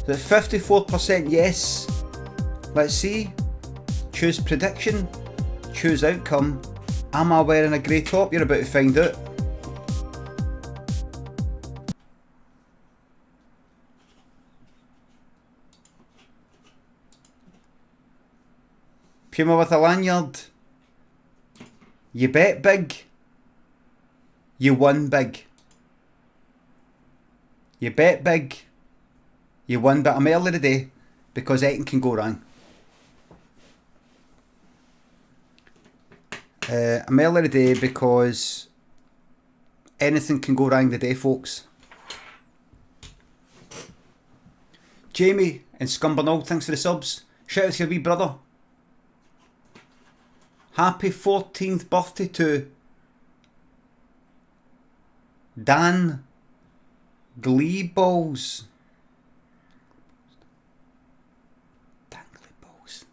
So 54% yes. Let's see. Choose prediction. Choose outcome. Am I wearing a grey top? You're about to find out. Puma with a lanyard. You bet big. You won big. You bet big. You won, but I'm early today because anything can go wrong. I'm early today because anything can go wrong today, folks. Jamie and Scumbernald, thanks for the subs. Shout out to your wee brother. Happy 14th birthday to Dan Gleeballs. Dan Gleeballs.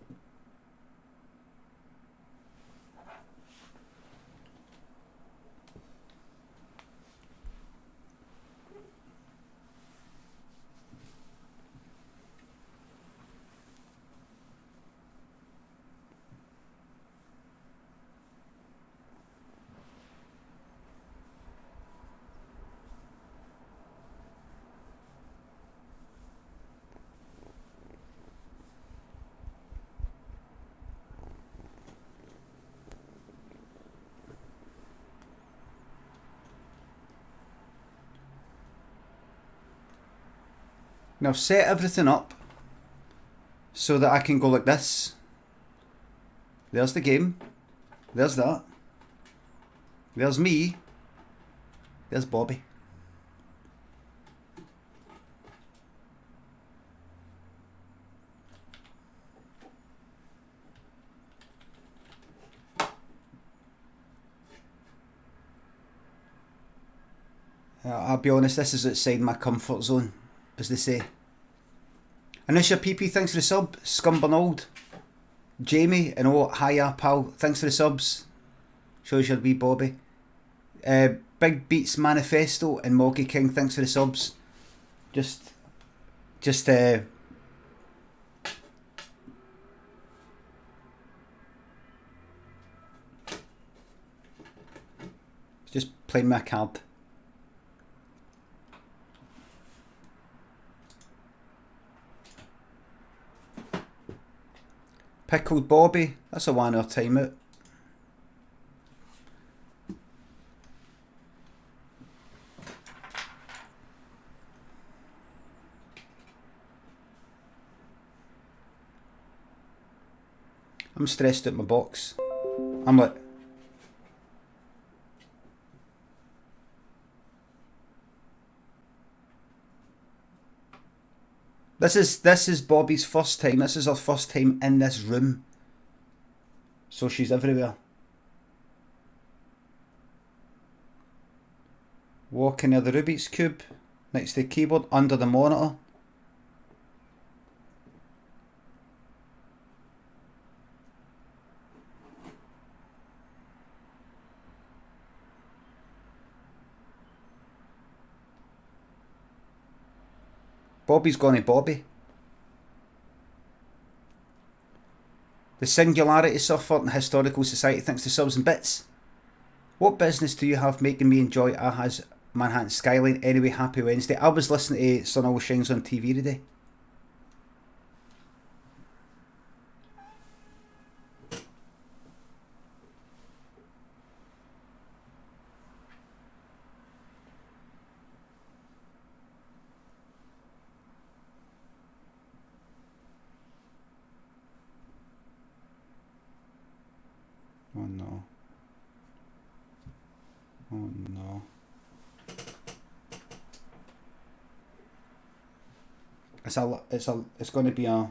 Now set everything up so that I can go like this. There's the game. There's that. There's me. There's Bobby. I'll be honest, this is outside my comfort zone, as they say. Anisha PP, thanks for the sub. Scumbernald. Jamie, and oh, hiya pal, thanks for the subs. Shows your wee Bobby. Big Beats Manifesto and Moggy King, thanks for the subs. Just playing my card. Pickled Bobby, that's a 1 hour timeout. I'm stressed at my box. I'm like, This is Bobby's first time. This is her first time in this room. So she's everywhere. Walking near the Rubik's Cube, next to the keyboard, under the monitor. Bobby's gone to Bobby. The Singularity Surfer and Historical Society, thanks to subs and bits. What business do you have making me enjoy Aha's Manhattan Skyline? Anyway, happy Wednesday. I was listening to Sun Always Shines on TV today. Oh no. Oh no. It's going to be a.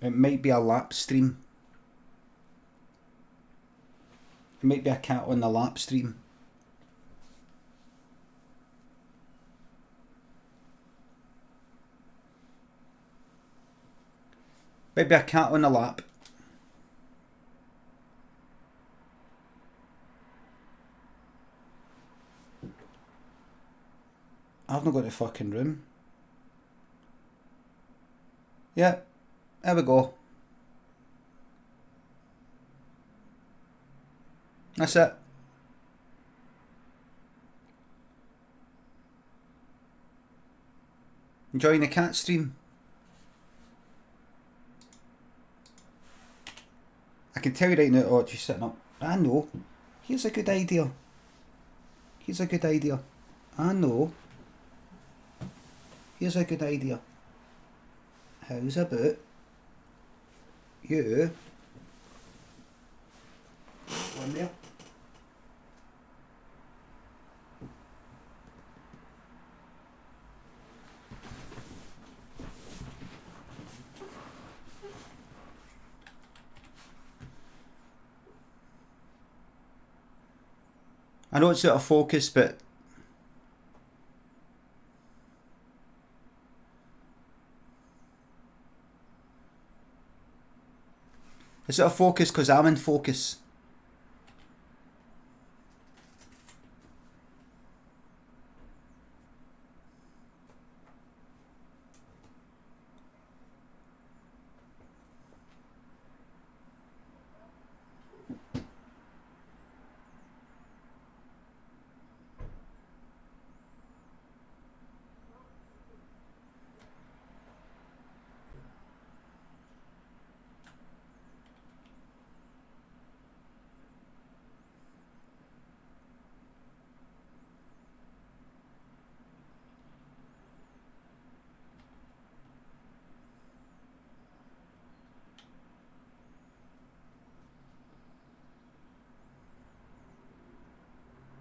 It might be a lap stream. It might be a cat on the lap stream. Maybe a cat on the lap. I've not got the fucking room. Yeah, there we go. That's it. Enjoying the cat stream. I can tell you right now, oh, she's sitting up. I know. Here's a good idea. Here's a good idea. I know. Here's a good idea. How's about you? One there. I know it's out of focus, but it's out of focus because I'm in focus.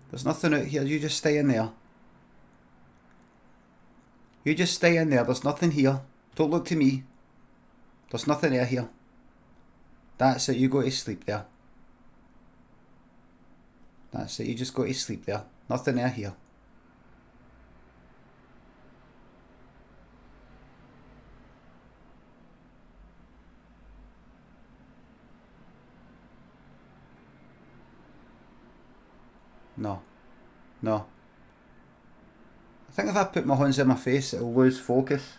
There's nothing out here. You just stay in there. You just stay in there. There's nothing here. Don't look to me. There's nothing there here. That's it. You go to sleep there. That's it. You just go to sleep there. Nothing there here. No. No. I think if I put my hands in my face, it'll lose focus.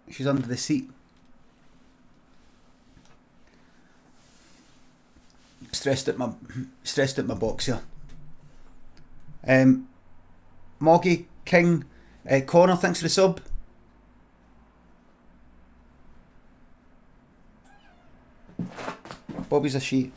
She's under the seat. Stressed at my box here. Moggy King Connor, thanks for the sub. Bobby's a she.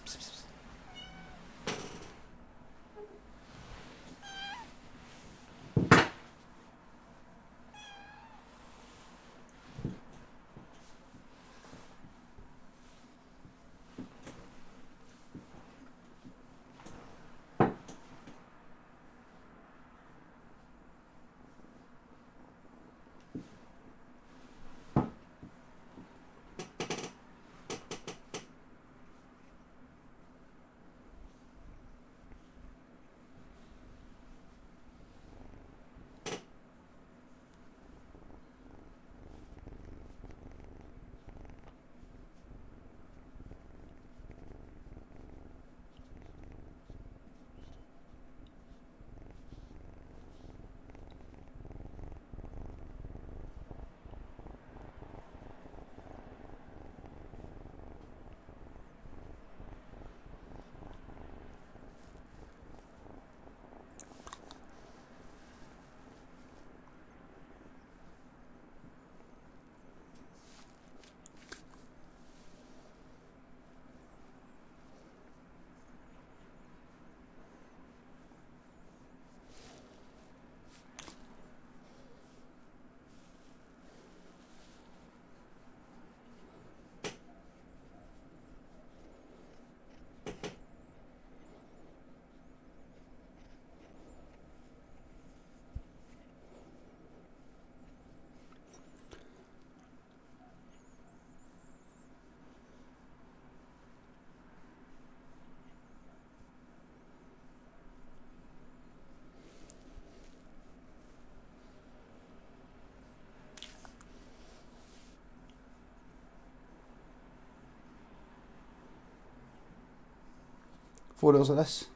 4 hours of this.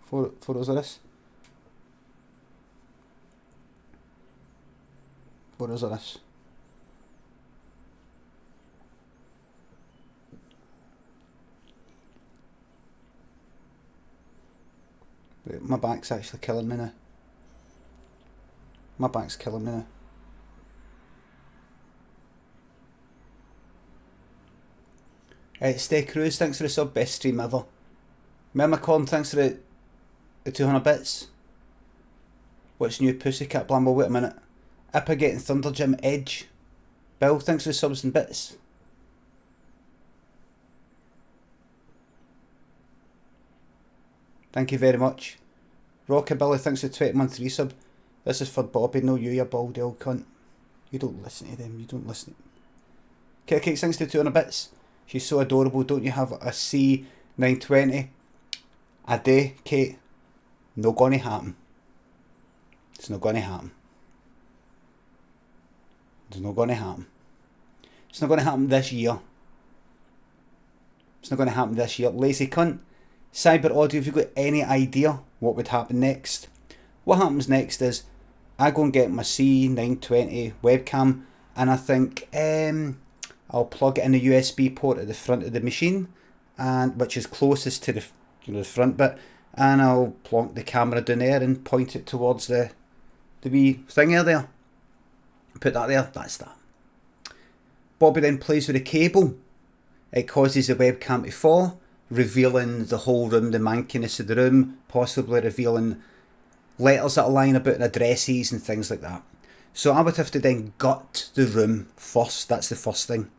4 hours of this. 4 hours of this. Wait, my back's actually killing me now. My back's killing me now. Stay Cruise, thanks for the sub, best stream ever. Remember Corn, thanks for the 200 bits. What's new, Pussycat Blamble? Wait a minute. Ippa getting Thunder Gym Edge. Bill, thanks for the subs and bits. Thank you very much. Rockabilly, thanks for the 20-month resub. This is for Bobby, no you baldy old cunt. You don't listen to them, you don't listen. Kit Cake, thanks for the 200 bits. She's so adorable, don't you have a C920 a day, Kate? No gonna happen. It's not gonna happen. It's not gonna happen. It's not gonna happen this year. It's not gonna happen this year. Lazy cunt. Cyber Audio, have you got any idea what would happen next? What happens next is I go and get my C920 webcam and I think I'll plug it in the USB port at the front of the machine, and which is closest to the the front bit, and I'll plonk the camera down there and point it towards the wee thingy there. Put that there, that's that. Bobby then plays with the cable. It causes the webcam to fall, revealing the whole room, the mankiness of the room, possibly revealing letters that are lying about in addresses and things like that. So I would have to then gut the room first, that's the first thing.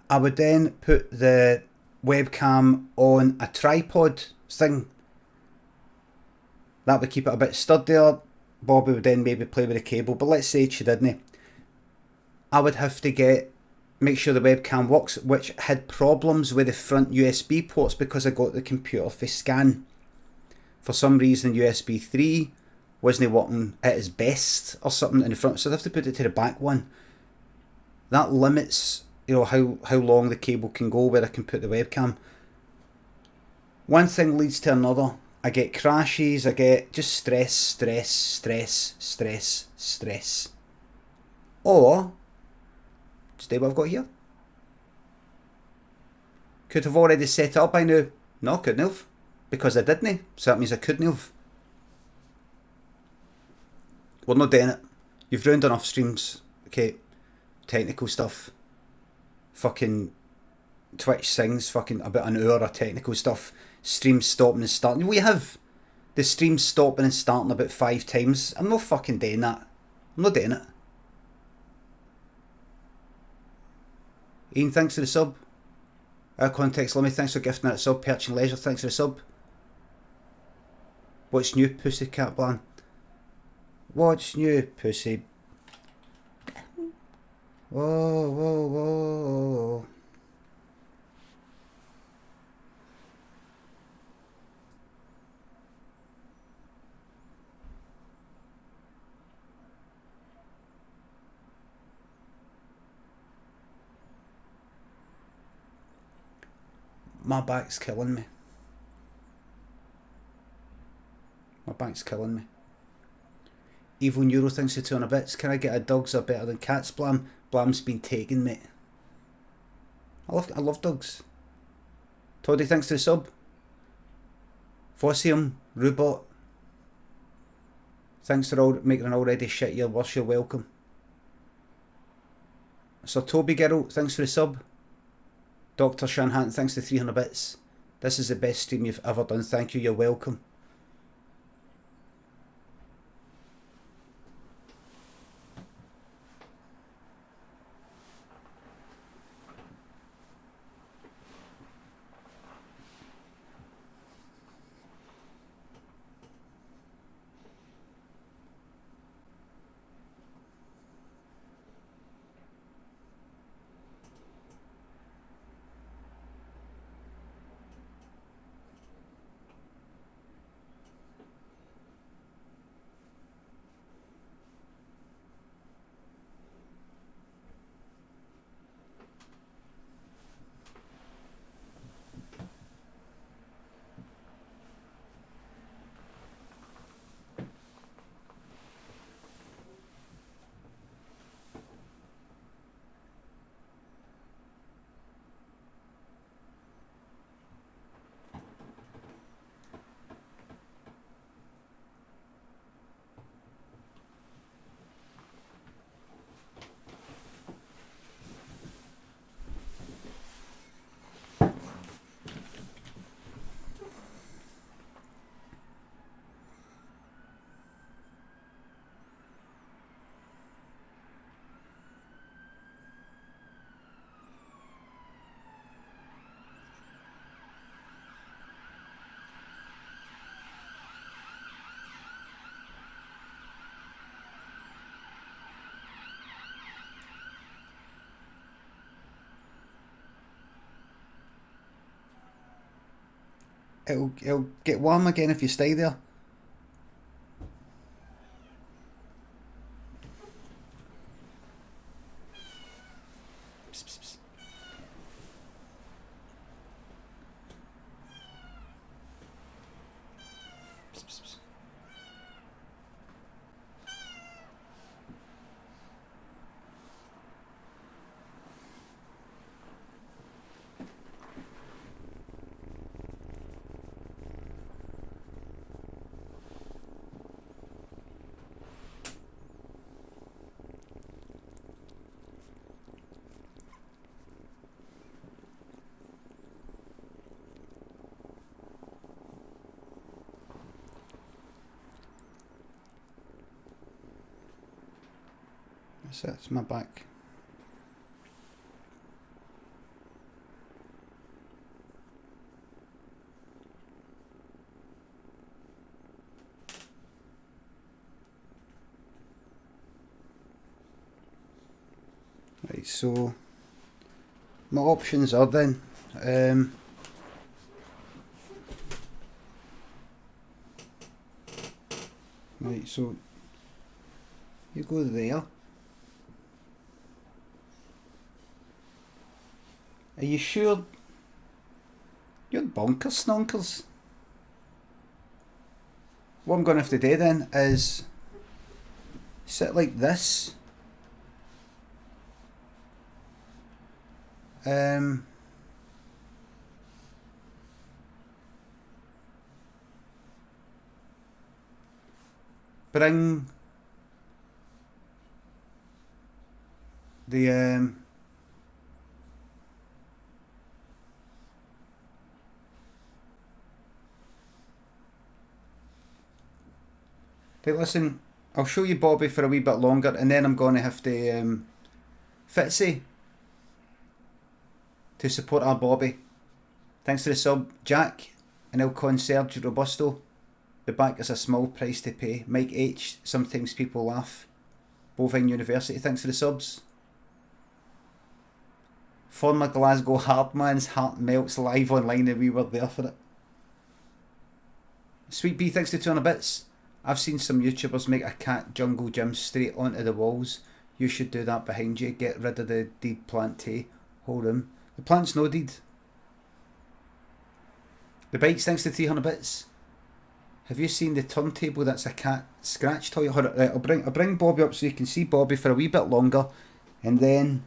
I would then put the webcam on a tripod thing. That would keep it a bit sturdier. Bobby would then maybe play with the cable, but let's say she didn't. I would have to make sure the webcam works, which had problems with the front USB ports because I got the computer for scan. For some reason USB 3 wasn't working at its best or something in the front, so I'd have to put it to the back one. That limits how long the cable can go where I can put the webcam. One thing leads to another. I get crashes, I get just stress. Or just do what I've got here. Could have already set it up by now. No, couldn't have. Because I didn't. So that means I couldn't have. We're not doing it. You've ruined enough streams. Okay. Technical stuff. Fucking Twitch things. Fucking about an hour of technical stuff. Streams stopping and starting. We have the streams stopping and starting about 5 times. I'm not fucking doing that. I'm not doing it. Ian, thanks for the sub. Our context, Limmy, thanks for gifting that sub. Perch and Leisure, thanks for the sub. What's new, Pussycat Blan? What's new, Pussy? Whoa. My back's killing me. My back's killing me. Evil Neuro thinks for 200 bits. Can I get a dogs are better than cats? Blam's been taken, mate. I love dogs. Toddy thanks for the sub. Fossium, Rubot. Thanks for making an already shit year worse, you're welcome. Sir Toby Girl, thanks for the sub. Dr. Shanhattan, thanks for 300 bits. This is the best stream you've ever done. Thank you, you're welcome. it'll get warm again if you stay there. That's it, it's my back. Right, so my options are then right, so you go there. Are you sure? You're bonkers, snonkers. What I'm going to have to do then is sit like this. Bring the okay, listen, I'll show you Bobbi for a wee bit longer and then I'm going to have to Fitzy to support our Bobbi. Thanks to the sub, Jack and El Conserge Robusto. The back is a small price to pay. Mike H, sometimes people laugh. Bovine University, thanks for the subs. Former Glasgow Hardman's heart melts live online and we were there for it. Sweet B, thanks to 200 bits. I've seen some YouTubers make a cat jungle gym straight onto the walls. You should do that behind you. Get rid of the deed plant tea. Hold him. The plant's no deed. The bikes, thanks to 300 bits. Have you seen the turntable that's a cat scratch toy? Right, I'll bring Bobbi up so you can see Bobbi for a wee bit longer. And then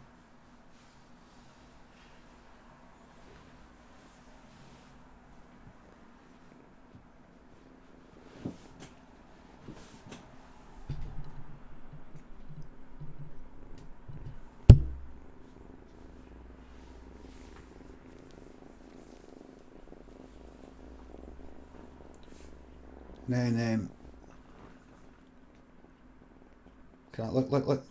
can I look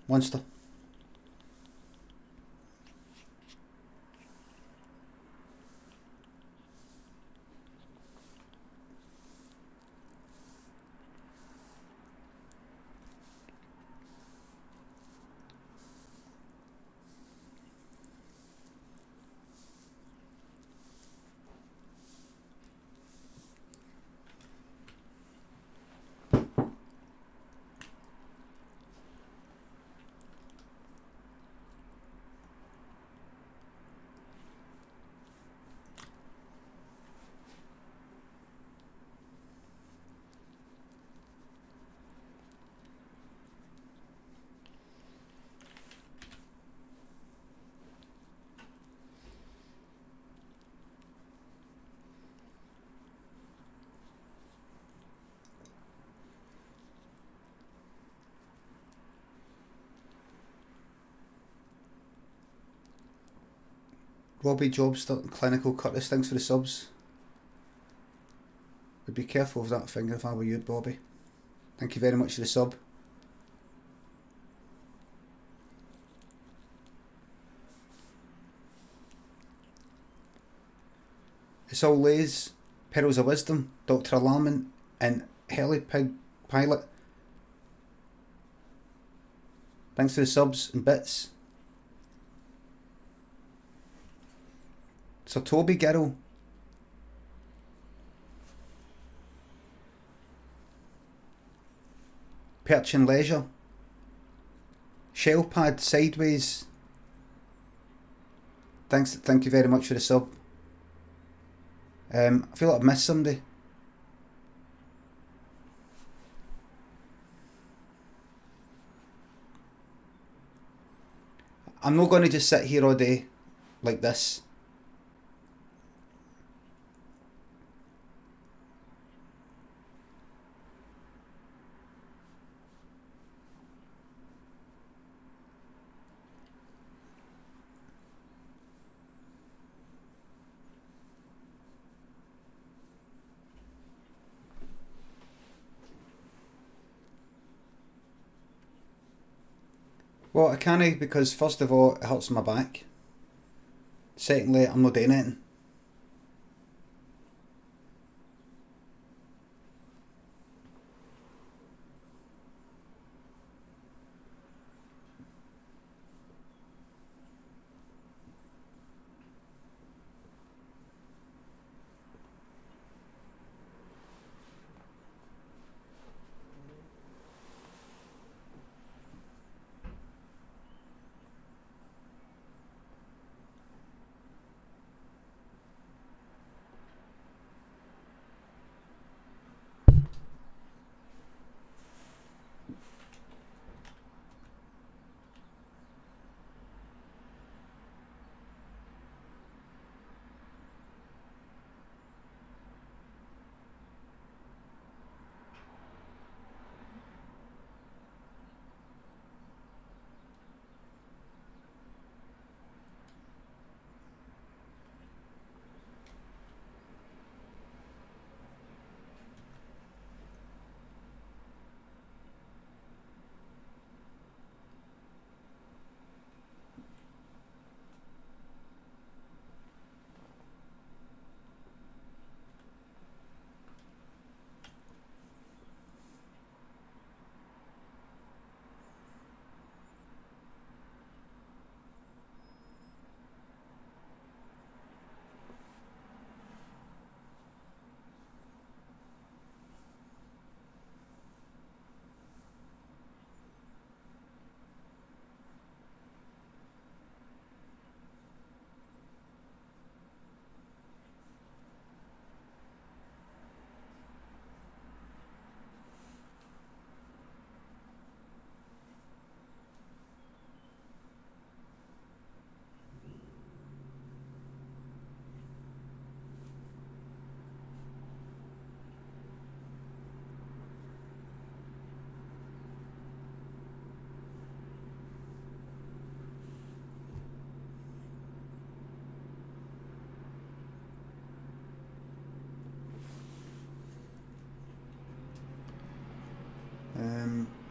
monster. Robbie Jobster, Clinical Curtis, thanks for the subs. But be careful of that finger if I were you, Bobbi. Thank you very much for the sub. It's all Lays, Perils of Wisdom, Dr. Alarming, and Helipig Pilot. Thanks for the subs and bits. So Toby Girl. Perch and Leisure. Shellpad Sideways. Thank you very much for the sub. I feel like I've missed somebody. I'm not going to just sit here all day like this. Well, I can't because first of all, it hurts my back. Secondly, I'm not doing anything.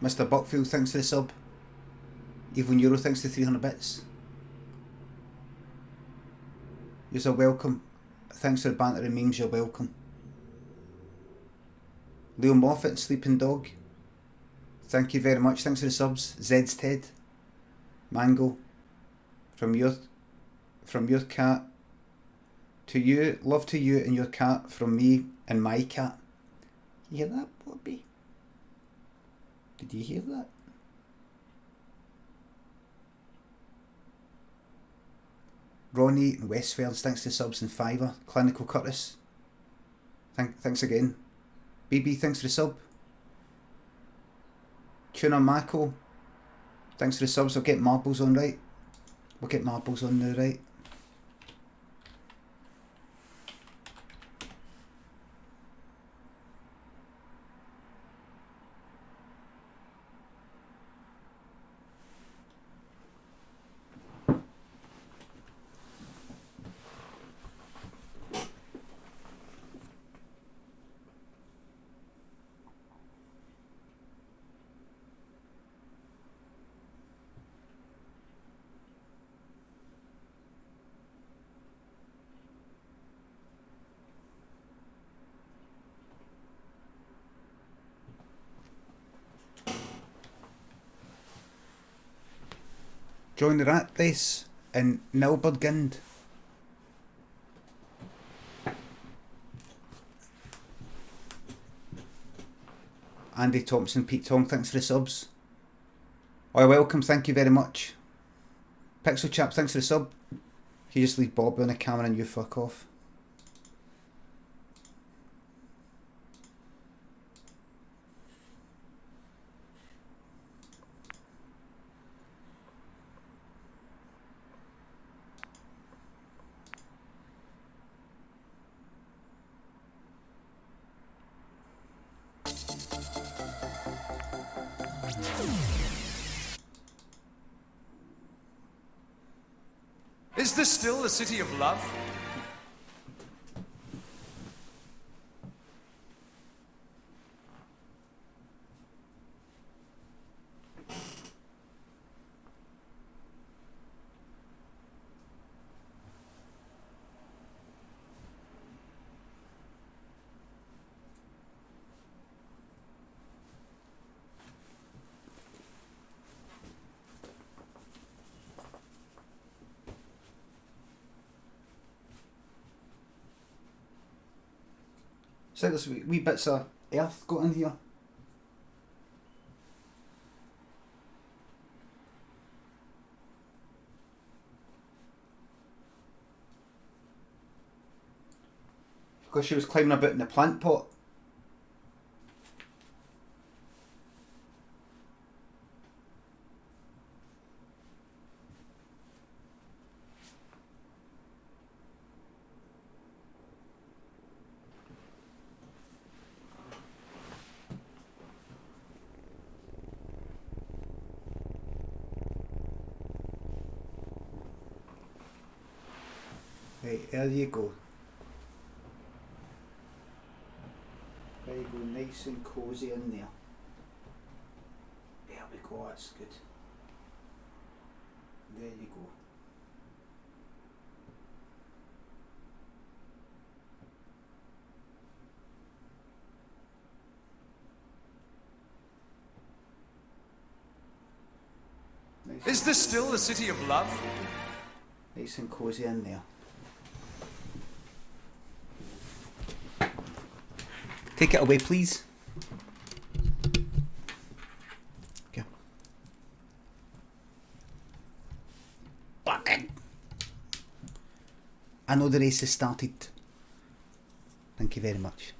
Mr. Buckfield, thanks for the sub. Evil Neuro, thanks for 300 bits. You're welcome. Thanks for the banter and memes, you're welcome. Leo Moffat, Sleeping Dog. Thank you very much, thanks for the subs. Zed's Ted. Mango. From your cat to you. Love to you and your cat from me and my cat. You hear that, Bobby? Did you hear that? Ronnie and Westfields, thanks to subs and Fiverr. Clinical Curtis, thanks again. BB, thanks for the sub. Tuna Mako, thanks for the subs. I'll get marbles on right. We'll get marbles on now, right? Join the rat race in Nilburgund. Andy Thompson, Pete Tong, thanks for the subs. Oh, welcome, thank you very much. Pixel Chap, thanks for the sub. You just leave Bobbi on the camera and you fuck off. Is this still the city of love? It's like there's wee bits of earth got in here. Because she was climbing about in the plant pot. Right, there you go. There you go, nice and cosy in there. There we go, that's good. There you go. Nice. Is this still the city of love? Nice and cosy in there. Take it away, please. Okay. I know the race has started. Thank you very much.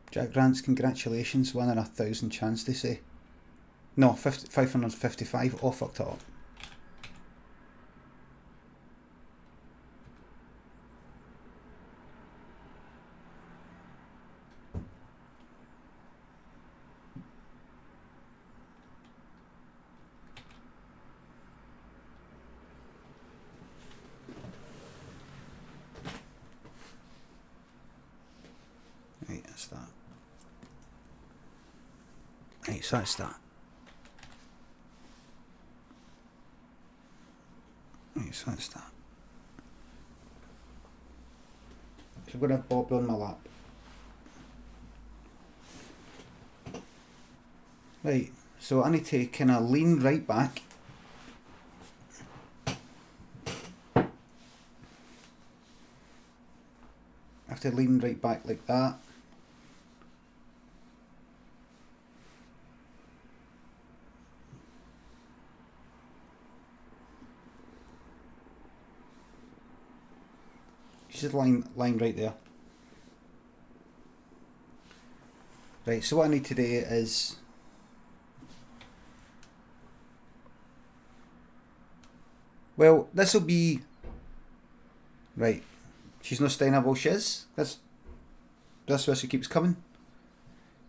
Jack Grant's congratulations, winning 1,000 chance, they say. No, 555. Oh, fucked it up. Right, that's that. Right, so that's that. Right, so that's that. So I'm going to have Bobbi on my lap. Right, so I need to kind of lean right back. I have to lean right back like that. Just line right there. Right, so what I need to do is well, this will be right. She's no staying about shiz. That's why she keeps coming.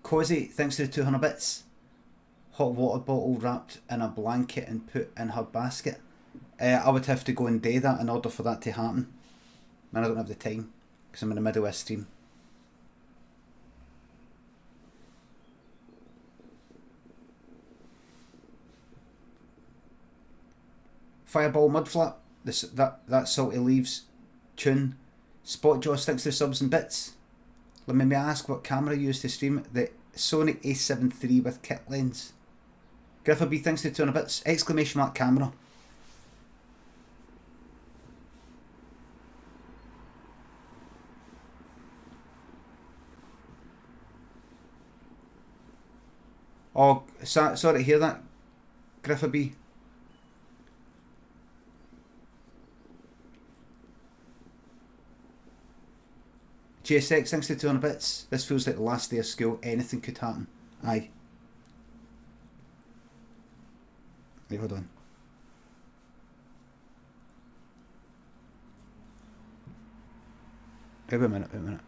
Cozy, thanks to the 200 bits. Hot water bottle wrapped in a blanket and put in her basket. I would have to go and do that in order for that to happen. And I don't have the time because I'm in the middle of a stream. Fireball mud flap. that Salty Leaves tune. Spot Joss, thanks for the subs and bits. Let me ask what camera you use to stream. The Sony A7 III with kit lens. Griffa B, thanks for the 200 bits. Exclamation mark camera. Oh, sorry to hear that, Griffa B. JSX, thanks to 200 bits. This feels like the last day of school. Anything could happen. Aye. Wait, hold on. Wait a minute.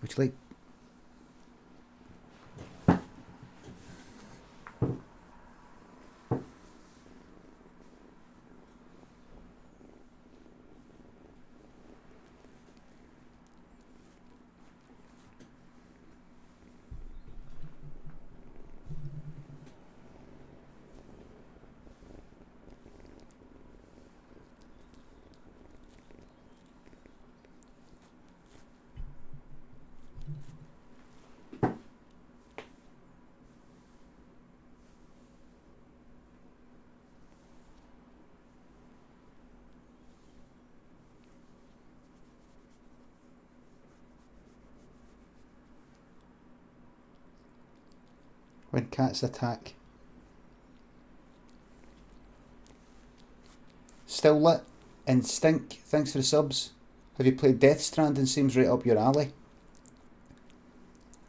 Would you like... When cats attack. Still lit and stink. Thanks for the subs. Have you played Death Stranding? Seems right up your alley.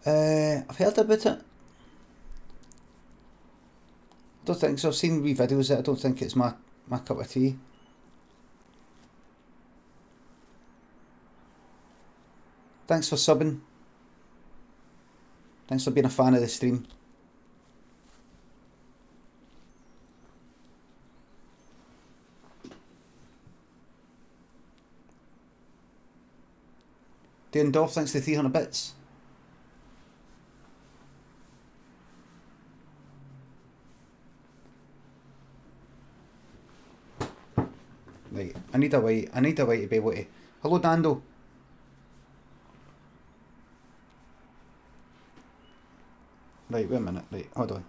I've heard about it. Don't think so. I've seen wee videos of it. I don't think it's my cup of tea. Thanks for subbing. Thanks for being a fan of the stream. Dan Dolph, thanks to 300 bits. Right, I need a way to be able to... Hello, Dando. Right, wait a minute. Right, hold on.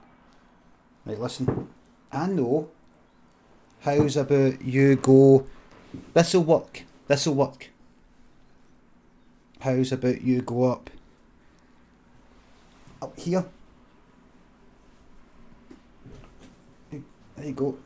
Right, listen. I know. How's about you go... This'll work. How's about you go up here? There you go.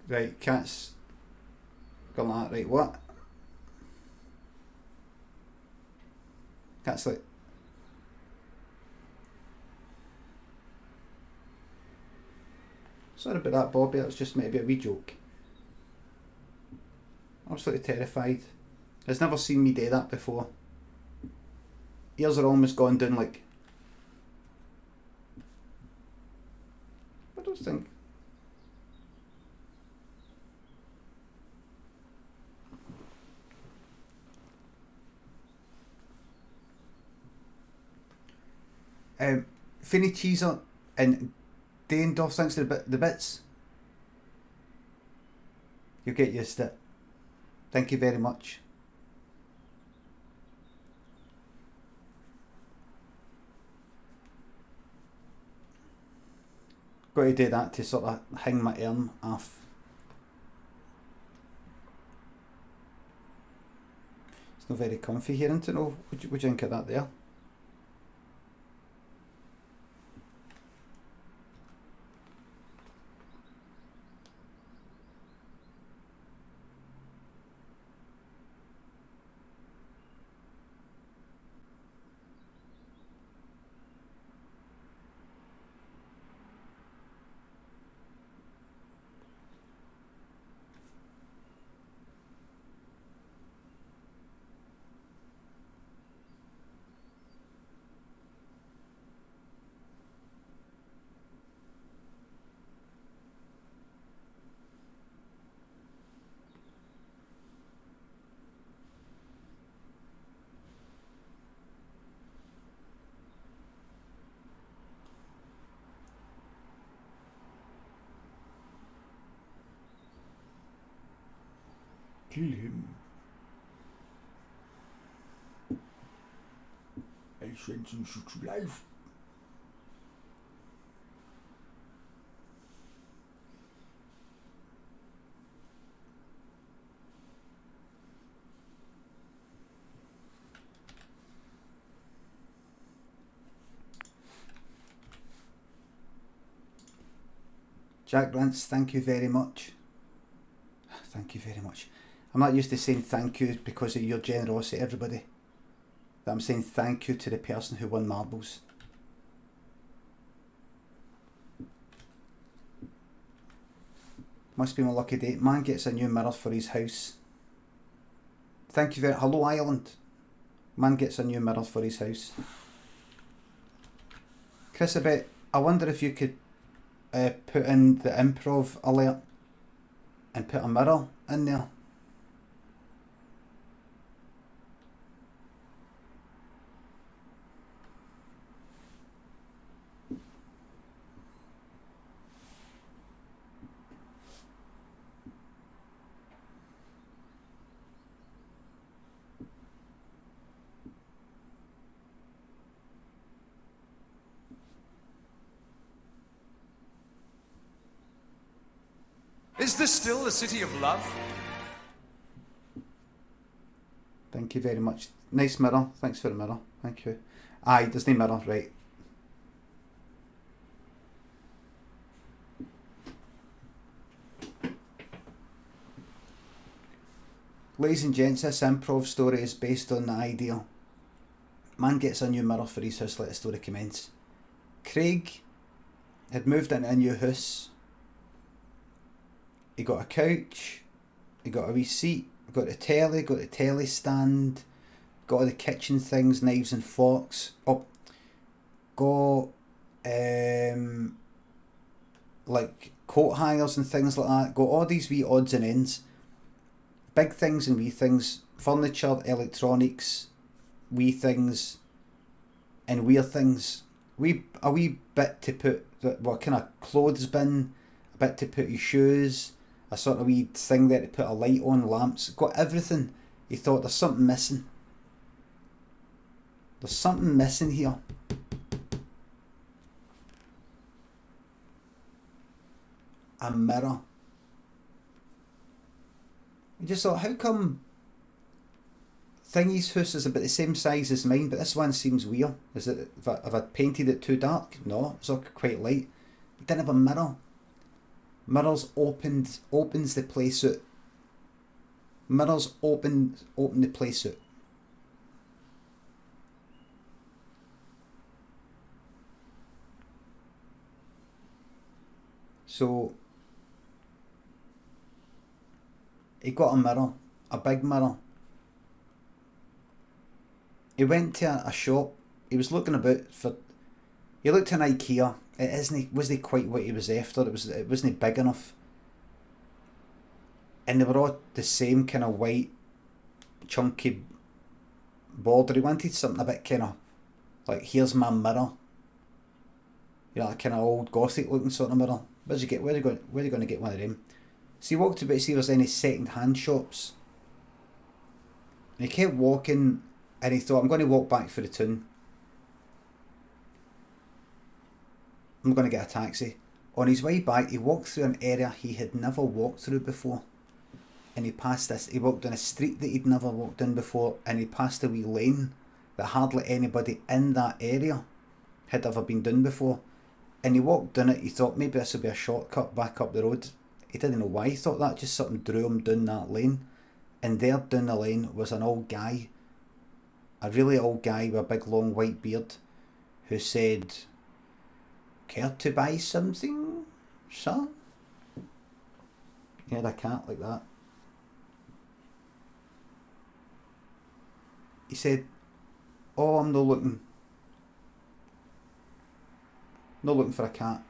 Right, cat's gone like that. Right, what? Cat's like... Sorry about that, Bobby. That was just maybe a wee joke. Absolutely terrified. He's never seen me do that before. Ears are almost gone down like... I don't think... Finny Cheeser and Dane Doff, thanks to the bits. You'll get used to it. Thank you very much. got to do that to sort of hang my arm off. It's not very comfy here, isn't it? No, would you think of that there? Kill him. I sentence you to life. Jack Rance, thank you very much. Thank you very much. I'm not used to saying thank you because of your generosity, everybody. But I'm saying thank you to the person who won marbles. Must be my lucky day. Man gets a new mirror for his house. Thank you very much. Hello, Ireland. Man gets a new mirror for his house. Chris, I wonder if you could put in the improv alert and put a mirror in there. Is this still the city of love? Thank you very much. Nice mirror. Thanks for the mirror. Thank you. Aye, there's no mirror, right. Ladies and gents, this improv story is based on the idea. Man gets a new mirror for his house, let the story commence. Craig had moved into a new house. He got a couch, he got a wee seat, got a telly, got a telly stand, got all the kitchen things, knives and forks. Oh, got like coat hangers and things like that. Got all these wee odds and ends. Big things and wee things. Furniture, electronics, wee things and weird things. A wee bit to put, what kind of clothes bin, a bit to put your shoes, a sort of wee thing there to put a light on, lamps. Got everything. He thought there's something missing. There's something missing here. A mirror. He just thought, how come Thingy's house is about the same size as mine, but this one seems weird. Is it, have I painted it too dark? No, it's all quite light. He didn't have a mirror. Mirrors opens the place out. Mirrors open the place out. So he got a mirror, a big mirror. He went to a shop. He was looking about for. He looked at an IKEA. Wasn't quite what he was after. It wasn't big enough. And they were all the same kind of white, chunky border. He wanted something a bit kind of like, here's my mirror. You know, that kind of old gothic looking sort of mirror. Where are you going to get one of them? So he walked about to see if there's any second hand shops. And he kept walking, and he thought, I'm going to walk back for the town. I'm going to get a taxi. On his way back, he walked through an area he had never walked through before. And he passed this, he walked down a street that he'd never walked in before, and he passed a wee lane that hardly anybody in that area had ever been down before. And he walked down it, he thought maybe this would be a shortcut back up the road. He didn't know why he thought that, just something drew him down that lane. And there down the lane was an old guy, a really old guy with a big long white beard, who said, "Care to buy something, sir?" He had a cat like that. He said, "Oh, I'm not looking for a cat."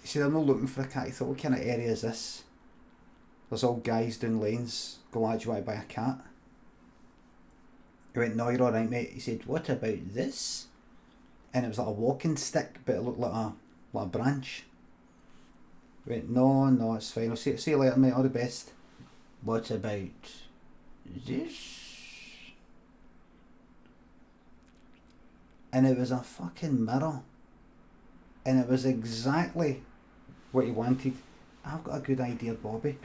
He said, "I'm not looking for a cat." He thought, what kind of area is this? There's all guys down lanes. Go, lad, do you want to buy a cat? He went, "No, you're alright, mate." He said, "What about this?" And it was like a walking stick, but it looked like a branch. He went, No, it's fine. I'll see you later, mate. All the best." "What about this?" And it was a fucking mirror. And it was exactly what he wanted. "I've got a good idea, Bobby."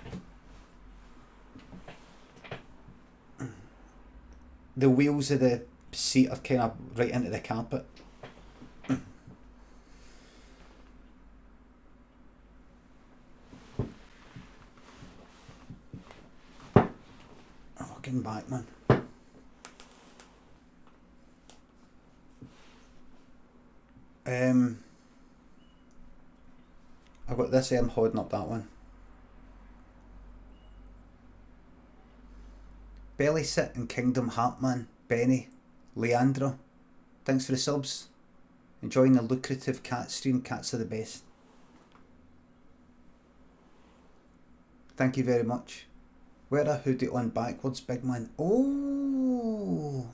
The wheels of the seat are kind of right into the carpet. Fucking back, man. I've got this here, I'm holding up that one. Belly Sit and Kingdom Heartman, Benny, Leandro, thanks for the subs. Enjoying the lucrative cat stream, cats are the best. Thank you very much. Wear a hoodie on backwards, big man. Oh!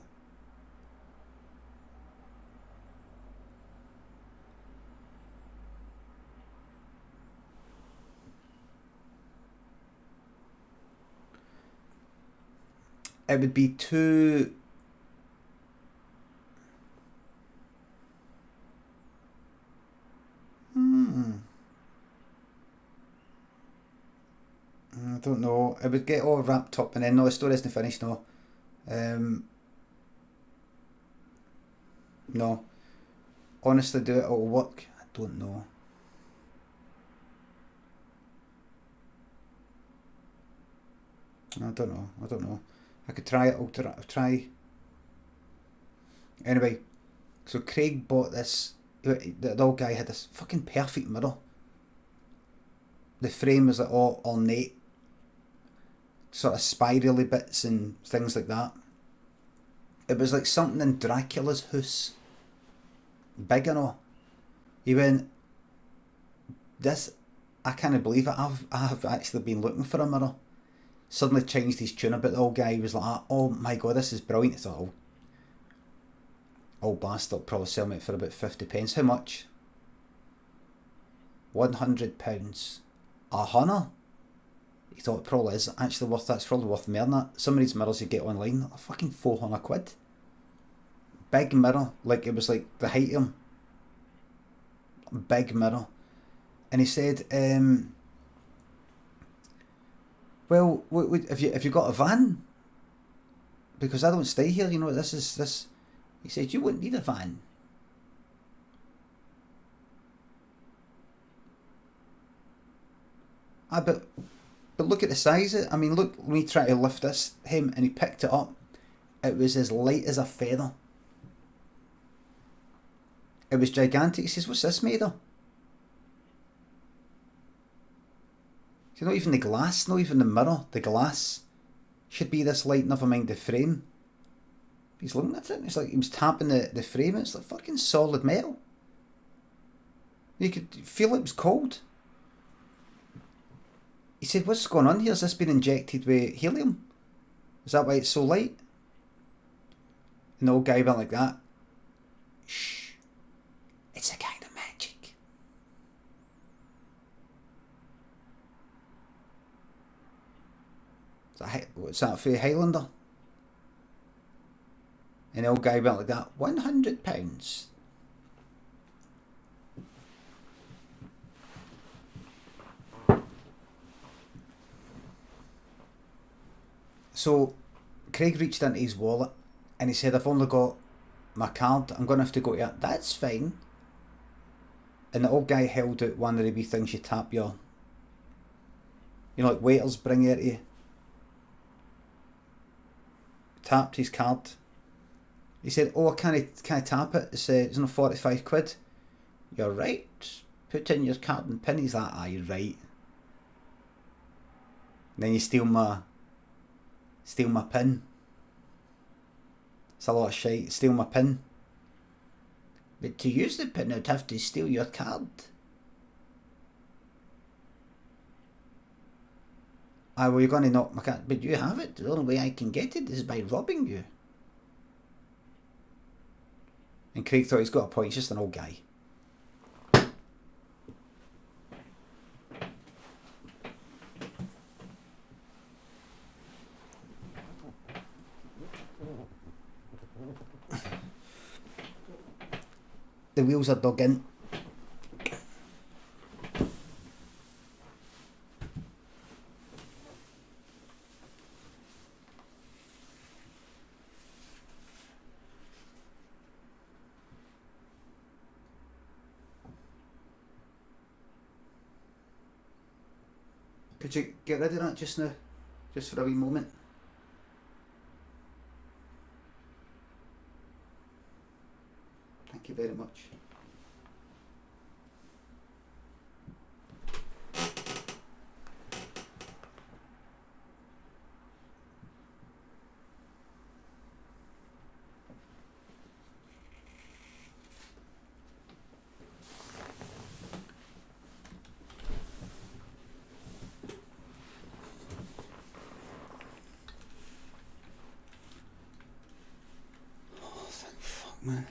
It would be too... I don't know. It would get all wrapped up and then, no, the story isn't finished, no. No. Honestly, do it, it'll work. I don't know. I don't know. I could try it, I'll try. Anyway, so Craig bought this, the old guy had this fucking perfect mirror. The frame was like all ornate, sort of spirally bits and things like that. It was like something in Dracula's house. Big and all. He went, "This, I can't believe it, I've actually been looking for a mirror." Suddenly changed his tune a bit. The old guy was like, "Oh my god, this is brilliant." I thought, old bastard will probably sell me it for about 50 pence. How much? £100. £100? He thought it probably is actually worth that. It's probably worth more than that. Some of these mirrors you get online are fucking £400. Big mirror, like it was like the height of him. Big mirror. And he said, "Well, have you got a van? Because I don't stay here, you know, this." He said, "You wouldn't need a van." But look at the size of it. I mean, look, when he tried to lift him and he picked it up, it was as light as a feather. It was gigantic. He says, "What's this made of?" See, not even the glass, not even the mirror, the glass should be this light, never mind the frame. He's looking at it and it's like he was tapping the frame and it's like fucking solid metal. You could feel it was cold. He said, what's going on here? Has this been injected with helium? Is that why it's so light? And the old guy went like that. Shh. It's a kind of magic. What's that for a Highlander? And the old guy went like that. £100. So Craig reached into his wallet and he said, I've only got my card. I'm going to have to go to it. That's fine. And the old guy held out one of the wee things you tap your... You know, like waiters bring it to you. Tapped his card. He said, oh, can I tap it? It's only 45 quid. You're right. Put in your card and pin. He's like, ah, you're right. And then you steal my pin. It's a lot of shite. Steal my pin. But to use the pin, I'd have to steal your card. Ah, well, you're going to knock my card. But you have it. The only way I can get it is by robbing you. And Craig thought he's got a point. He's just an old guy. The wheels are dug in. Could you get rid of that just now? Just for a wee moment? Thank you very much. Oh, thank fuck, man.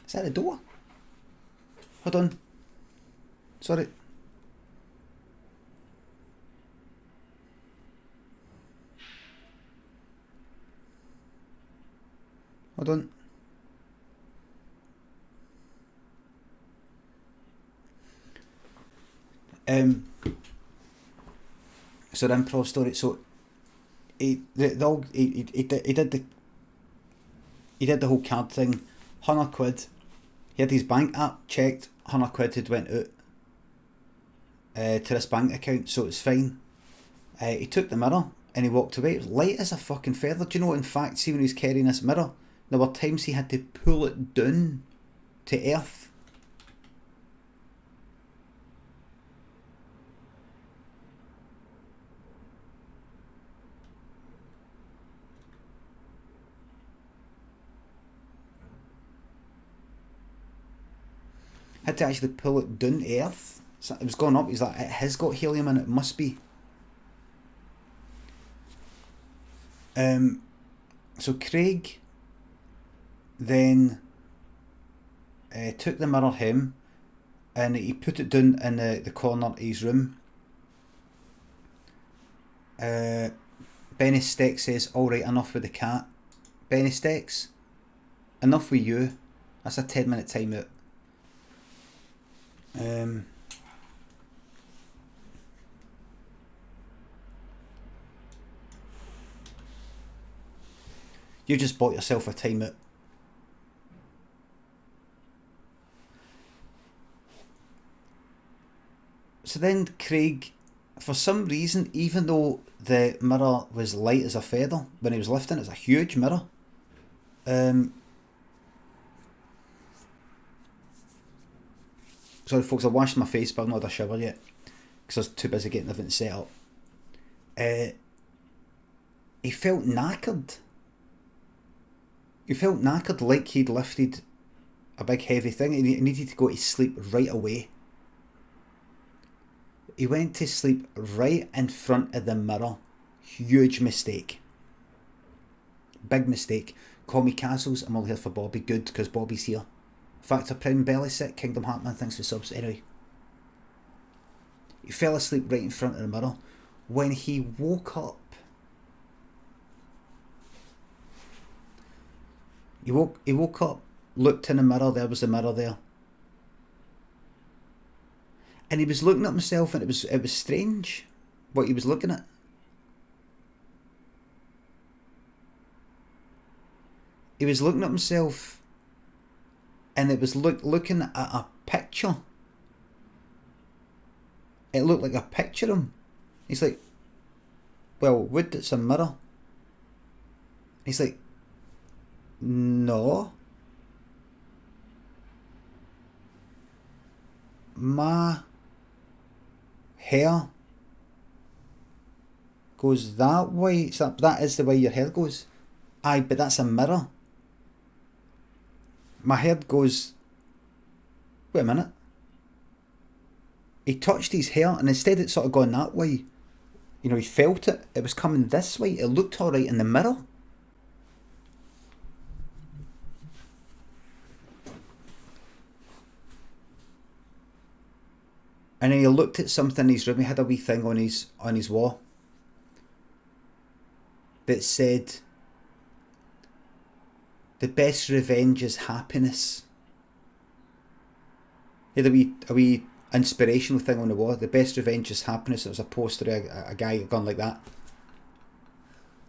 Is that the door? Hold on. Sorry. Hold on. So the improv story. So he did the whole card thing. £100. He had his bank app checked. £100 had went out to this bank account, so it's fine. He took the mirror and he walked away. It was light as a fucking feather. Do you know? In fact, see when he was carrying this mirror, there were times he had to pull it down to earth. Had to actually pull it down to earth. So it was going up. He's like, it has got helium in it. It must be. So Craig then took the mirror home and he put it down in the corner of his room. Benny Steck says, alright, enough with the cat. Benny Stecks, enough with you. That's a 10-minute timeout. You just bought yourself a timeout. So then Craig, for some reason, even though the mirror was light as a feather when he was lifting, it's a huge mirror. Sorry folks, I washed my face but I've not had a shower yet because I was too busy getting everything set up. He felt knackered. He felt knackered, like he'd lifted a big heavy thing and he needed to go to sleep right away. He went to sleep right in front of the mirror. Huge mistake. Big mistake. Call me Castles, I'm all here for Bobbi. Good, because Bobby's here. Factor Prime Belly Sick, Kingdom Heartman, thanks for subs. Anyway. He fell asleep right in front of the mirror. When he woke up, he woke up, looked in the mirror, there was the mirror there. And he was looking at himself and it was strange what he was looking at. He was looking at himself and it was looking at a picture. It looked like a picture of him. He's like, well, would it's a mirror? He's like, no. My hair goes that way. So that is the way your hair goes. Aye, but that's a mirror. My hair goes... Wait a minute. He touched his hair and instead it sort of gone that way. You know, he felt it. It was coming this way. It looked alright in the mirror. And then he looked at something in his room. He had a wee thing on his wall that said, "The best revenge is happiness." He had a wee inspirational thing on the wall. The best revenge is happiness. It was a poster of a guy gone like that.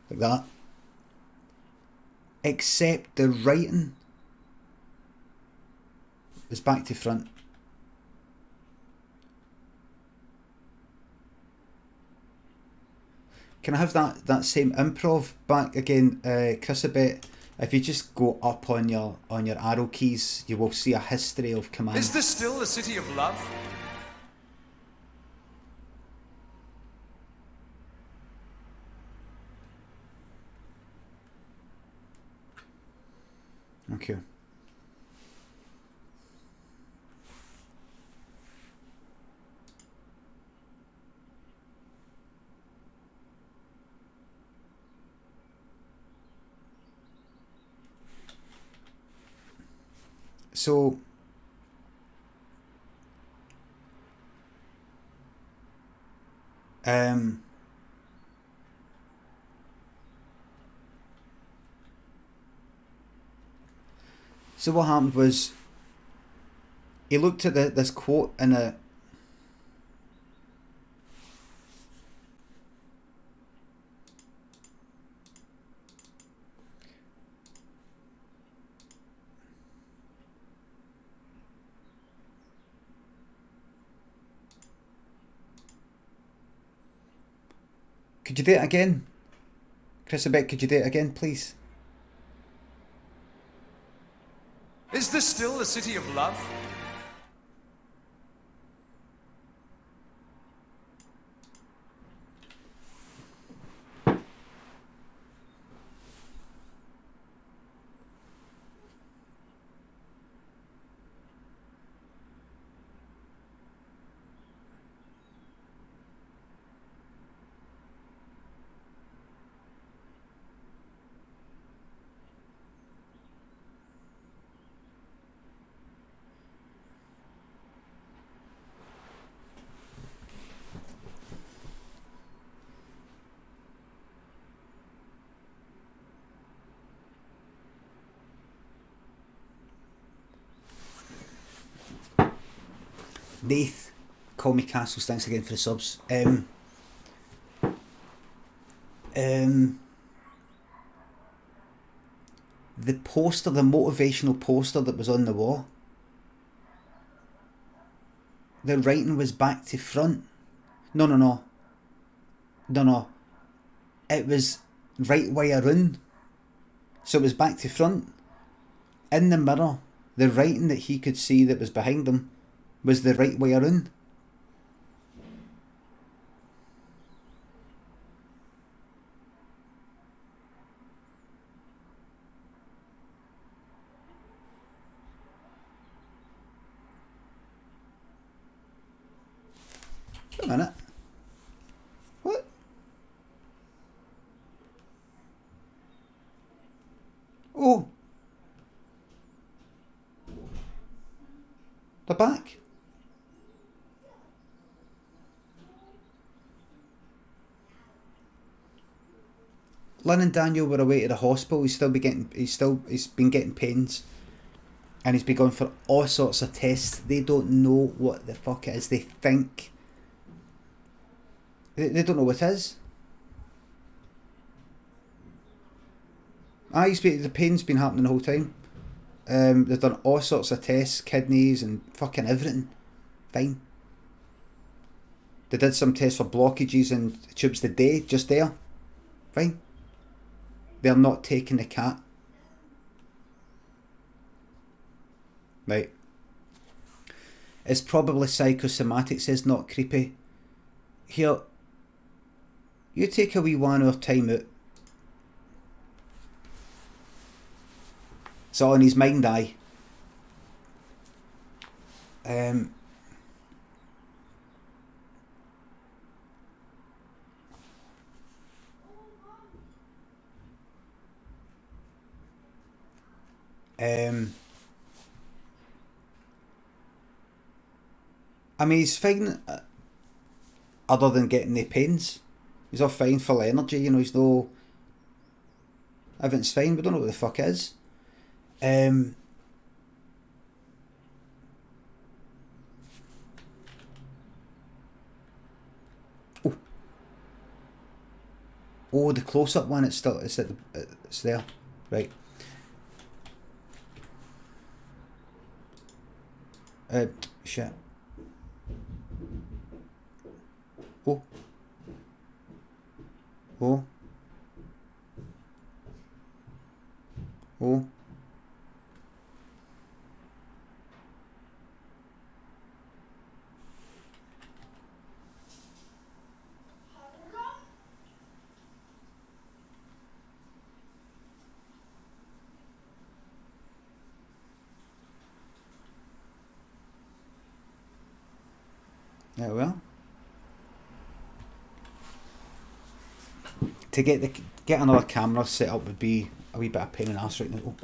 Like that. Except the writing was back to front. Can I have that same improv back again, Chrisabet? If you just go up on your arrow keys, you will see a history of commands. Is this still the city of love? Okay. So so what happened was he looked at this quote in a Could you do it again? Chrisabet, could you do it again, please? Is this still the city of love? Nath, call me Castles, thanks again for the subs. The poster, the motivational poster that was on the wall, the writing was back to front. No. It was right way around. So it was back to front. In the mirror, the writing that he could see that was behind him was the right way around. Wait a minute. What? Oh. They're back. Lynn and Daniel were away to the hospital. He's been getting pains, and he's been going for all sorts of tests. They don't know what the fuck it is. They think they don't know what it is. The pain's been happening the whole time. They've done all sorts of tests, kidneys and fucking everything. Fine. They did some tests for blockages and tubes today, just there. Fine. They're not taking the cat. Right. It's probably psychosomatic, says not creepy. Here, you take a wee 1 hour time out. It's all in his mind eye. I mean, he's fine, other than getting the pains. He's all fine, full of energy, you know, he's no... Everything's fine, we don't know what the fuck it is. Oh, the close-up one, it's there. Right. Shit. Oh. Yeah, well. To get another camera set up would be a wee bit of pain in the arse right now.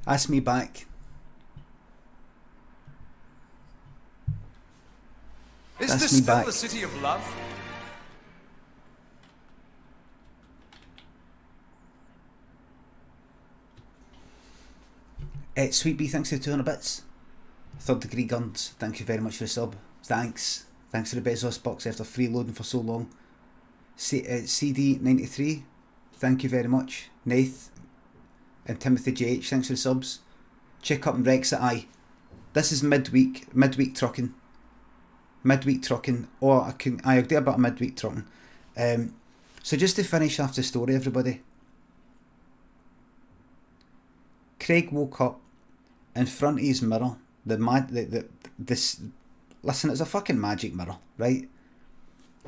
Ask me back. Is That's this me still back. the city of love? Sweet Bee, thanks for the 200 bits. Third Degree Guns, thank you very much for the sub. Thanks for the Bezos box after freeloading for so long. CD93, thank you very much. Nath and Timothy JH, thanks for the subs. Check up and Brexit, aye. This is midweek trucking. Or I'll do a bit of midweek trucking. So just to finish off the story, everybody. Craig woke up in front of his mirror. Listen, it's a fucking magic mirror, right?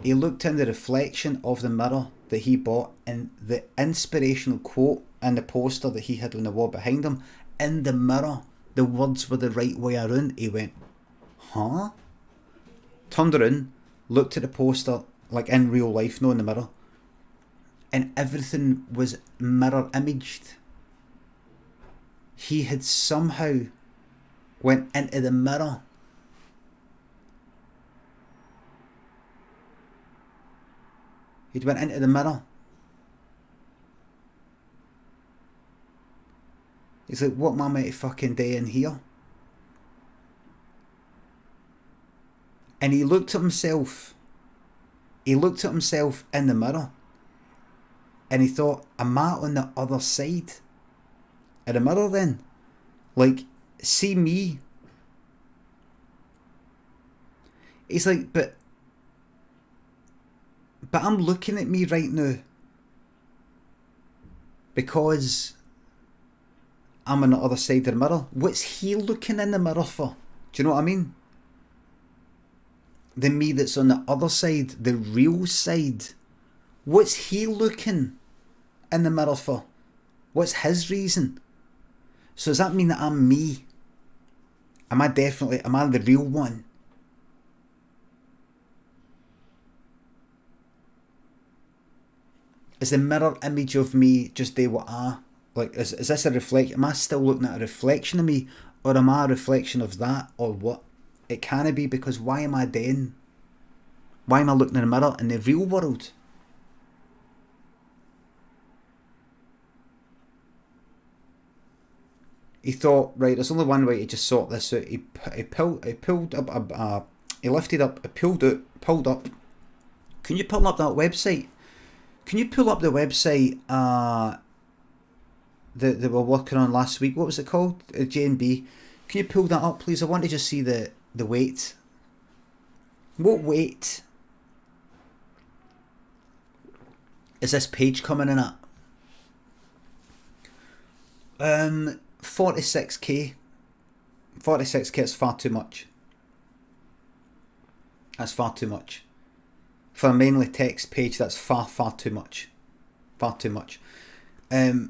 He looked in the reflection of the mirror that he bought, and the inspirational quote and the poster that he had on the wall behind him, in the mirror, the words were the right way around. He went, huh? Turned around, looked at the poster, like in real life, not in the mirror, and everything was mirror imaged. He had somehow went into the mirror. He'd went into the mirror. He's like, what am I to fucking do in here? And he looked at himself. He looked at himself in the mirror. And he thought, am I on the other side of the mirror then? Like, see me. He's like, but I'm looking at me right now because I'm on the other side of the mirror. What's he looking in the mirror for? Do you know what I mean? The me that's on the other side, the real side. What's he looking in the mirror for? What's his reason? So does that mean that I'm me? Am I the real one? Is the mirror image of me just do what I... Like, is this a reflection? Am I still looking at a reflection of me? Or am I a reflection of that? Or what? It can't be, because why am I doing? Why am I looking in the mirror in the real world? He thought, right, there's only one way to just sort this out. He pulled up. Can you pull up that website? Can you pull up the website that they were working on last week? What was it called? J&B. Can you pull that up, please? I want to just see the weight. What weight is this page coming in at? 46k. 46k is far too much. That's far too much. For a mainly text page, that's far too much. Far too much. No,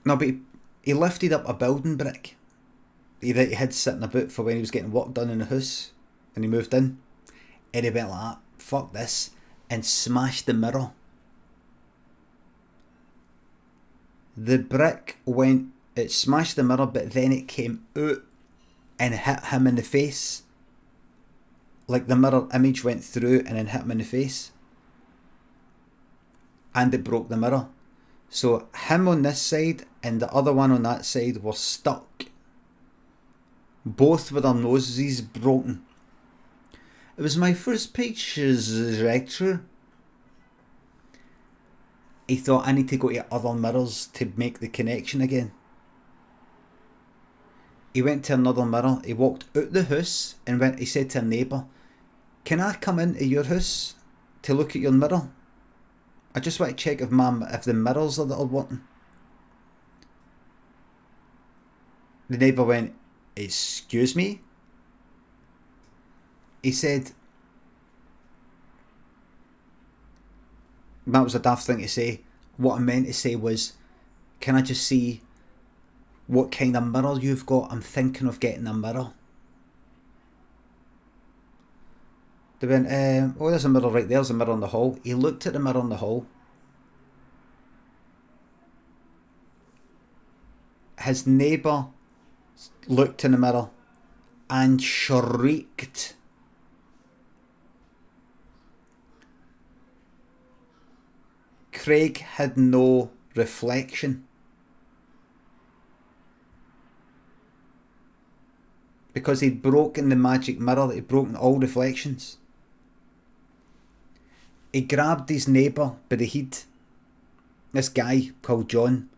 but he lifted up a building brick that he had sitting about for when he was getting work done in the house, and he moved in, and he went like that, fuck this, and smashed the mirror. The brick it smashed the mirror, but then it came out and hit him in the face. Like the mirror image went through and then hit him in the face. And it broke the mirror. So him on this side and the other one on that side were stuck. Both with their noses broken. It was my first pictures director. He thought, I need to go to other mirrors to make the connection again. He went to another mirror. He walked out the house and he said to a neighbour, can I come into your house to look at your mirror? I just want to check if the mirrors are that are working. The neighbour went, excuse me? He said, that was a daft thing to say. What I meant to say was, can I just see what kind of mirror you've got? I'm thinking of getting a mirror. They went, oh, there's a mirror right there. There's a mirror in the hall. He looked at the mirror in the hall. his neighbour looked in the mirror and shrieked. Craig had no reflection. Because he'd broken the magic mirror, he'd broken all reflections. He grabbed his neighbour by the head, this guy called John,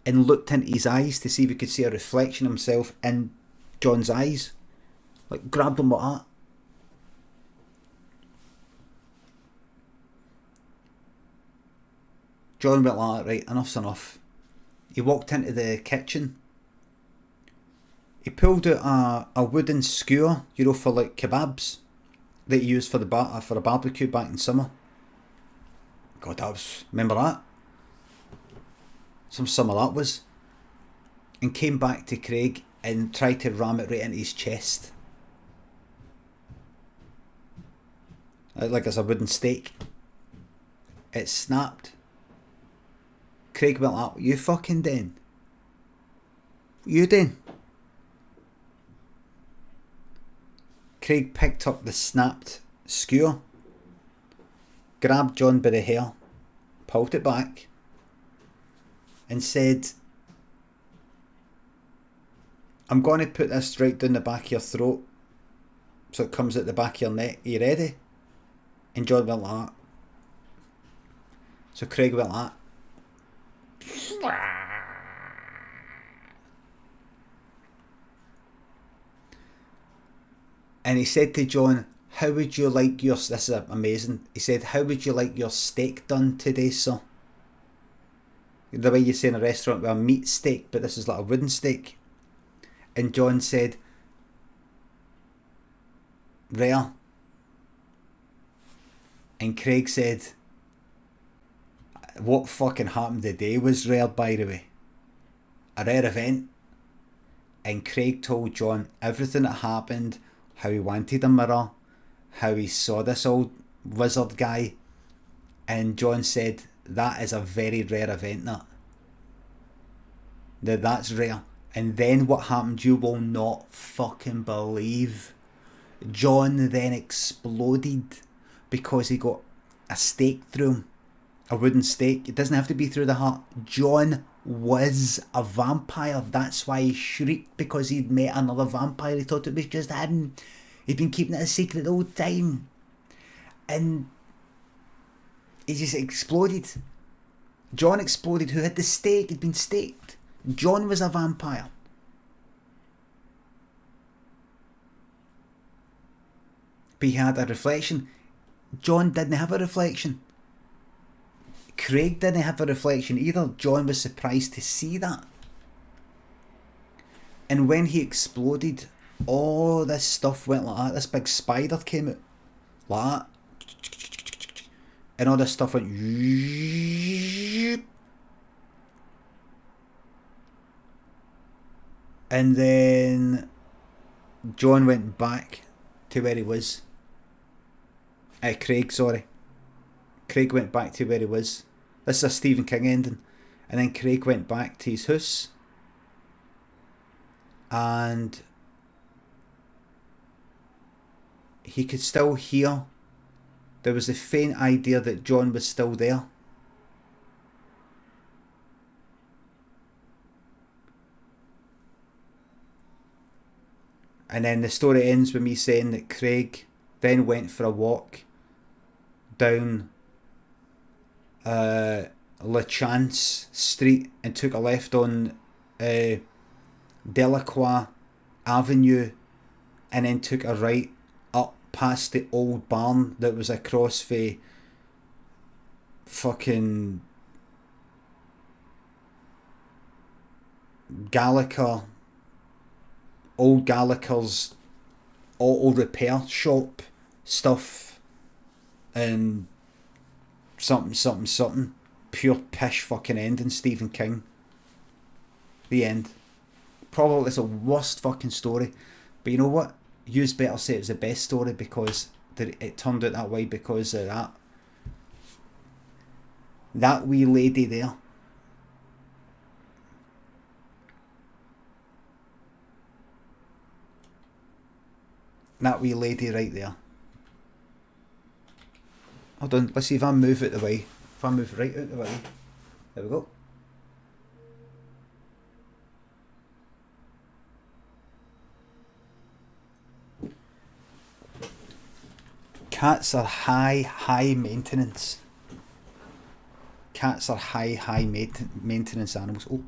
and looked into his eyes to see if he could see a reflection of himself in John's eyes. Like, grabbed him like that. John went like that, right, enough's enough. He walked into the kitchen. He pulled out a wooden skewer, you know, for like kebabs that he used for for a barbecue back in summer. God, that was, remember that? Some summer that was. And came back to Craig and tried to ram it right into his chest. Like it's a wooden stake. It snapped. Craig went like, you fucking doing? You doing? Craig picked up the snapped skewer, grabbed John by the hair, pulled it back, and said, I'm going to put this right down the back of your throat so it comes at the back of your neck. Are you ready? And John went like that. So Craig went like that. And he said to John, how would you like your, this is amazing, he said, how would you like your steak done today, sir? The way you say in a restaurant with a meat steak, but this is like a wooden steak. And John said, rare. And Craig said, what fucking happened today was rare, by the way. A rare event. And Craig told John everything that happened, how he wanted a mirror, how he saw this old wizard guy. And John said, that is a very rare event, that. That's rare. And then what happened, you will not fucking believe. John then exploded because he got a stake through him. A wooden stake. It doesn't have to be through the heart. John was a vampire. That's why he shrieked, because he'd met another vampire. He thought it was just him. He'd been keeping it a secret the whole time. And he just exploded. John exploded, who had the stake, had been staked. John was a vampire. But he had a reflection. John didn't have a reflection. Craig didn't have a reflection either. John was surprised to see that. And when he exploded, all this stuff went like that. This big spider came out like that. And all this stuff went. And then John went back to where he was. Craig, sorry. Craig went back to where he was. This is a Stephen King ending. And then Craig went back to his house. And he could still hear. There was a faint idea that John was still there. And then the story ends with me saying that Craig then went for a walk down La Chance Street and took a left on Delacroix Avenue, and then took a right up past the old barn that was across the fucking Gallagher, old Gallagher's auto repair shop stuff, and something pure pish fucking ending. Stephen King. The end. Probably it's the worst fucking story, but you know what, you's better say it was the best story, because it turned out that way because of that wee lady there. That wee lady right there. Hold on, let's see if I move it the way. If I move right out the way. There we go. Cats are high maintenance. Cats are high maintenance animals. Oh.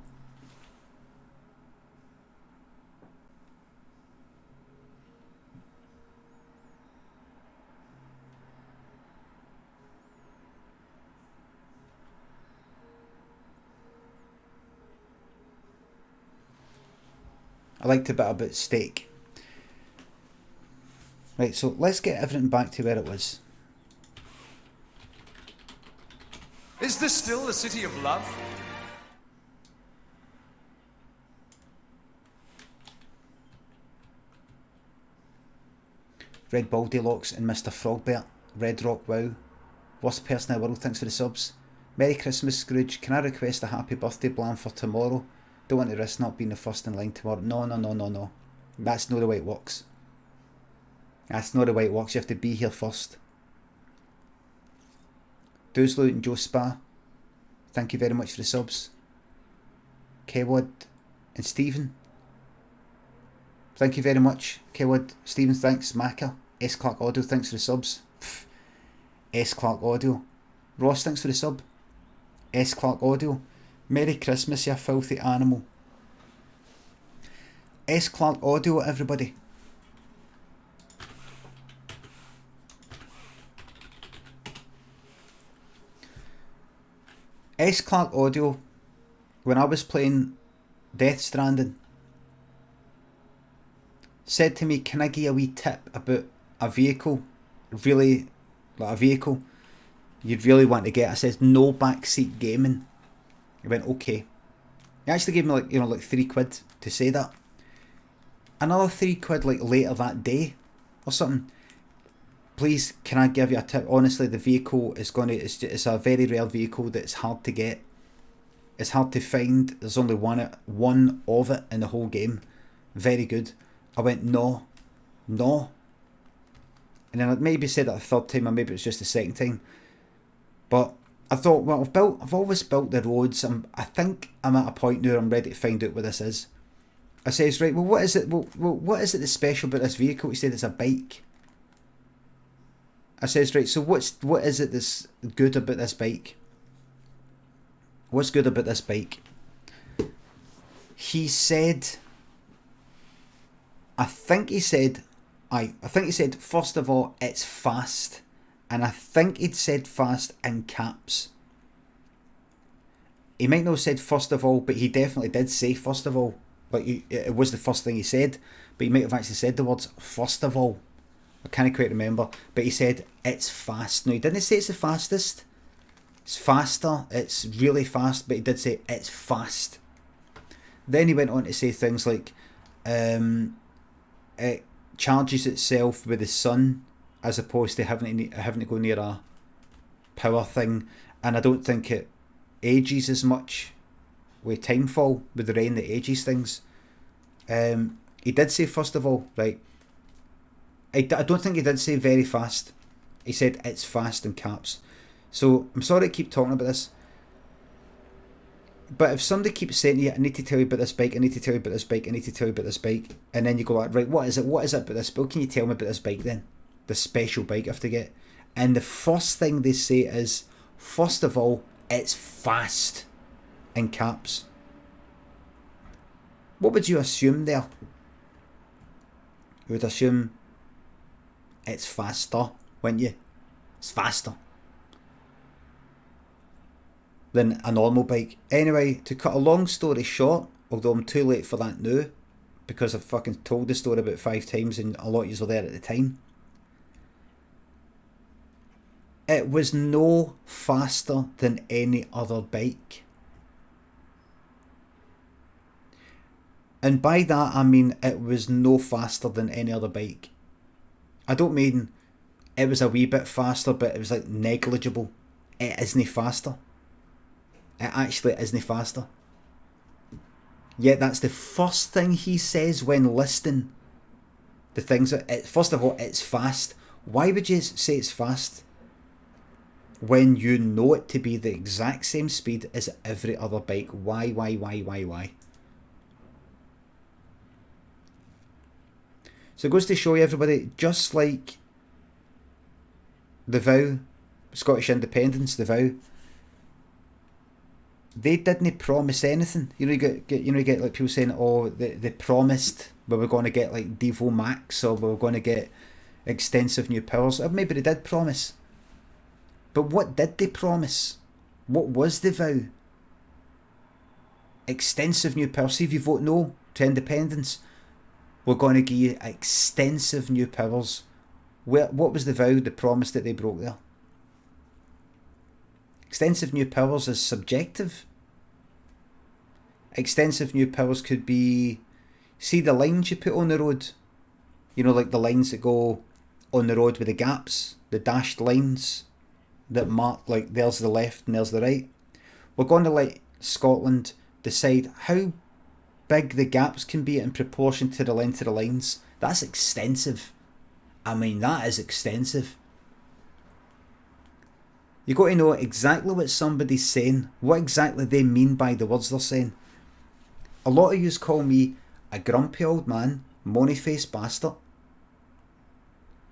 I liked a bit about steak. Right, so let's get everything back to where it was. Is this still the city of love? Red Baldylocks and Mr. Frogbert. Red Rock Wow. Worst person in the world, thanks for the subs. Merry Christmas, Scrooge. Can I request a happy birthday plan for tomorrow? Don't want to risk not being the first in line tomorrow. No. That's not the way it works. That's not the way it works. You have to be here first. Doozlo and Joe Spa. Thank you very much for the subs. Kewad and Stephen. Thank you very much. Kewad, Stephen, thanks. Macca. S. Clark Audio, thanks for the subs. Pff. S. Clark Audio. Ross, thanks for the sub. S. Clark Audio. Merry Christmas, you filthy animal. S. Clark Audio, everybody. S. Clark Audio, when I was playing Death Stranding, said to me, can I give you a wee tip about a vehicle? Really, like a vehicle you'd really want to get. I said, no backseat gaming. He went, okay. He actually gave me like £3 to say that. Another £3 like later that day or something. Please, can I give you a tip? Honestly, the vehicle is it's a very rare vehicle that's hard to get. It's hard to find. There's only one of it in the whole game. Very good. I went, no. And then I maybe said it a third time, or maybe it was just the second time. But I thought, well, I've always built the roads. I think I'm at a point now where I'm ready to find out what this is. I says, right, well, what is it? Well, what is it that's special about this vehicle? He said it's a bike. I says, right, so what is it that's good about this bike? What's good about this bike? He said, I think he said, first of all, it's fast. And I think he'd said fast in caps. He might not have said first of all, but he definitely did say first of all. Like it was the first thing he said, but he might have actually said the words first of all. I can't quite remember, but he said it's fast. No, he didn't say it's the fastest. It's faster. It's really fast, but he did say it's fast. Then he went on to say things like, it charges itself with the sun, as opposed to having to go near a power thing, and I don't think it ages as much with Timefall with the rain that ages things. He did say first of all, right? I don't think he did say very fast. He said it's fast in caps. So I'm sorry to keep talking about this, but if somebody keeps saying to you, I need to tell you about this bike, I need to tell you about this bike, I need to tell you about this bike, and then you go like, right, what is it about this bike? Can you tell me about this bike then? The special bike I have to get. And the first thing they say is, first of all, it's fast in caps. What would you assume there? You would assume it's faster, wouldn't you? It's faster than a normal bike. Anyway, to cut a long story short, although I'm too late for that now, because I've fucking told the story about 5 times and a lot of you were there at the time. It was no faster than any other bike. And by that I mean it was no faster than any other bike. I don't mean it was a wee bit faster, but it was like negligible. It isn't faster. It actually isn't faster. Yet that's the first thing he says when listing the the things that first of all, it's fast. Why would you say it's fast when you know it to be the exact same speed as every other bike? Why? So it goes to show you, everybody, just like the vow, Scottish independence, the vow, they didn't promise anything. You get like people saying, oh, they promised we were going to get like Devo Max, or we were going to get extensive new powers. Or maybe they did promise. But what did they promise? What was the vow? Extensive new powers. See, if you vote no to independence, we're going to give you extensive new powers. What was the vow, the promise that they broke there? Extensive new powers is subjective. Extensive new powers could be, see the lines you put on the road? You know, like the lines that go on the road with the gaps, the dashed lines that mark, like there's the left and there's the right. We're going to let Scotland decide how big the gaps can be in proportion to the length of the lines. That's extensive. I mean, that is extensive. You got to know exactly what somebody's saying, what exactly they mean by the words they're saying. A lot of yous call me a grumpy old man, money-faced bastard,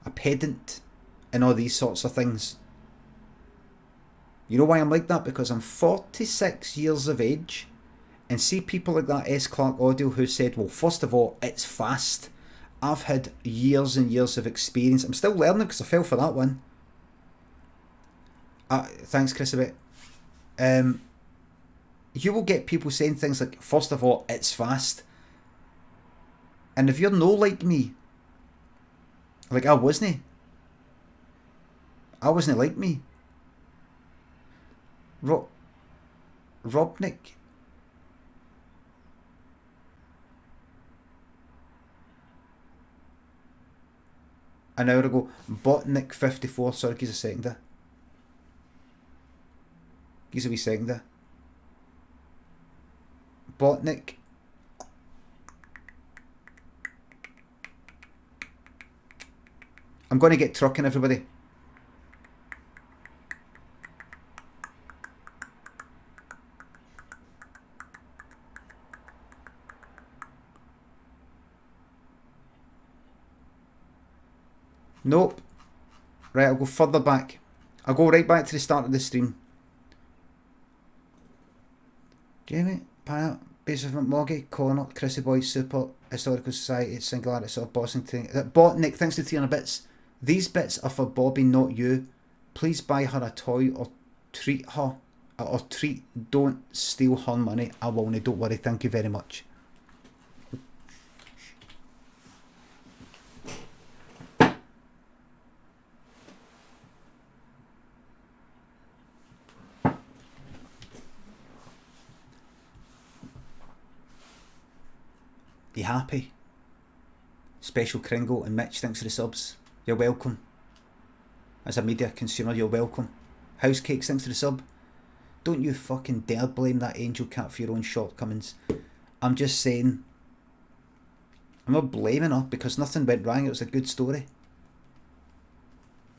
a pedant, and all these sorts of things. You know why I'm like that? Because I'm 46 years of age, and see people like that S. Clark Audio who said, well, first of all, it's fast. I've had years and years of experience. I'm still learning because I fell for that one. Thanks, Chris, a bit. You will get people saying things like, first of all, it's fast. And if you're no like me, like I wasn't like me. Robnik. An hour ago. Botnik54, sorry, give us a second there. Give us a wee second there. Botnik. I'm going to get trucking, everybody. Nope. Right, I'll go further back. I'll go right back to the start of the stream. Jamie, Pana, Basis of Moggy, Connor, Chrissy Boy, Super, Historical Society, Singularity, sort of bossing thing. Botnik, thanks to 300 bits. These bits are for Bobbi, not you. Please buy her a toy or treat her. Or treat, don't steal her money. I won't, don't worry, thank you very much. You happy? Special Kringle and Mitch, thanks for the subs. You're welcome. As a media consumer, you're welcome. House Cakes, thanks for the sub. Don't you fucking dare blame that angel cat for your own shortcomings. I'm just saying, I'm not blaming her because nothing went wrong, it was a good story.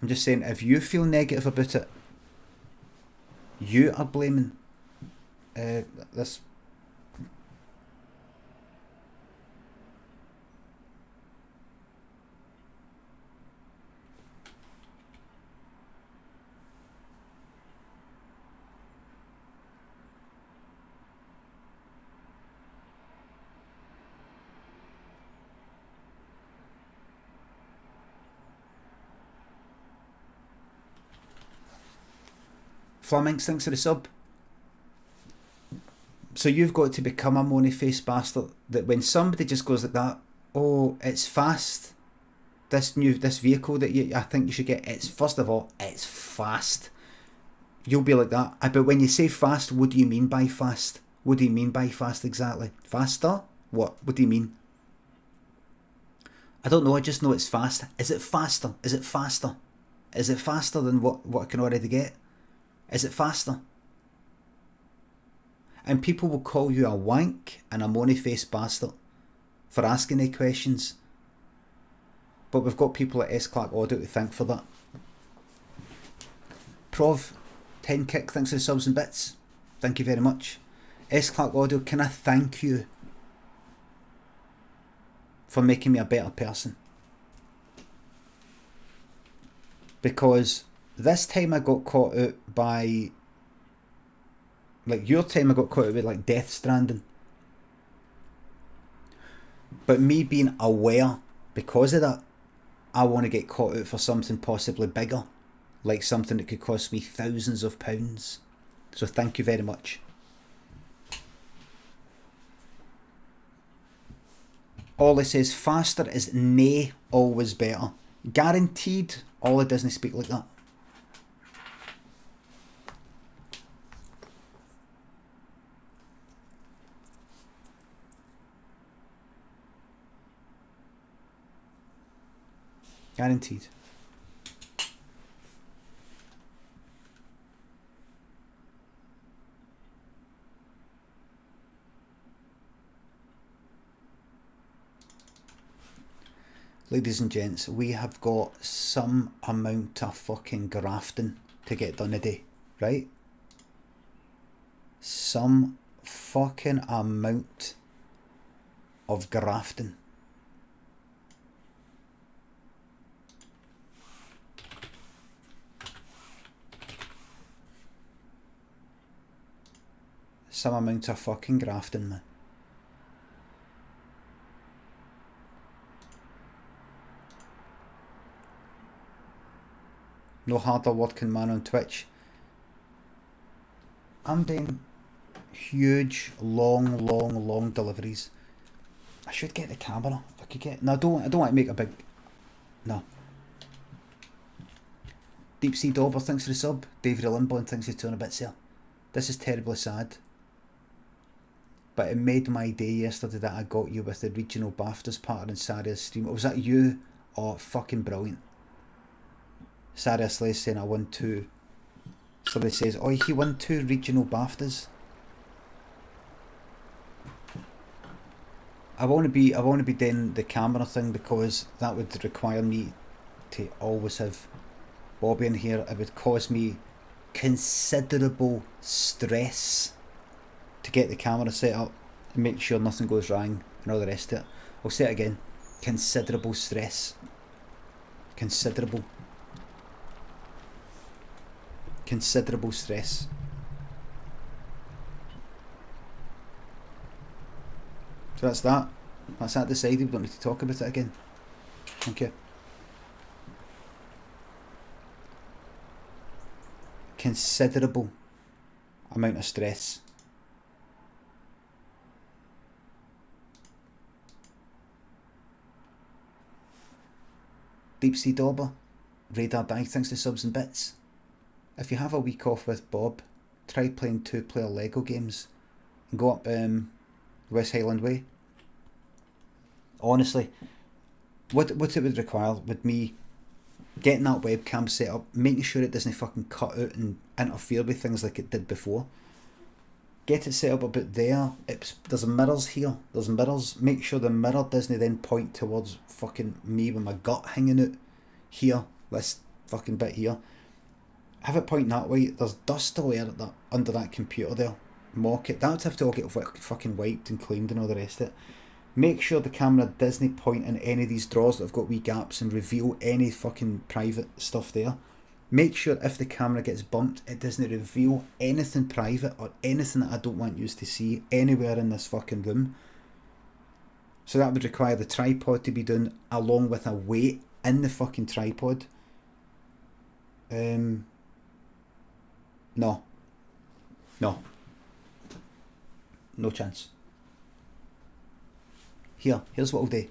I'm just saying, if you feel negative about it, you are blaming this. Flaminx, thanks for the sub. So you've got to become a money-faced bastard that when somebody just goes like that, oh, it's fast. This vehicle that I think you should get, it's, first of all, it's fast. You'll be like that. But when you say fast, what do you mean by fast? What do you mean by fast exactly? Faster? What do you mean? I don't know, I just know it's fast. Is it faster? Is it faster? Is it faster than what I can already get? Is it faster? And people will call you a wank and a money-faced bastard for asking their questions. But we've got people at S Clark Audio to thank for that. Prov 10 Kick, thanks for the subs and bits. Thank you very much. S Clark Audio, can I thank you for making me a better person? Because this time I got caught out by, like your time I got caught out with like Death Stranding. But me being aware, because of that, I want to get caught out for something possibly bigger. Like something that could cost me thousands of pounds. So thank you very much. Ollie says, faster is nay always better. Guaranteed. Ollie doesn't speak like that. Guaranteed. Ladies and gents, we have got some amount of fucking grafting to get done today, right? Some fucking amount of grafting. Some amount of fucking grafting, man. No harder working man on Twitch. I'm doing huge, long deliveries. I should get the camera. If I could get. No, I don't want to make a big. No. Deep Sea Dauber, thanks for the sub. David Limbo, thanks for 200 bits here. This is terribly sad. But it made my day yesterday that I got you with the regional BAFTAs partner in Saria's stream. Was that you? Oh, fucking brilliant. Saria Slay saying I won 2. Somebody says, oh, he won 2 regional BAFTAs. I want to be doing the camera thing because that would require me to always have Bobbi in here. It would cause me considerable stress to get the camera set up and make sure nothing goes wrong and all the rest of it. I'll say it again. Considerable stress. Considerable stress. So that's that. That's that decided. We don't need to talk about it again. Thank you. Considerable amount of stress. Deep Sea Dauber, Radar Die, thanks to subs and bits. If you have a week off with Bob, try playing 2-player Lego games and go up West Highland Way. Honestly, what it would require would me getting that webcam set up, making sure it doesn't fucking cut out and interfere with things like it did before. Get it set up about there. There's mirrors here. There's mirrors. Make sure the mirror doesn't then point towards fucking me with my gut hanging out here. This fucking bit here. Have it point that way. There's dust all under that computer there. Mock it. That would have to all get fucking wiped and cleaned and all the rest of it. Make sure the camera doesn't point in any of these drawers that have got wee gaps and reveal any fucking private stuff there. Make sure if the camera gets bumped, it doesn't reveal anything private or anything that I don't want you to see anywhere in this fucking room. So that would require the tripod to be done along with a weight in the fucking tripod. No. No chance. Here's what I'll do.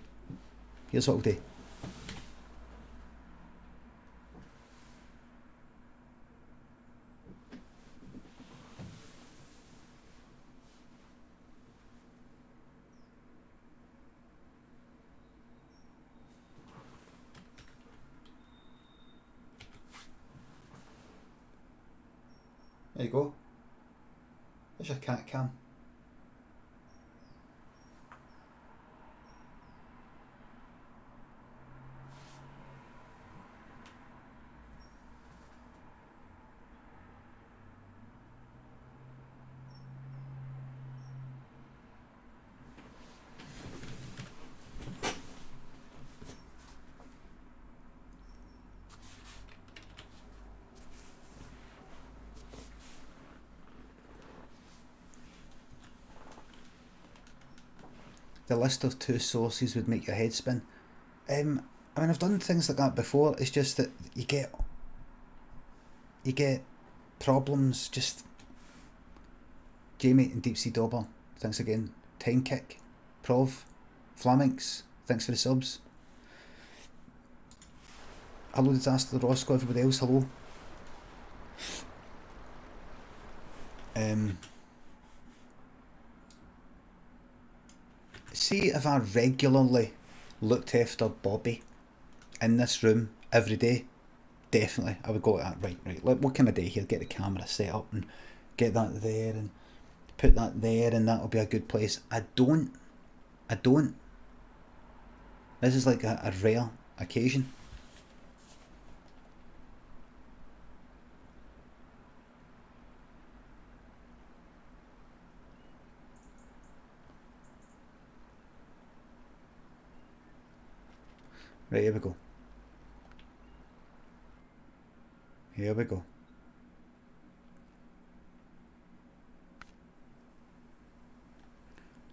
There you go. There's your cat cam. The list of 2 sources would make your head spin. I mean, I've done things like that before. It's just that you get problems. Just Jamie and Deep Sea Dauber, thanks again. Time Kick, Prov, Flaminx, thanks for the subs. Hello Disaster Roscoe, everybody else, hello. See if I regularly looked after Bobbi in this room every day, definitely I would go like that. Right, like, what can I do here? Get the camera set up and get that there and put that there, and that'll be a good place. I don't. This is like a rare occasion. Right, here we go. Here we go.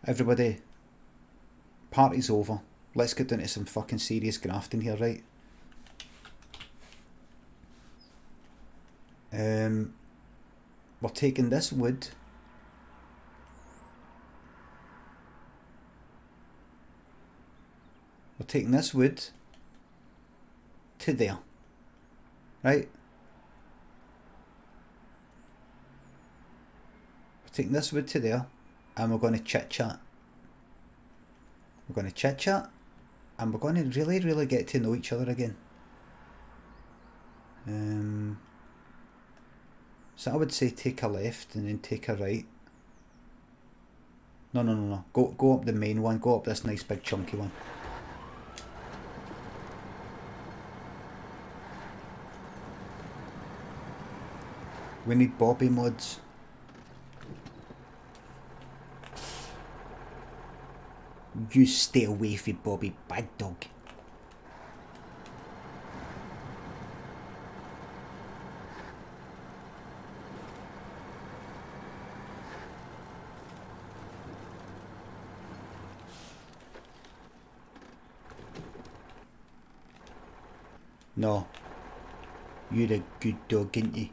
Everybody, party's over. Let's get down to some fucking serious grafting here, right? We're taking this wood. We're taking this wood to there, right? We're taking this wood to there, and we're going to chit chat. We're going to chit chat, and we're going to really get to know each other again. So I would say take a left and then take a right. No. Go up the main one. Go up this nice big chunky one. We need Bobbi mods. You stay away from Bobbi, bad dog. No. You're a good dog, ain't you?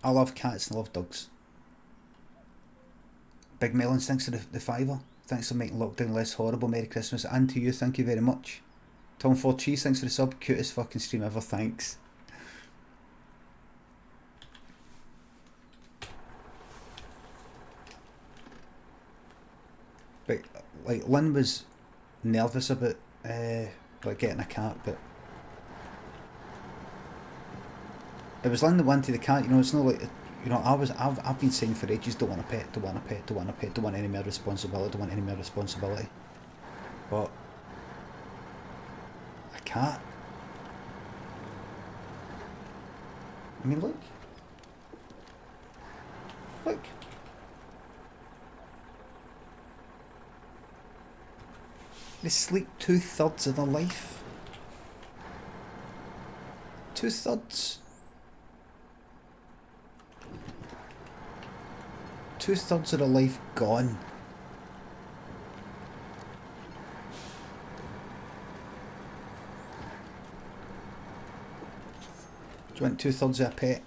I love cats and I love dogs. Big Melons, thanks for the fiver. Thanks for making lockdown less horrible. Merry Christmas. And to you, thank you very much. Tom 4 Cheese, thanks for the sub. Cutest fucking stream ever, thanks. But, like, Lynn was nervous about like getting a cat, but it was Lynn that wanted the cat. You know, it's not like, you know, I've been saying for ages, don't want a pet, don't want a pet, don't want a pet, don't want any more responsibility, don't want any more responsibility. But a cat. I mean, look. They sleep 2/3 of their life. 2/3. 2/3 of their life gone. Do you want 2/3 of a pet?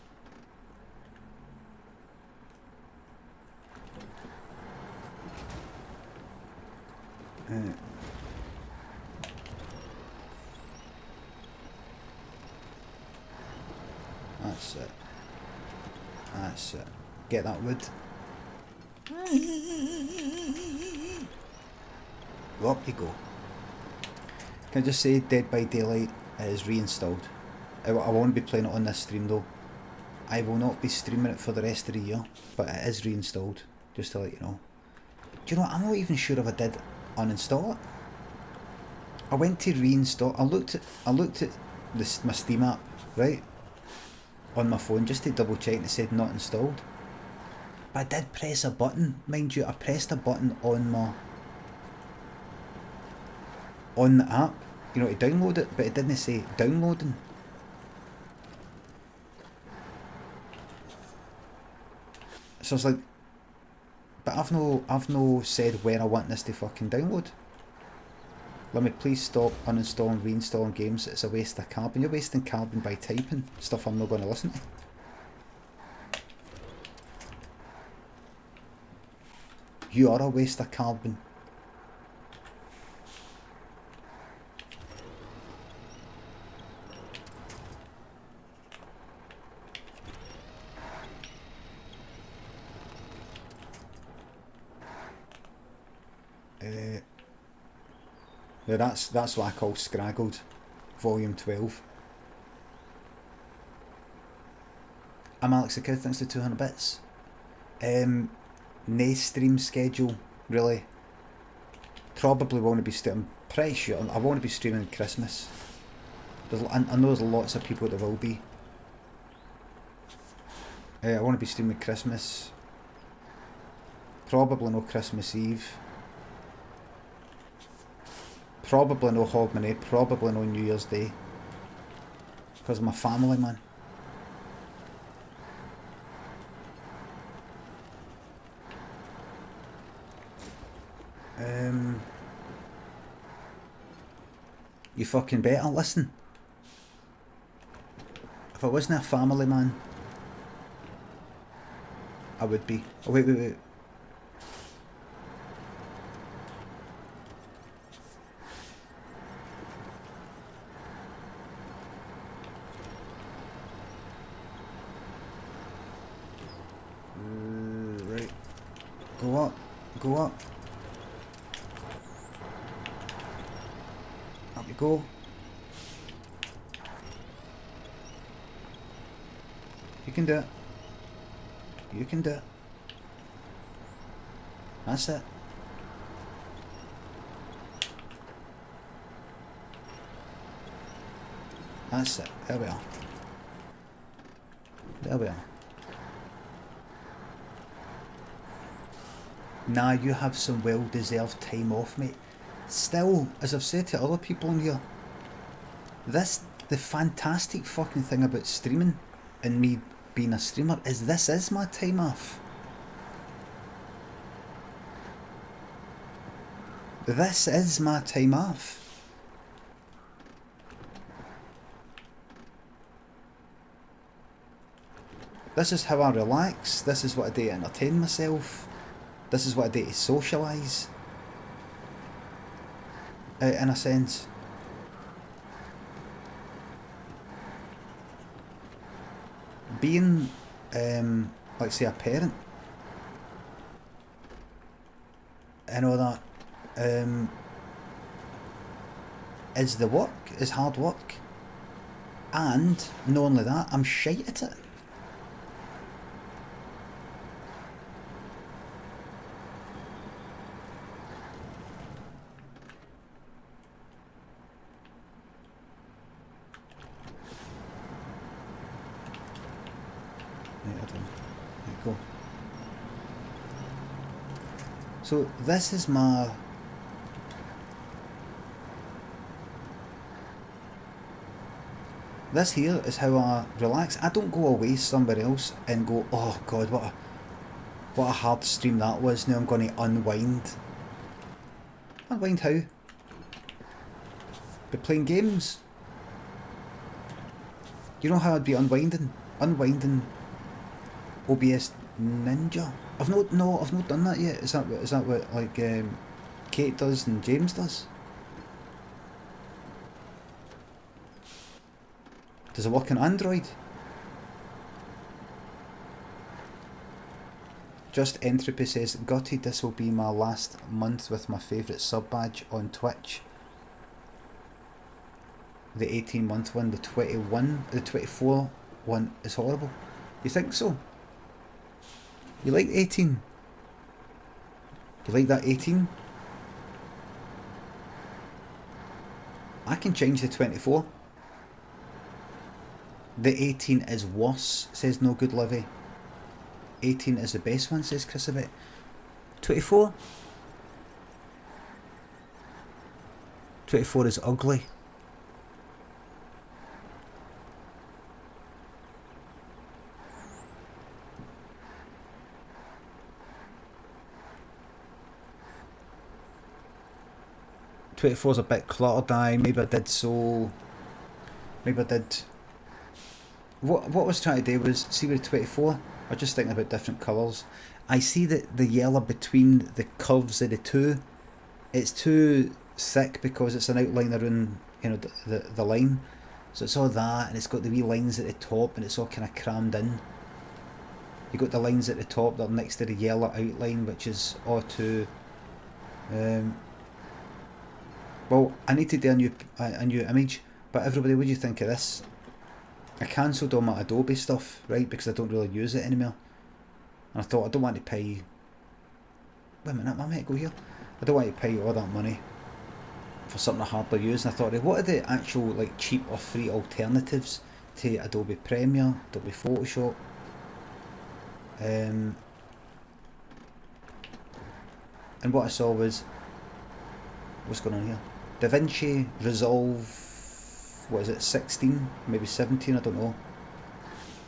That's it. That's it. Get that wood. Up you go. Can I just say Dead by Daylight is reinstalled. I won't be playing it on this stream though. I will not be streaming it for the rest of the year, but it is reinstalled, just to let you know. Do you know what, I'm not even sure if I did uninstall it. I went to reinstall, I looked at this, my Steam app, right, on my phone, just to double check, and it said not installed. But I did press a button, mind you. I pressed a button on the app, you know, to download it, but it didn't say downloading. So I was like, but I've no said where I want this to fucking download. Let me please stop uninstalling, reinstalling games. It's a waste of carbon. You're wasting carbon by typing stuff I'm not going to listen to. You are a waste of carbon. Yeah, that's what I call Scraggled, Volume 12. I'm Alex the Kid, thanks to 200 bits. No stream schedule, really. Probably want to be I'm pretty sure I want to be streaming Christmas. I know there's lots of people that will be. I want to be streaming Christmas. Probably no Christmas Eve. Probably no Hogmanay, probably no New Year's Day. Because I'm a family man. You fucking better listen. If I wasn't a family man, I would be. Oh wait. Right. Go up. Up you go. You can do it. You can do it. That's it. That's it. There we are. There we are. Nah, you have some well-deserved time off, mate. Still, as I've said to other people in here, the fantastic fucking thing about streaming and me being a streamer is this is my time off. This is my time off. This is how I relax. This is what I do to entertain myself. This is what I do to socialise. In a sense. Being, like say, a parent and all that, is the work, is hard work. And, not only that, I'm shite at it. So this is my... This here is how I relax. I don't go away somewhere else and go, oh god, what a hard stream that was, now I'm going to unwind. Unwind how? Be playing games? You know how I'd be unwinding? Unwinding OBS Ninja. I've not done that yet. Is that what like Kate does and James does? Does it work on Android? Just Entropy says, gutted this will be my last month with my favourite sub badge on Twitch. The 18-month one, the 24 one is horrible. You think so? You like 18? You like that 18? I can change the 24. The 18 is worse, says No Good Livy. 18 is the best one, says Chris about. 24? 24 is ugly. .24's a bit cluttered, maybe I did so... Maybe I did... What I was trying to do was, see with 24, I was just thinking about different colours. I see that the yellow between the curves of the two, it's too thick because it's an outline around, you know, the line. So it's all that, and it's got the wee lines at the top, and it's all kind of crammed in. You got the lines at the top that are next to the yellow outline, which is all too... well, I need to do a new image, but everybody, what do you think of this? I cancelled all my Adobe stuff, right, because I don't really use it anymore. And I thought, I don't want to pay... Wait a minute, I might go here. I don't want to pay all that money for something I hardly use. And I thought, what are the actual like cheap or free alternatives to Adobe Premiere, Adobe Photoshop? And what I saw was... What's going on here? DaVinci Resolve... What is it, 16, maybe 17, I don't know,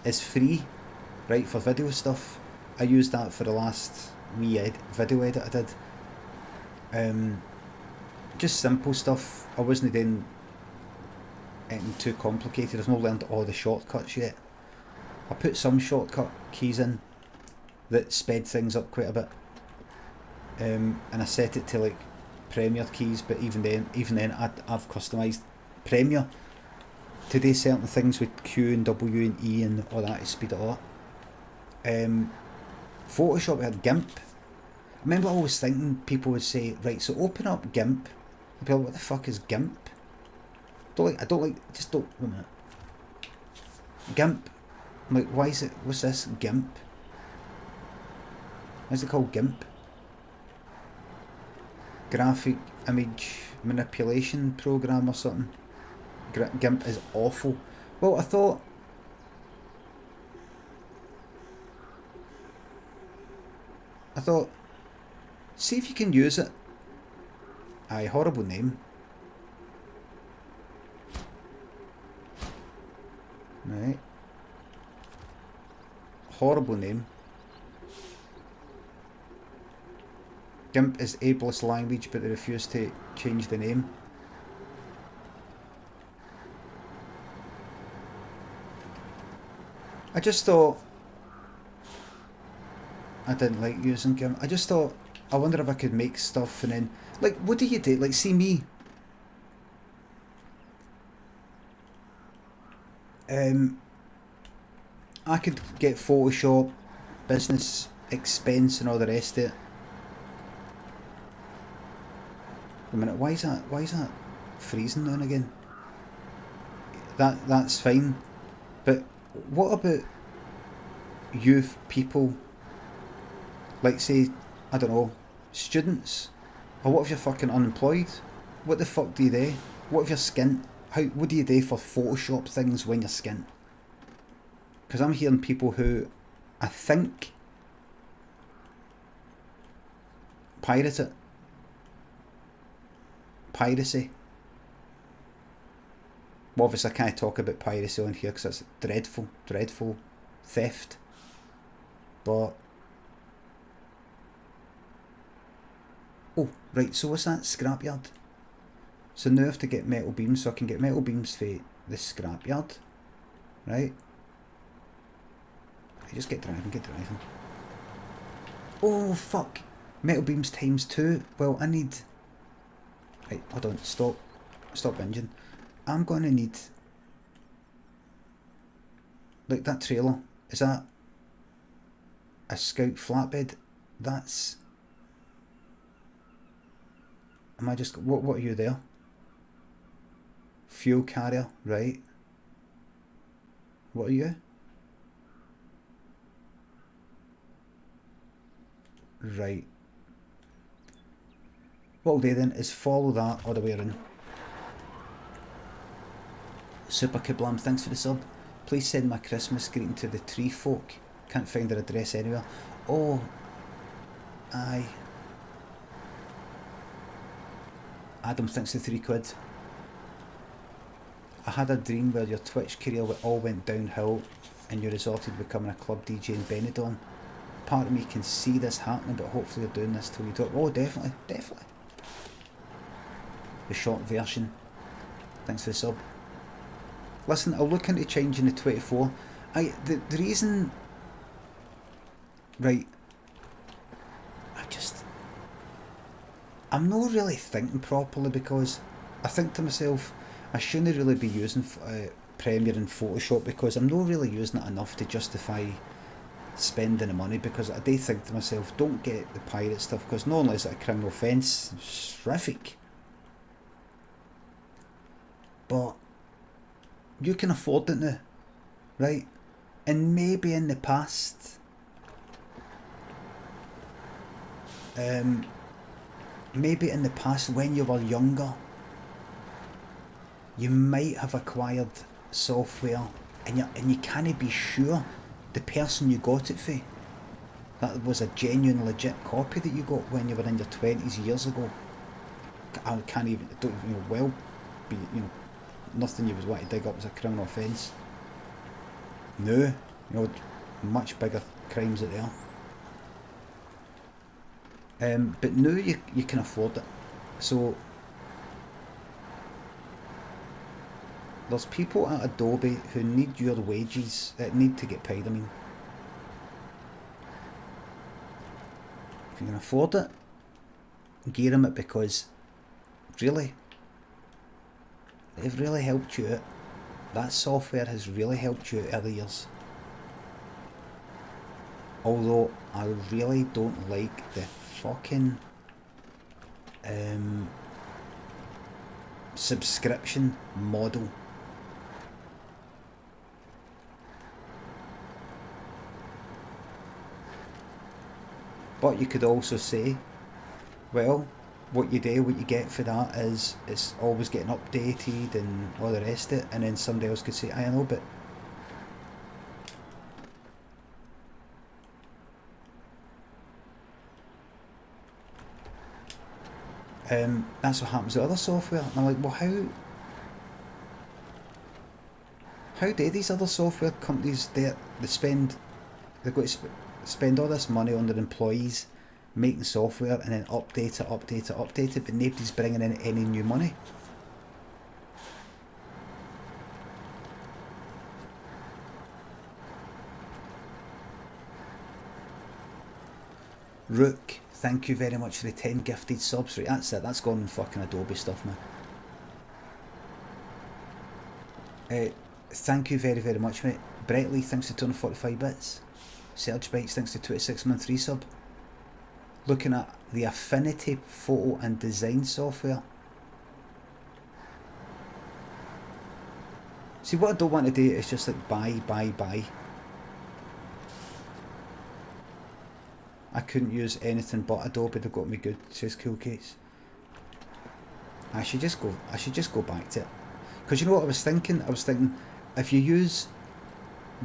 is free, right, for video stuff. I used that for the last wee video edit I did. Just simple stuff. I wasn't doing anything too complicated. I've not learned all the shortcuts yet. I put some shortcut keys in that sped things up quite a bit, and I set it to like Premiere keys, but even then I've customised Premiere to do certain things with Q and W and E and all that to speed it up. Photoshop, I had GIMP. I remember always thinking people would say, right, so open up GIMP. I'd be like, what the fuck is GIMP? Wait a minute. GIMP. I'm like, what's this, GIMP? Why is it called GIMP? Graphic Image Manipulation Program or something. GIMP is awful. Well, I thought... see if you can use it. Aye, horrible name. Right. Horrible name. GIMP is ableist language, but they refuse to change the name. I just thought... I didn't like using GIMP. I just thought, I wonder if I could make stuff and then... Like, what do you do? Like, see me. I could get Photoshop, business expense and all the rest of it. A minute, why is that freezing now and again? That's fine. But what about youth people? Like, say, I don't know, students? Or what if you're fucking unemployed? What the fuck do you do? What if you're skint? What do you do for Photoshop things when you're skint? Because I'm hearing people who, I think, pirate it. Piracy. Well, obviously I can't talk about piracy on here because it's dreadful theft. But... oh, right, so what's that? Scrapyard. So now I have to get metal beams, so I can get metal beams for the scrapyard. Right? Just get driving. Oh, fuck. Metal beams times 2. Well, I need... Right, hold on, stop engine. I'm going to need... Like, that trailer, is that a Scout flatbed? That's... Am I just... What are you there? Fuel carrier, right. What are you? Right. What I'll do then is follow that all the way around. Super Kablam, thanks for the sub. Please send my Christmas greeting to the tree folk. Can't find her address anywhere. Oh, aye. Adam thinks the £3. I had a dream where your Twitch career all went downhill and you resorted to becoming a club DJ in Benidorm. Part of me can see this happening, but hopefully you're doing this till you do it. Oh, definitely, definitely. The short version. Thanks for the sub. Listen, I'll look into changing the 24. The reason... Right. I'm not really thinking properly, because I think to myself, I shouldn't really be using Premiere and Photoshop, because I'm not really using it enough to justify spending the money, because I do think to myself, don't get the pirate stuff, because not only is it a criminal offence, it's horrific, but you can afford it now, right? And maybe in the past, when you were younger, you might have acquired software and you can't be sure the person you got it for, that was a genuine, legit copy that you got when you were in your 20s years ago. I can't even, don't, well be, nothing you was want to dig up as a criminal offence. No, much bigger crimes out there. But now you can afford it. So there's people at Adobe who need your wages, need to get paid, I mean. If you can afford it, gear them it, because really, they've really helped you out. That software has really helped you out over the years. Although I really don't like the fucking subscription model. But you could also say, well, what you get for that is it's always getting updated and all the rest of it, and then somebody else could say, I know, but that's what happens with other software. And I'm like, well, how do these other software companies, they've got to spend all this money on their employees making software and then update it, but nobody's bringing in any new money. Rook, thank you very much for the 10 gifted subs. Right, that's it, that's gone in fucking Adobe stuff, man. Thank you very, very much, mate. Bretley, thanks for 245 bits. Serge Bites, thanks to 26-month resub. Looking at the Affinity photo and design software. See, what I don't want to do is just like buy. I couldn't use anything but Adobe, they've got me good, says Cool Case. I should just go back to it. Because you know what I was thinking? If you use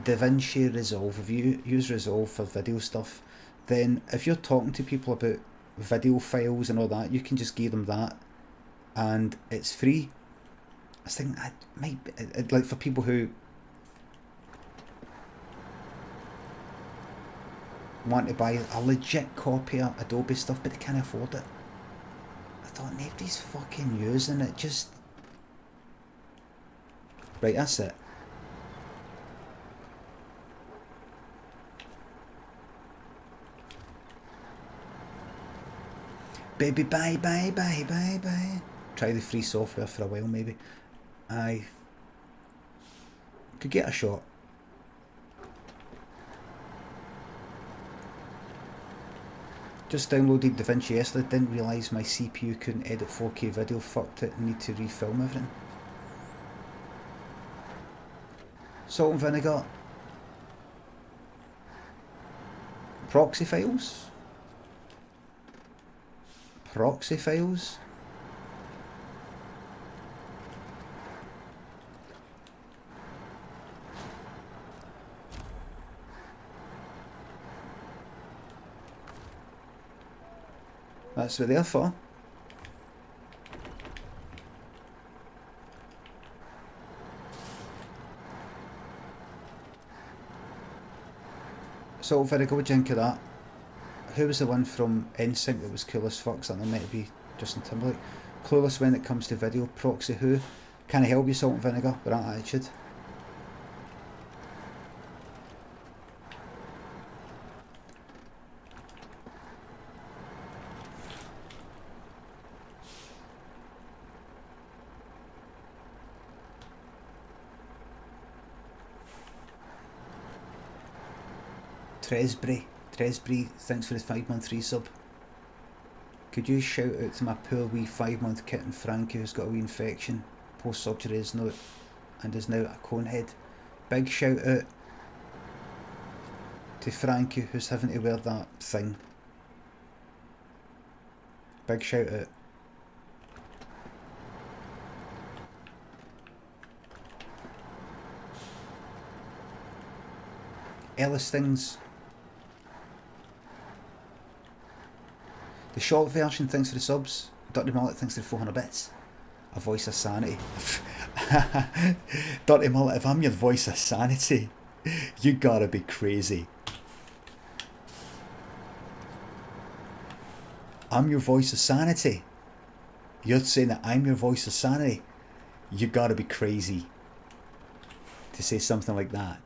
DaVinci Resolve, if you use Resolve for video stuff, then if you're talking to people about video files and all that, you can just give them that and it's free. I was thinking, like for people who want to buy a legit copy of Adobe stuff but they can't afford it. I thought, nobody's fucking using it, just... Right, that's it. Baby, bye. Try the free software for a while, maybe. I could get a shot. Just downloaded DaVinci yesterday, didn't realise my CPU couldn't edit 4K video, fucked it, need to refilm everything. Salt and vinegar. Proxy files. That's what they're for. So, Virgo, what do you think of that? Who was the one from NSYNC that was cool as fuck? Something might be Justin Timberlake. Clueless when it comes to video. Proxy who? Can I help you, Salt and Vinegar, with that attitude? Tresbury, thanks for the 5-month resub. Could you shout out to my poor wee 5-month kitten Frankie who's got a wee infection post surgery is now a cone head. Big shout out to Frankie who's having to wear that thing. Big shout out. Ellis things. The short version, thanks for the subs. Dirty Mullet, thanks for the 400 bits. A voice of sanity. Dirty Mullet, if I'm your voice of sanity, you gotta be crazy. I'm your voice of sanity. You're saying that I'm your voice of sanity. You gotta be crazy to say something like that.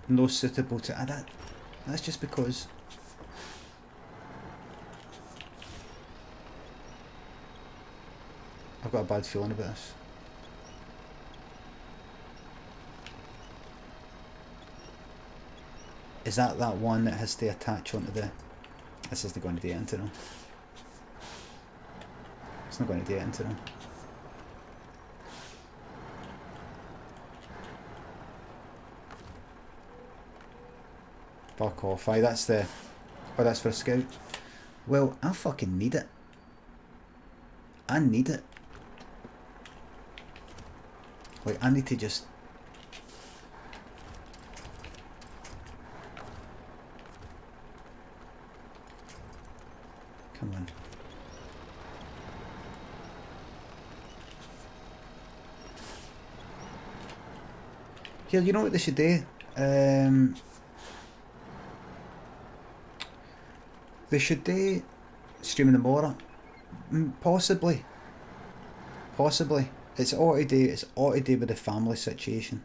No suitable to that. That's just because I've got a bad feeling about this. Is that one that has to attach onto the... This isn't going to do it into them. It's not going to do it into them. Fuck off, aye, that's the... Oh, that's for a scout. Well, I fucking need it. I need it. Like, I need to just... Come on. Here, you know what they should do? They should do streaming tomorrow. Possibly. Possibly. It's all to do with the family situation.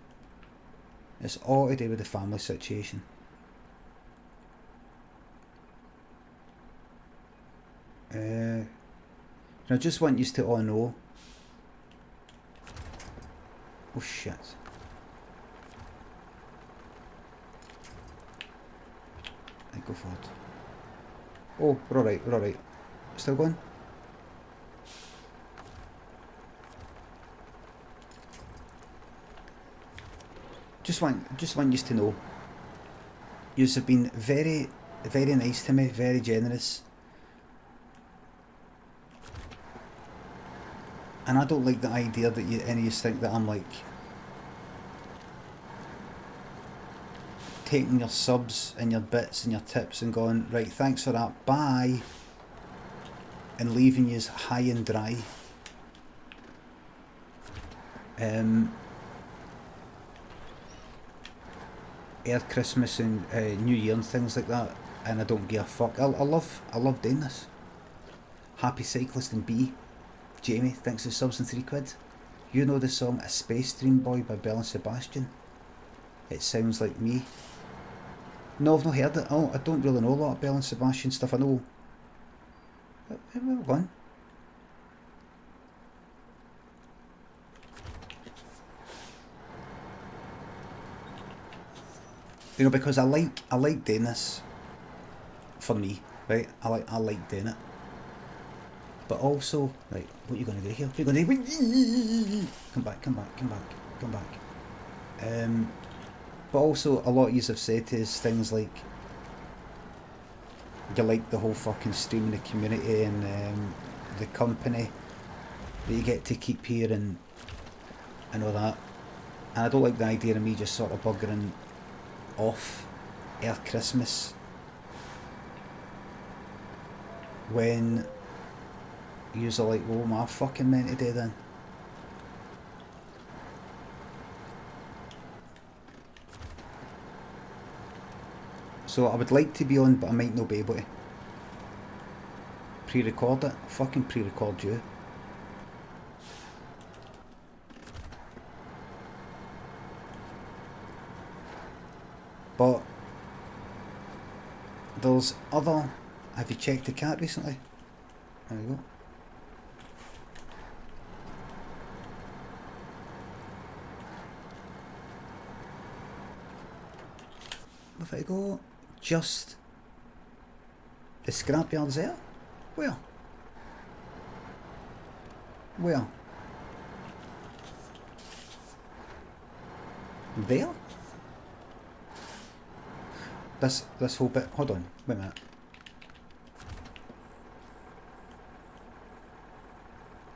It's all to do with the family situation. I just want you to all know. Oh shit. I go for it. Oh, we're alright. Still going? Just want you to know. You have been very, very nice to me, very generous. And I don't like the idea that any of you think that I'm like taking your subs and your bits and your tips and going, right, thanks for that, bye, and leaving you high and dry. Air Christmas and New Year and things like that, and I don't give a fuck. I love doing this. Happy Cyclist and B. Jamie, thanks for subs and £3. You know the song A Space Dream Boy by Belle and Sebastian? It sounds like me. No, I've not heard it. Oh, I don't really know a lot of Belle and Sebastian stuff. I know. Where are we going? You know, because I like doing this for me, right? I like doing it. But also, right, what are you going to do here? What are you going to do? Come back. But also, a lot of you have said to us things like, you like the whole fucking streaming the community and the company that you get to keep here and all that. And I don't like the idea of me just sort of buggering off ere Christmas when you're like, oh, am I fucking meant to do then? So I would like to be on, but I might not be able to. Pre-record it. I'll fucking pre-record you. But there's other... Have you checked the cat recently? There you go. If I go just the scrapyard's there? Where? Where? There? This whole bit. Hold on, wait a minute.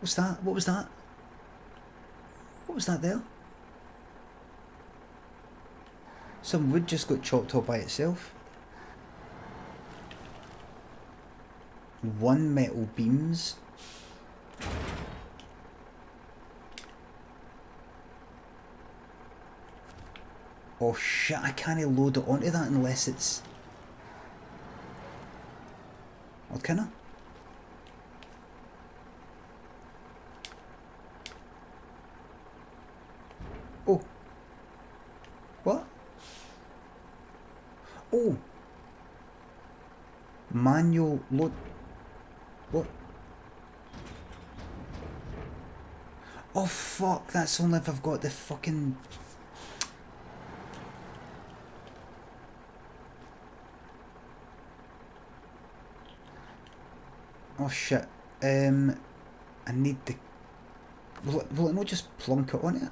What's that? What was that? What was that there? Some wood just got chopped up by itself. 1 metal beams. Oh shit, I can't load it onto that unless it's... What can I? Oh. What? Oh. Manual load. What? Oh fuck, that's only if I've got the fucking... Oh shit. I need the... Will it not just plonk it on it?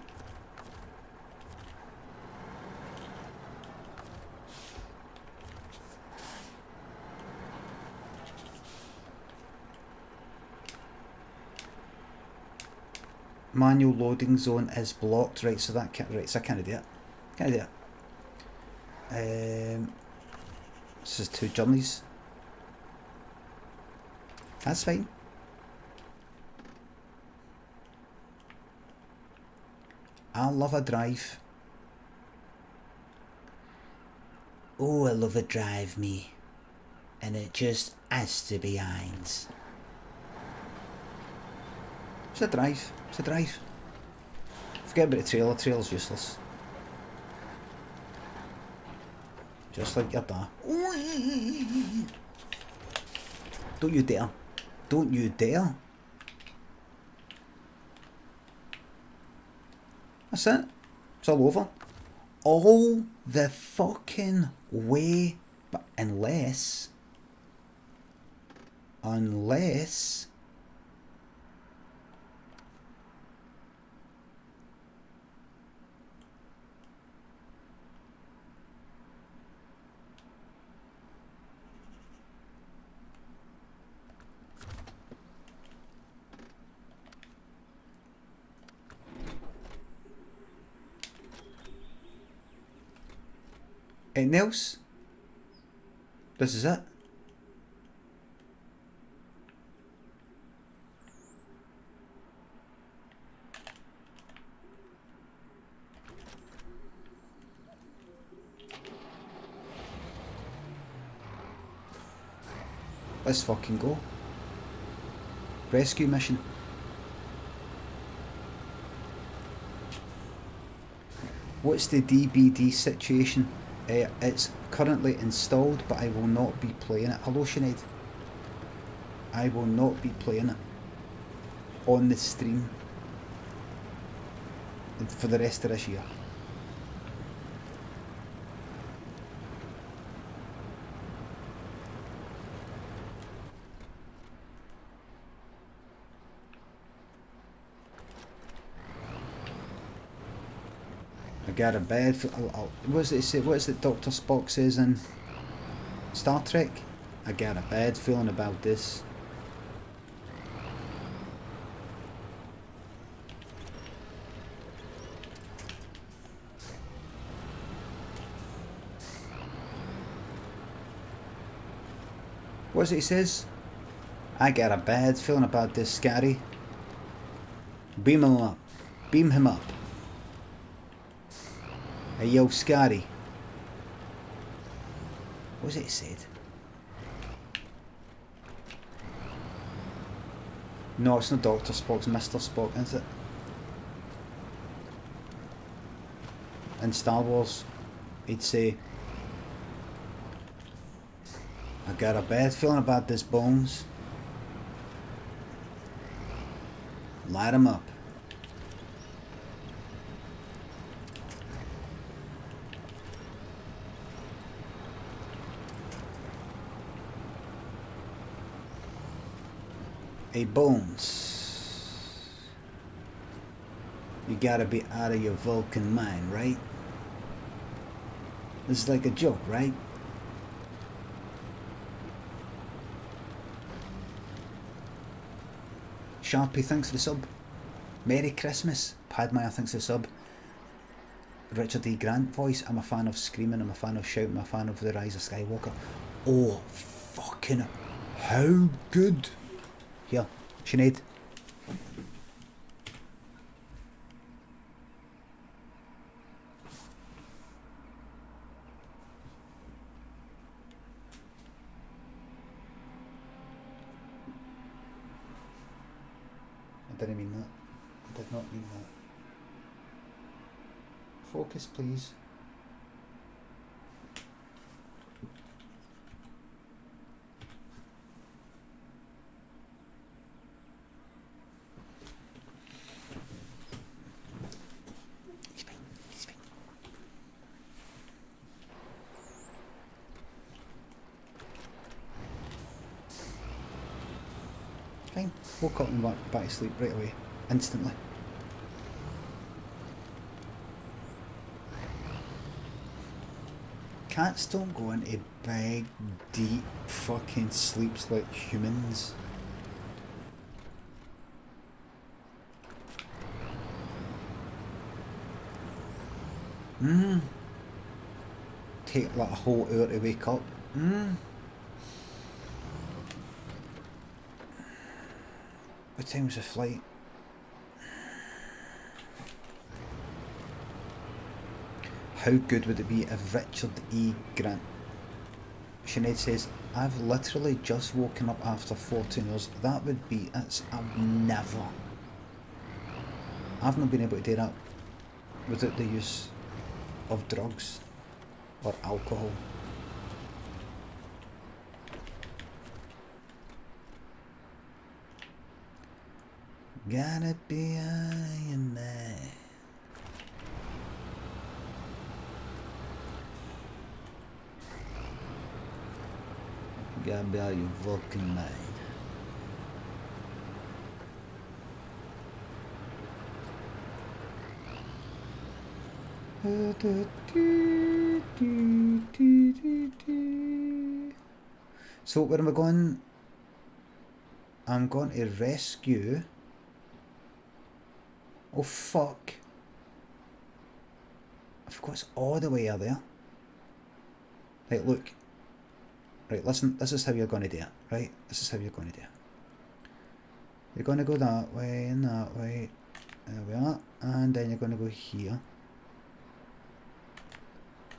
Manual loading zone is blocked, right? So that can't, right? So I can't do it. Can't do it. This is 2 journeys. That's fine. I love a drive. Oh, I love a drive, me. And it just has to be Heinz. It's a drive. It's a drive. Forget about the trailer. Trailer's useless. Just like your dad. Don't you dare. Don't you dare. That's it. It's all over. All the fucking way. But unless... Anything else? This is it. Let's fucking go. Rescue mission. What's the DBD situation? It's currently installed, but I will not be playing it. Hello, Sinead. I will not be playing it on the stream for the rest of this year. I got a bad... What does it say? What is it Dr. Spock says in Star Trek? I got a bad feeling about this. What's it he says? I got a bad feeling about this, Scotty. Beam him up. Beam him up. Hey, yo, Scotty. What's it he said? No, it's not Dr. Spock, it's Mr. Spock, is it? In Star Wars, he'd say, I got a bad feeling about this, Bones. Light him up. Hey, Bones. You gotta be out of your Vulcan mind, right? This is like a joke, right? Sharpie, thanks for the sub. Merry Christmas. Padmire, thanks for the sub. Richard E. Grant voice. I'm a fan of screaming. I'm a fan of shouting. I'm a fan of The Rise of Skywalker. Oh, fucking how good. Here, Sinead. I didn't mean that. I did not mean that. Focus, please. Fine. Woke up and went back to sleep right away. Instantly. Cats don't go into big, deep fucking sleeps like humans. Take like a whole hour to wake up. What time was the flight? How good would it be if Richard E. Grant... Sinead says, I've literally just woken up after 14 hours. That would be... I've never... I've not been able to do that without the use of drugs or alcohol. Gotta be on your mind. Gotta be out of your Vulcan mind. So where am I going? I'm going to rescue... Oh fuck. I forgot it's all the way out there. Right, look. Right, listen, this is how you're going to do it, right? This is how you're going to do it. You're going to go that way and that way. There we are. And then you're going to go here.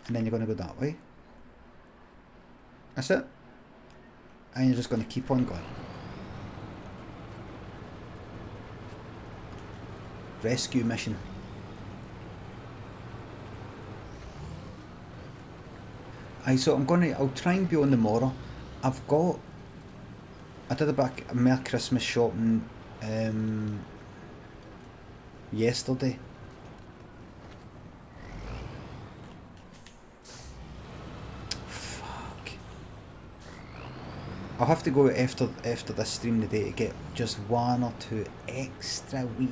And then you're going to go that way. That's it. And you're just going to keep on going. Rescue mission. So I'll try and be on tomorrow. I did a bit of more Christmas shopping yesterday. Fuck. I'll have to go after this stream today to get just one or two extra wee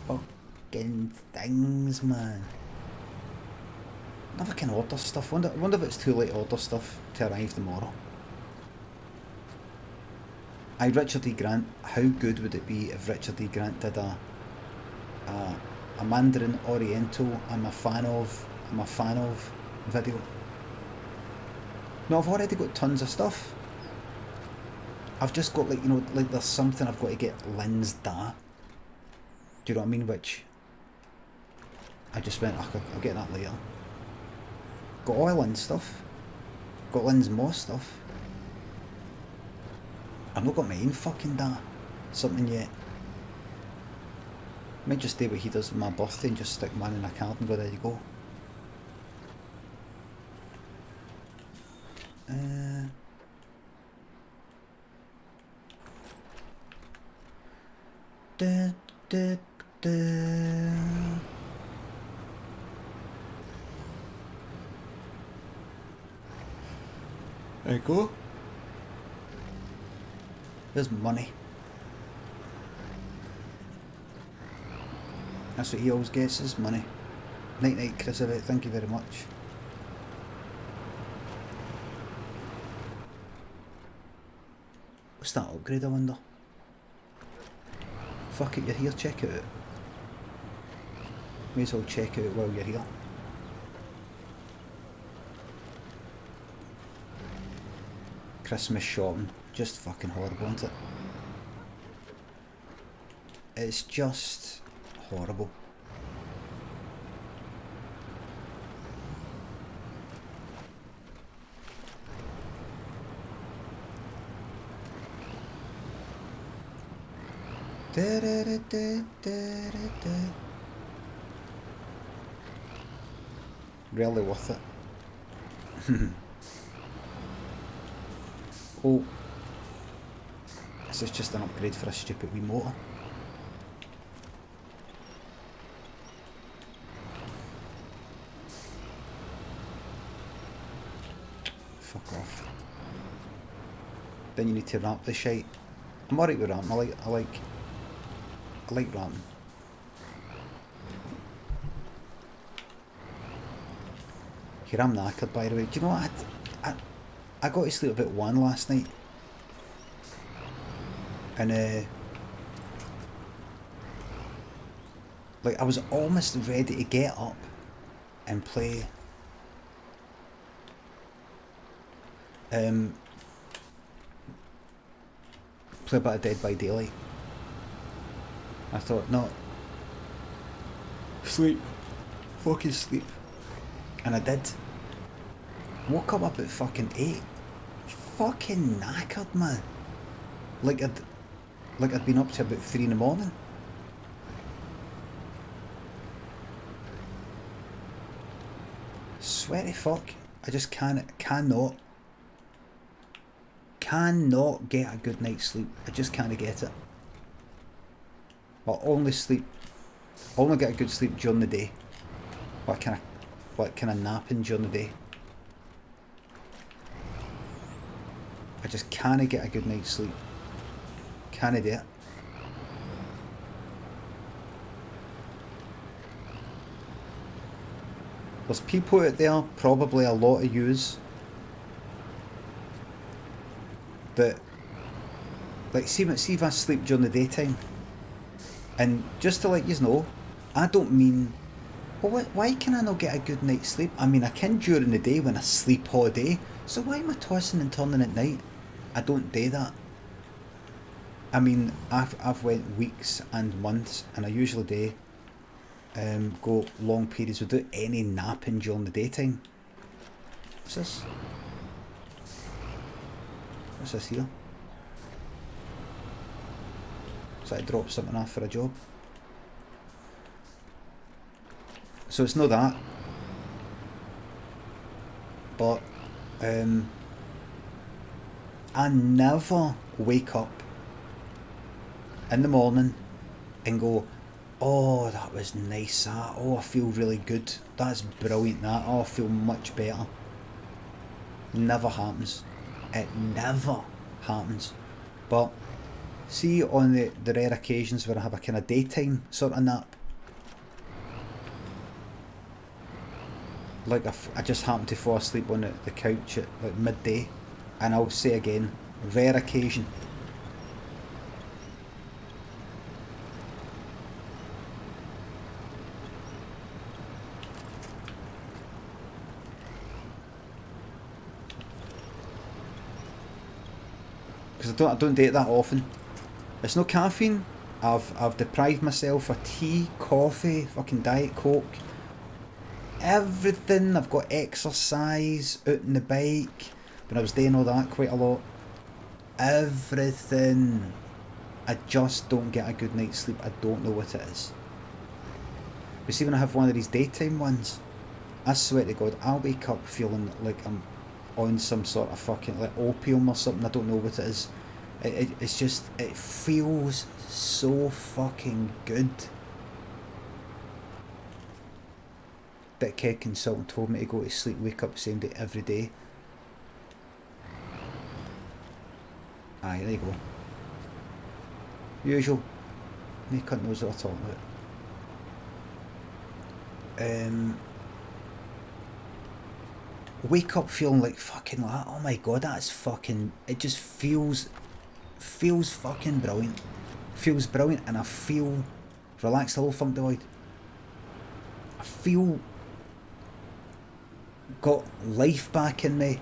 fucking things, man. Never can order stuff. Wonder if it's too late to order stuff to arrive tomorrow. Richard E. Grant. How good would it be if Richard E. Grant did a Mandarin Oriental I'm a fan of video? No, I've already got tons of stuff. I've just got like, you know, like there's something I've got to get Lynn's da. Do you know what I mean? Which I just went, I'll get that later. Got oil and stuff. Got Lynn's moss stuff. I've not got my own fucking da. Something yet. Might just do what he does with my birthday and just stick mine in a card and go, there you go. Da, da, da. There you go. There's money. That's what he always gets, is money. Night night, Chris, thank you very much. What's that upgrade, I wonder? Fuck it, you're here, check it out. May as well check it out while you're here. Christmas shopping, just fucking horrible, isn't it? It's just horrible. Da, da, da, da, da, da. Really worth it. Oh, this is just an upgrade for a stupid wee motor. Fuck off. Then you need to ramp the shite. I'm alright with ramp. I like ramping. Here, I'm knackered, by the way. Do you know what? I got to sleep about 1 last night. And like I was almost ready to get up and play play a bit of Dead by Daylight. I thought, no, sleep, fucking sleep, and I did. Woke up about fucking 8, fucking knackered, man. Like I'd been up to about 3 in the morning. Sweaty fuck, I just cannot get a good night's sleep. I just can't get it. I'll only get a good sleep during the day. Or kind of napping during the day. I just can't get a good night's sleep. Can't do it. There's people out there, probably a lot of yous, that like see if I sleep during the daytime. And just to let you know, I don't mean, well, why can I not get a good night's sleep? I mean, I can during the day when I sleep all day, so why am I tossing and turning at night? I don't do that. I mean, I've went weeks and months, and I usually do go long periods without any napping during the daytime. What's this? What's this here? So I drop something off for a job. So it's not that. But I never wake up in the morning and go, oh, that was nice, that. Oh, I feel really good. That's brilliant, that. Oh, I feel much better. Never happens. It never happens. But see, on the rare occasions where I have a kind of daytime sort of nap, like I just happen to fall asleep on the couch at like midday, and I'll say again, rare occasion. because I don't date that often. It's no caffeine. I've deprived myself of tea, coffee, fucking Diet Coke, everything. I've got exercise, out on the bike, when I was doing all that quite a lot. Everything. I just don't get a good night's sleep. I don't know what it is. But see, when I have one of these daytime ones, I swear to God, I'll wake up feeling like I'm on some sort of fucking like opium or something. I don't know what it is. It's just, it feels so fucking good. That care consultant told me to go to sleep, wake up the same day every day. Aye, there you go. Usual. No cunt knows what I'm talking about. Wake up feeling like fucking like, oh my god, that's fucking, it just feels fucking brilliant. Feels brilliant, and I feel relaxed. Hello, Funk Deloitte. I feel got life back in me.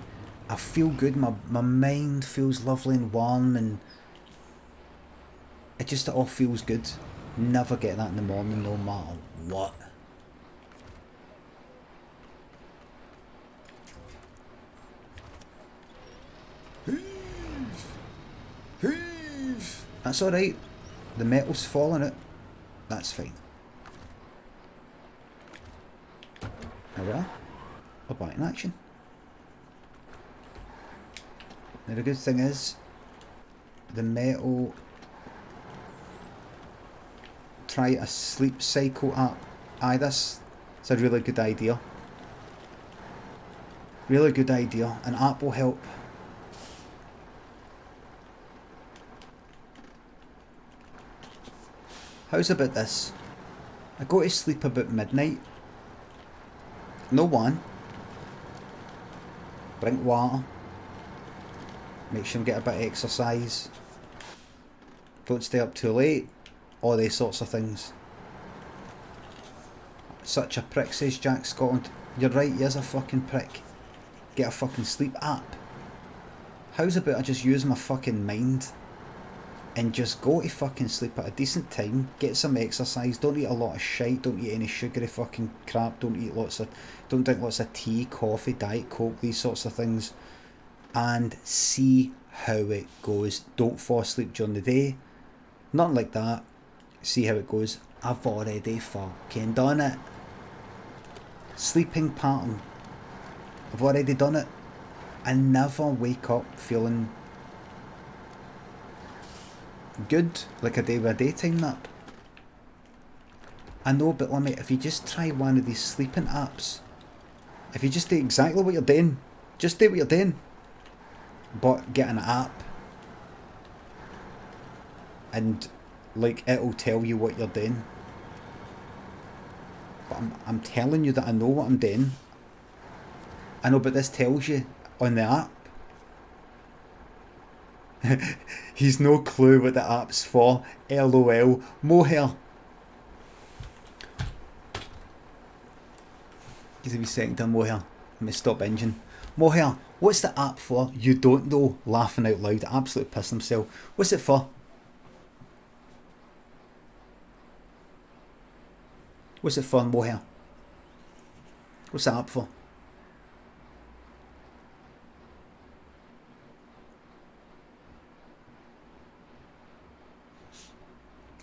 I feel good. My mind feels lovely and warm, and it all feels good. Never get that in the morning, no matter what. Heave. That's alright. The metal's falling out. That's fine. There we are. We're back in action. Now the good thing is, the metal... Try a sleep cycle app. Aye, this is a really good idea. Really good idea. An app will help. How's about this? I go to sleep about midnight. No one. Drink water. Make sure I get a bit of exercise. Don't stay up too late. All these sorts of things. Such a prick, says Jack Scotland. You're right, he is a fucking prick. Get a fucking sleep app. How's about I just use my fucking mind and just go to fucking sleep at a decent time, get some exercise, don't eat a lot of shite, don't eat any sugary fucking crap, don't drink lots of tea, coffee, Diet Coke, these sorts of things, and see how it goes. Don't fall asleep during the day, nothing like that. See how it goes. I've already fucking done it. Sleeping pattern. I've already done it. I never wake up feeling good like I do with a daytime nap. I know, but Limmy, if you just try one of these sleeping apps, if you just do exactly what you're doing, just do what you're doing, but get an app and like it'll tell you what you're doing. But I'm telling you that I know what I'm doing. I know, but this tells you on the app. He's no clue what the app's for. LOL. Mohair. Give me a second to Mohair. Let me stop engine. Mohair, what's the app for? You don't know. Laughing out loud. Absolutely pissing himself. What's it for? What's it for, Mohair? What's the app for?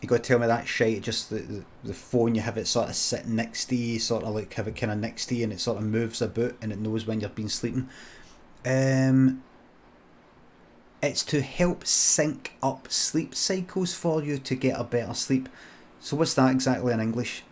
You got to tell me that shite. Just the phone, you have it sort of sitting next to you, sort of like have it kind of next to you, and it sort of moves about and it knows when you've been sleeping. It's to help sync up sleep cycles for you to get a better sleep. So what's that exactly in English?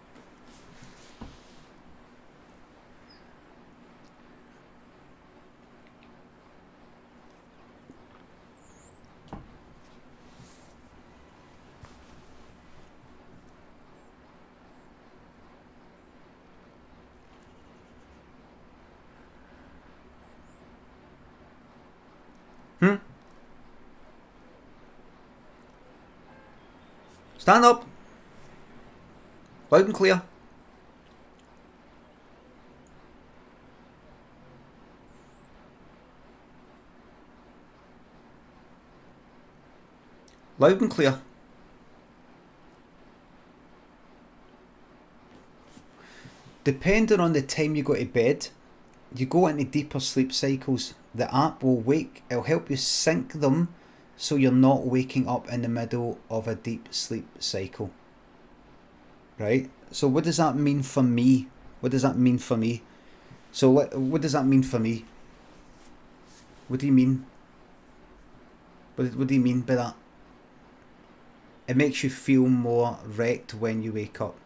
Stand up. Loud and clear. Loud and clear. Depending on the time you go to bed, you go into deeper sleep cycles. The app it'll help you sync them so you're not waking up in the middle of a deep sleep cycle. Right? So what does that mean for me? What does that mean for me? So what does that mean for me? What do you mean? What do you mean by that? It makes you feel more wrecked when you wake up.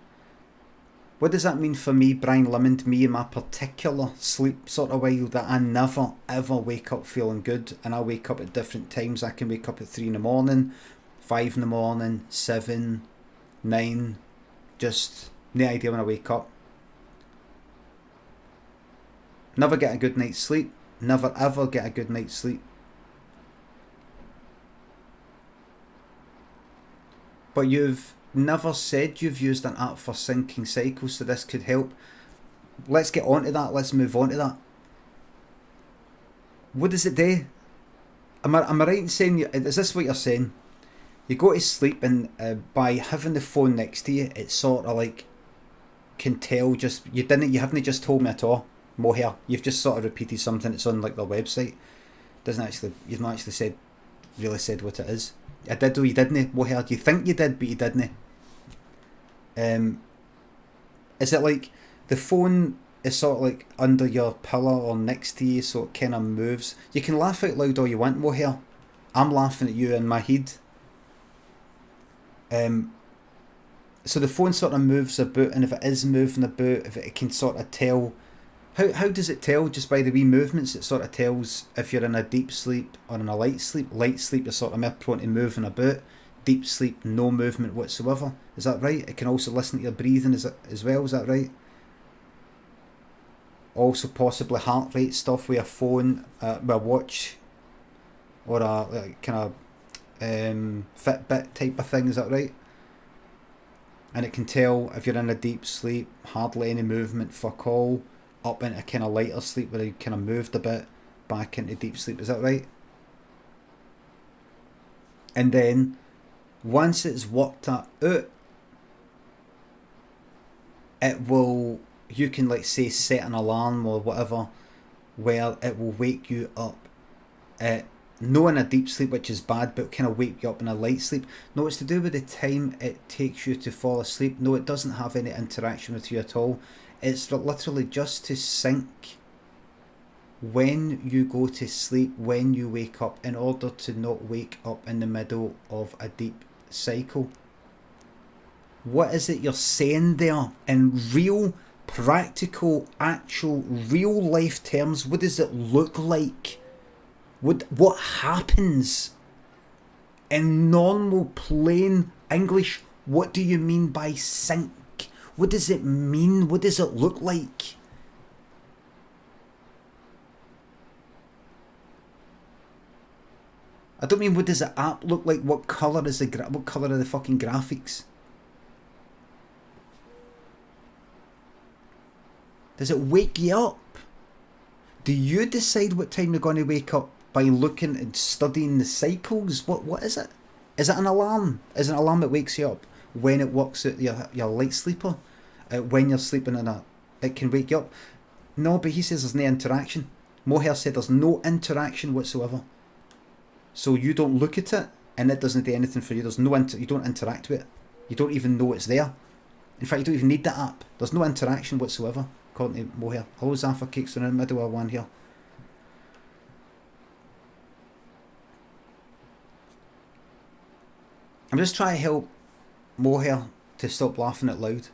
What does that mean for me, Brian Limond, me in my particular sleep sort of while, that I never ever wake up feeling good, and I wake up at different times. I can wake up at 3 in the morning, 5 in the morning, 7, 9, just no idea when I wake up. Never get a good night's sleep, never ever get a good night's sleep. But you've never said you've used an app for syncing cycles, so this could help. Let's get on to that. Let's move on to that. What does it do? Am I right in saying, is this what you're saying? You go to sleep and by having the phone next to you, it sort of like can tell just, you haven't just told me at all, Mohair. You've just sort of repeated something that's on like their website. You've not actually really said what it is. I did though, you didn't, Mohair. You think you did, but you didn't. Is it like the phone is sort of like under your pillow or next to you, so it kind of moves? You can laugh out loud all you want, Mohair. I'm laughing at you in my head. So the phone sort of moves about, and if it is moving about, if it can sort of tell. How does it tell? Just by the wee movements, it sort of tells if you're in a deep sleep or in a light sleep. Light sleep is sort of more prone to moving about. Deep sleep, no movement whatsoever. Is that right? It can also listen to your breathing as well. Is that right? Also possibly heart rate stuff with a phone, with a watch, or a kind of Fitbit type of thing. Is that right? And it can tell if you're in a deep sleep, hardly any movement, fuck all, up into a kind of lighter sleep where you kind of moved a bit, back into deep sleep. Is that right? And then once it's worked that out, you can like say set an alarm or whatever where it will wake you up, no in a deep sleep, which is bad, but kind of wake you up in a light sleep. No, it's to do with the time it takes you to fall asleep. No, it doesn't have any interaction with you at all. It's literally just to sync when you go to sleep, when you wake up, in order to not wake up in the middle of a deep cycle. What is it you're saying there in real, practical, actual, real life terms? What does it look like? What happens in normal plain English? What do you mean by sync? What does it mean? What does it look like? I don't mean what does the app look like. What colour is what colour are the fucking graphics? Does it wake you up? Do you decide what time you're going to wake up by looking and studying the cycles? What is it? Is it an alarm? Is it an alarm that wakes you up when it works at your light sleeper? When you're sleeping it can wake you up? No, but he says there's no interaction. Mohair said there's no interaction whatsoever. So you don't look at it, and it doesn't do anything for you. There's no you don't interact with it. You don't even know it's there. In fact, you don't even need the app. There's no interaction whatsoever, according to Mohair. Hello, Zaffa Cakes in the middle of one here. I'm just trying to help Mohair to stop laughing out loud.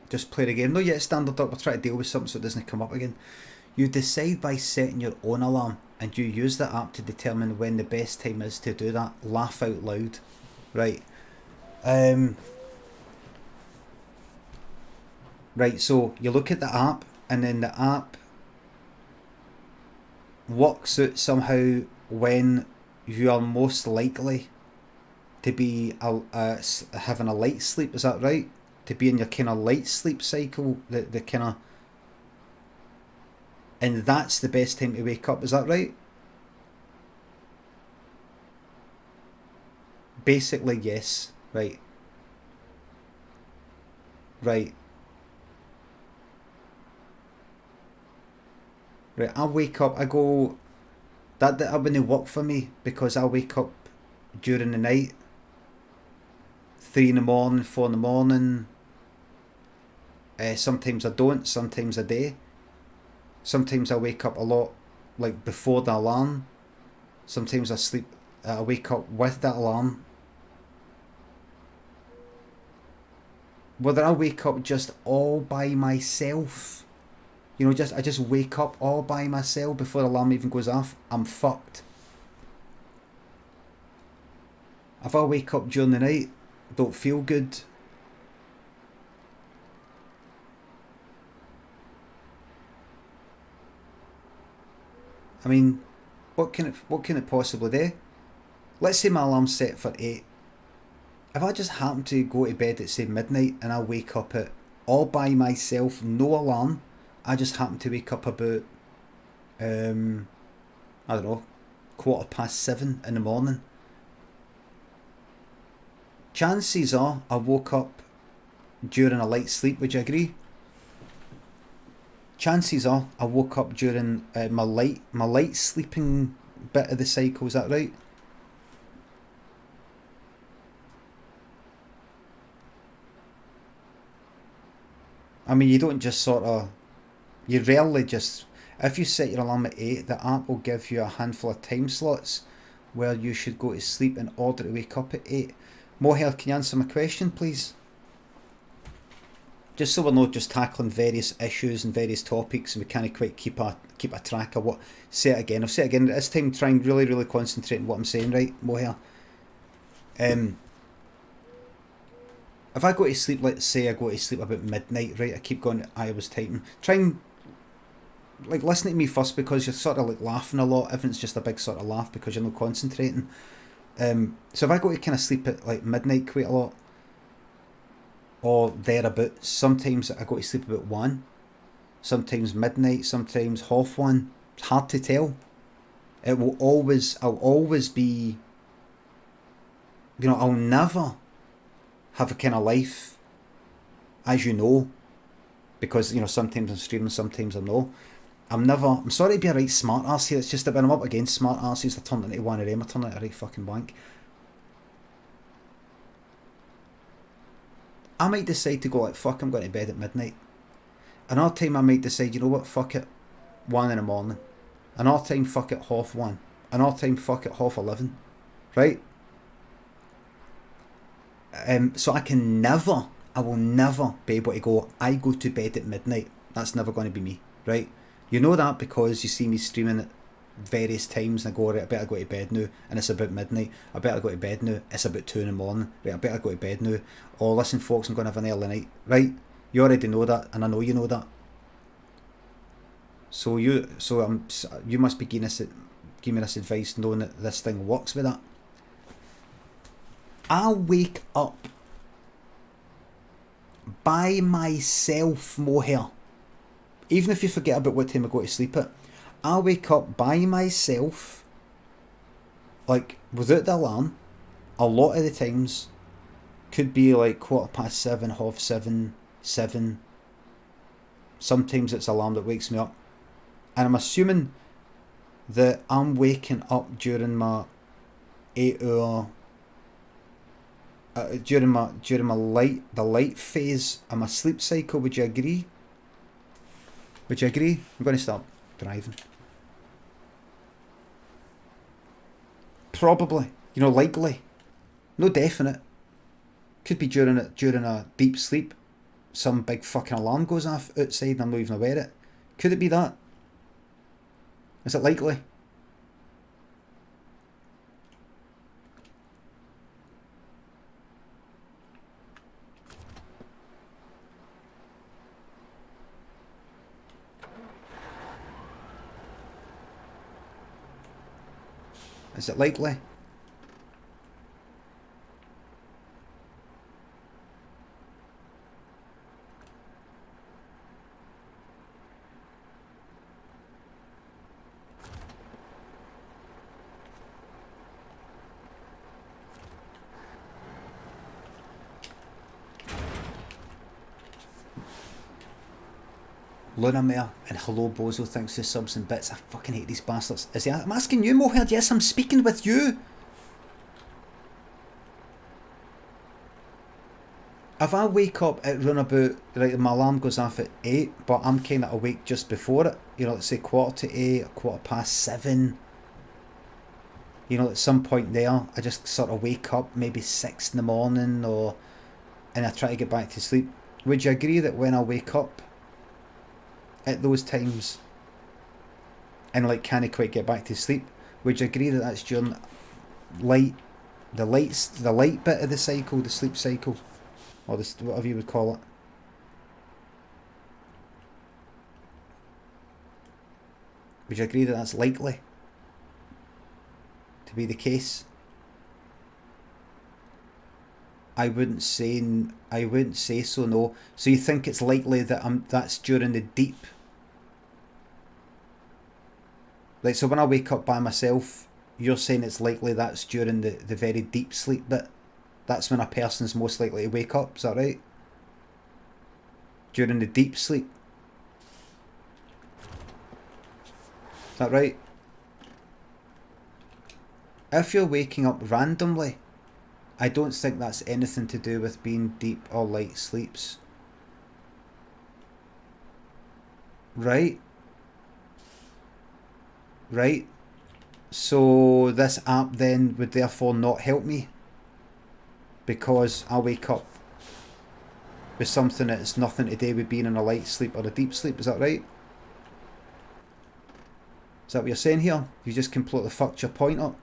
Just play the game. No, yet standard up. We're trying to deal with something so it doesn't come up again. You decide by setting your own alarm, and you use the app to determine when the best time is to do that. Laugh out loud. Right. Right, so you look at the app, and then the app works out somehow when you are most likely to be having a light sleep. Is that right? to be in your kind of light sleep cycle, the kind of, and that's the best time to wake up, is that right? Basically, yes. Right. Right. Right. I wake up, I go, that wouldn't work for me because I wake up during the night, 3 in the morning, 4 in the morning. Sometimes I don't, sometimes I do. Sometimes I wake up a lot, like before the alarm. Sometimes I wake up with that alarm. Whether I wake up just all by myself, I just wake up all by myself before the alarm even goes off, I'm fucked. If I wake up during the night, don't feel good. I mean, what can it possibly do? Let's say my alarm's set for 8. If I just happen to go to bed at say midnight and I wake up at all by myself, no alarm, I just happen to wake up about I don't know, 7:15 in the morning. Chances are I woke up during a light sleep, would you agree? Chances are I woke up during my light sleeping bit of the cycle, is that right? I mean, you don't just you rarely just, if you set your alarm at 8, the app will give you a handful of time slots where you should go to sleep in order to wake up at 8. Moher, can you answer my question, please? Just so we're not just tackling various issues and various topics and we can't quite keep a track of what. Say it again. I'll say it again. This time try and really, really concentrate on what I'm saying, right, Moher? If I go to sleep, let's say I go to sleep about midnight, right? I keep going, I was typing. Try and, like, listen to me first because you're sort of like laughing a lot. Everything's just a big sort of laugh because you're not concentrating. So if I go to kind of sleep at like midnight quite a lot, or thereabouts, sometimes I go to sleep about 1, sometimes midnight, sometimes 1:30. It's hard to tell. I'll always be, I'll never have a kind of life, as you know, because sometimes I'm streaming, sometimes I'm not. I'm sorry to be a right smart arse here, it's just that when I'm up against smart arses I turn into one of them, I turn into a right fucking blank. I might decide to go like, fuck, I'm going to bed at midnight. Another time I might decide, you know what, fuck it, 1 in the morning. Another time, fuck it, 1:30. Another time, fuck it, 11:30. Right? So I will never be able to go, I go to bed at midnight. That's never going to be me, right? You know that because you see me streaming at various times and I go, right, I better go to bed now, and it's about midnight. I better go to bed now, it's about 2 in the morning. Right, I better go to bed now. Oh, listen folks, I'm going to have an early night. Right? You already know that, and I know you know that. So you must be giving me this advice knowing that this thing works with that. I wake up by myself, Moher. Even if you forget about what time I go to sleep at, I wake up by myself, like without the alarm. A lot of the times, could be like 7:15, 7:30, 7. Sometimes it's alarm that wakes me up, and I'm assuming that I'm waking up during my 8-hour. During the light phase of my sleep cycle. Would you agree? Would you agree? I'm going to start driving. Probably. Likely. No definite. Could be during a deep sleep. Some big fucking alarm goes off outside and I'm not even aware of it. Could it be that? Is it likely? Is it likely? Lunamere and hello Bozo, thanks for subs and bits. I fucking hate these bastards. Is he? I'm asking you, Mohair. Yes, I'm speaking with you. If I wake up at run about, right, my alarm goes off at 8, but I'm kind of awake just before it, you know, let's say 8:15 or 7:15, you know, at some point there, I just sort of wake up maybe 6 in the morning, and I try to get back to sleep. Would you agree that when I wake up at those times and like can't quite get back to sleep, would you agree that that's during the light bit of the cycle, the sleep cycle, or this, whatever you would call it? Would you agree that that's likely to be the case? I wouldn't say so, no. So you think it's likely that that's during the deep, like, so when I wake up by myself, you're saying it's likely that's during the very deep sleep bit? That's when a person's most likely to wake up, is that right? During the deep sleep. Is that right? If you're waking up randomly, I don't think that's anything to do with being deep or light sleeps. Right? Right? So this app then would therefore not help me, because I wake up with something that's nothing to do with being in a light sleep or a deep sleep, is that right? Is that what you're saying here? You just completely fucked your point up.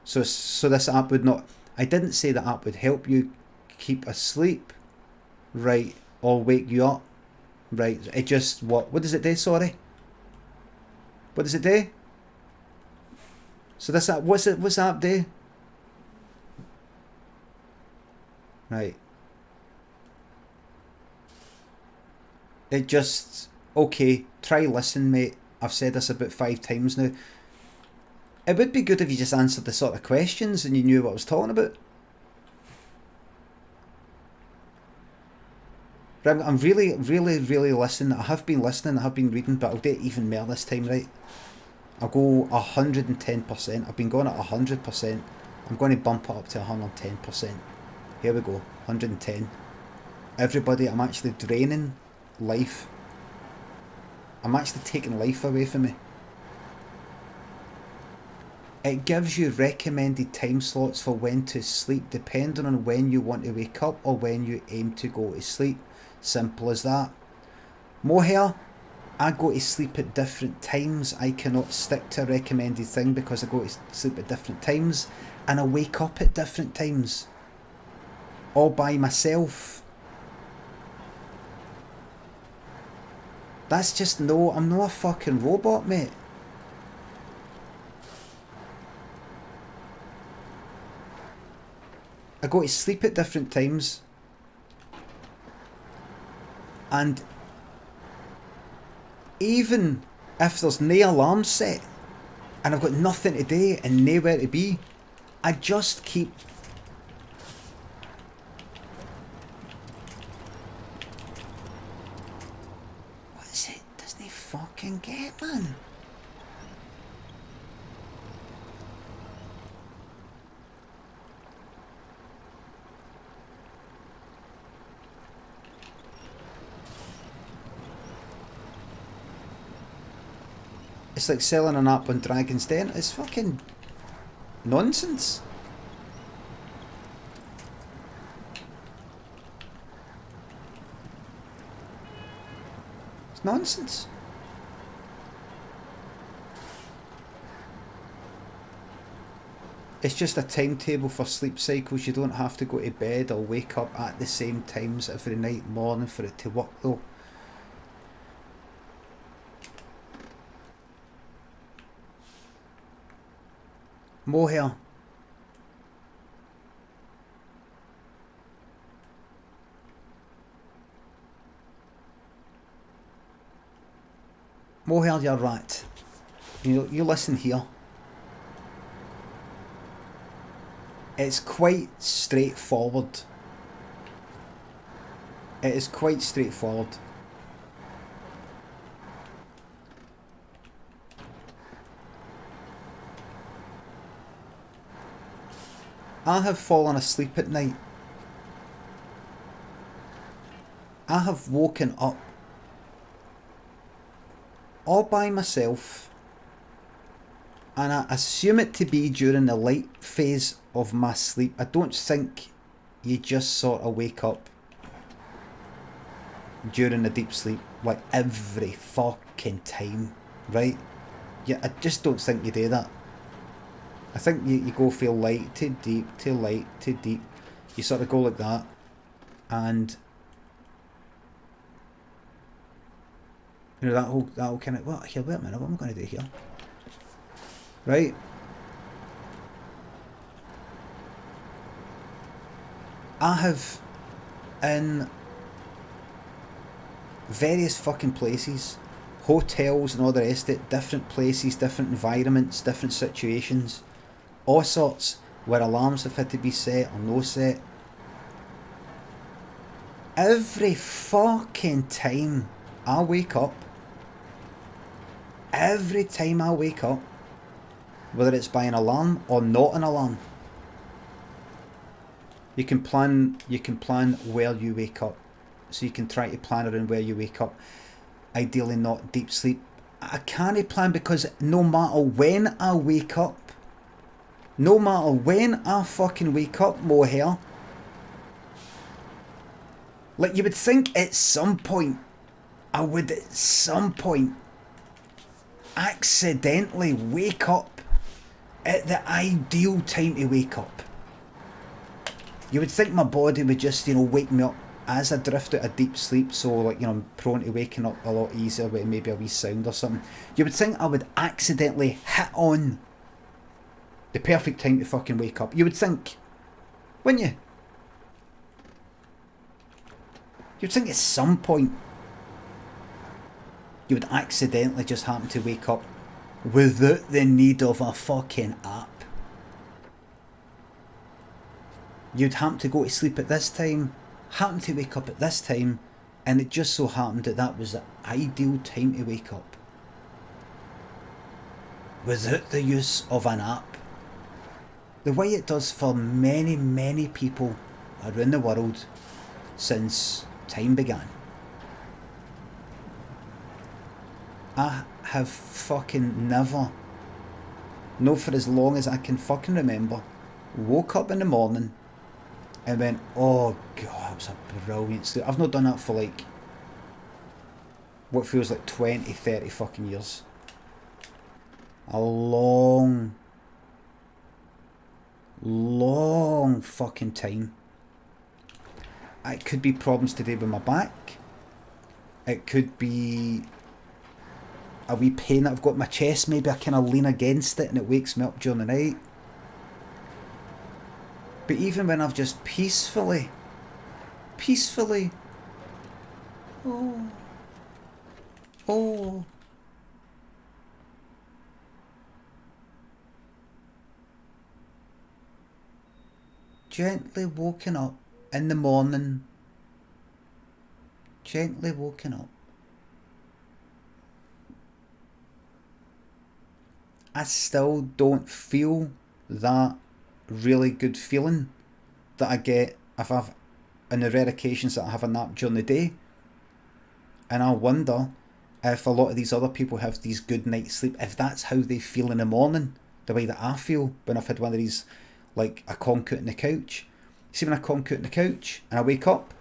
So this app would not... I didn't say the app would help you keep asleep, right, or wake you up, right? It just... What does it do, sorry? What does it do? So this app... What's the app do? Right. It just... Okay, try listen, mate. I've said this about 5 times now. It would be good if you just answered the sort of questions and you knew what I was talking about. I'm really, really, really listening. I have been listening, I have been reading, but I'll do it even more this time, right? I'll go 110%. I've been going at 100%. I'm going to bump it up to 110%. Here we go, 110. Everybody, I'm actually draining life. I'm actually taking life away from me. It gives you recommended time slots for when to sleep, depending on when you want to wake up or when you aim to go to sleep. Simple as that. Mohair, I go to sleep at different times. I cannot stick to a recommended thing because I go to sleep at different times and I wake up at different times. All by myself. That's just no, I'm not a fucking robot, mate. I go to sleep at different times, and even if there's no alarm set and I've got nothing to do and nowhere to be, I just keep... What is it? Doesn't he fucking get, man? It's like selling an app on Dragon's Den. It's fucking nonsense. It's nonsense. It's just a timetable for sleep cycles. You don't have to go to bed or wake up at the same times every night morning for it to work though. Mohair. Mohair, you're right. You listen here. It's quite straightforward. It is quite straightforward. I have fallen asleep at night. I have woken up all by myself, and I assume it to be during the light phase of my sleep. I don't think you just sort of wake up during a deep sleep like every fucking time, right? Yeah, I just don't think you do that. I think you go feel light to deep to light to deep. You sort of go like that, and you know that whole kind of, what here? Wait a minute, what am I going to do here? Right. I have in various fucking places, hotels and all the rest of it, different places, different environments, different situations, all sorts, where alarms have had to be set or no set. Every fucking time I wake up, whether it's by an alarm or not an alarm, you can plan where you wake up. So you can try to plan around where you wake up. Ideally not deep sleep. I can't plan because no matter when I wake up, no matter when I fucking wake up, mohair, like you would think at some point, I would at some point accidentally wake up at the ideal time to wake up. You would think my body would just, wake me up as I drift out of deep sleep, so like, I'm prone to waking up a lot easier with maybe a wee sound or something. You would think I would accidentally hit on the perfect time to fucking wake up. You would think, wouldn't you? You'd think at some point you would accidentally just happen to wake up without the need of a fucking app. You'd happen to go to sleep at this time, happen to wake up at this time, and it just so happened that was the ideal time to wake up. Without the use of an app. The way it does for many, many people around the world since time began. I have fucking never, no for as long as I can fucking remember, woke up in the morning and went, oh god, that was a brilliant sleep. I've not done that for like what feels like 20, 30 fucking years. A long fucking time. It could be problems today with my back. It could be a wee pain that I've got in my chest. Maybe I kind of lean against it and it wakes me up during the night. But even when I've just peacefully, oh, gently woken up in the morning, gently woken up, I still don't feel that really good feeling that I get if I've, on the rare occasions that I have a nap during the day. And I wonder if a lot of these other people have these good night's sleep, if that's how they feel in the morning, the way that I feel when I've had one of these, like a conch out on the couch. See, when I conch out on the couch and I wake up,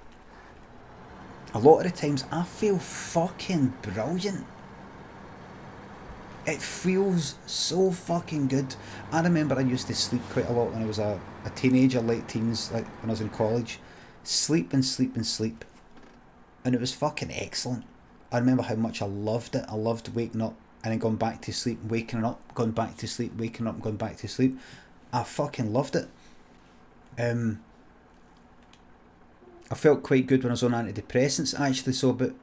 a lot of the times I feel fucking brilliant. It feels so fucking good. I remember I used to sleep quite a lot when I was a teenager, late teens, like when I was in college. Sleep and sleep and sleep. And it was fucking excellent. I remember how much I loved it. I loved waking up and then going back to sleep, waking up, going back to sleep, waking up, going back to sleep. I fucking loved it. I felt quite good when I was on antidepressants actually, so about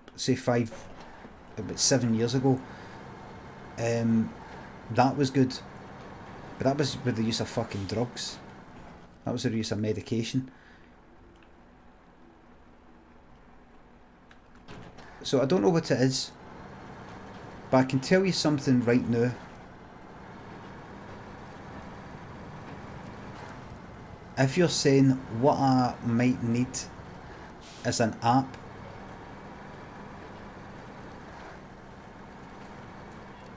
7 years ago. That was good, but that was with the use of fucking drugs. That was the use of medication. So I don't know what it is, but I can tell you something right now. If you're saying what I might need is an app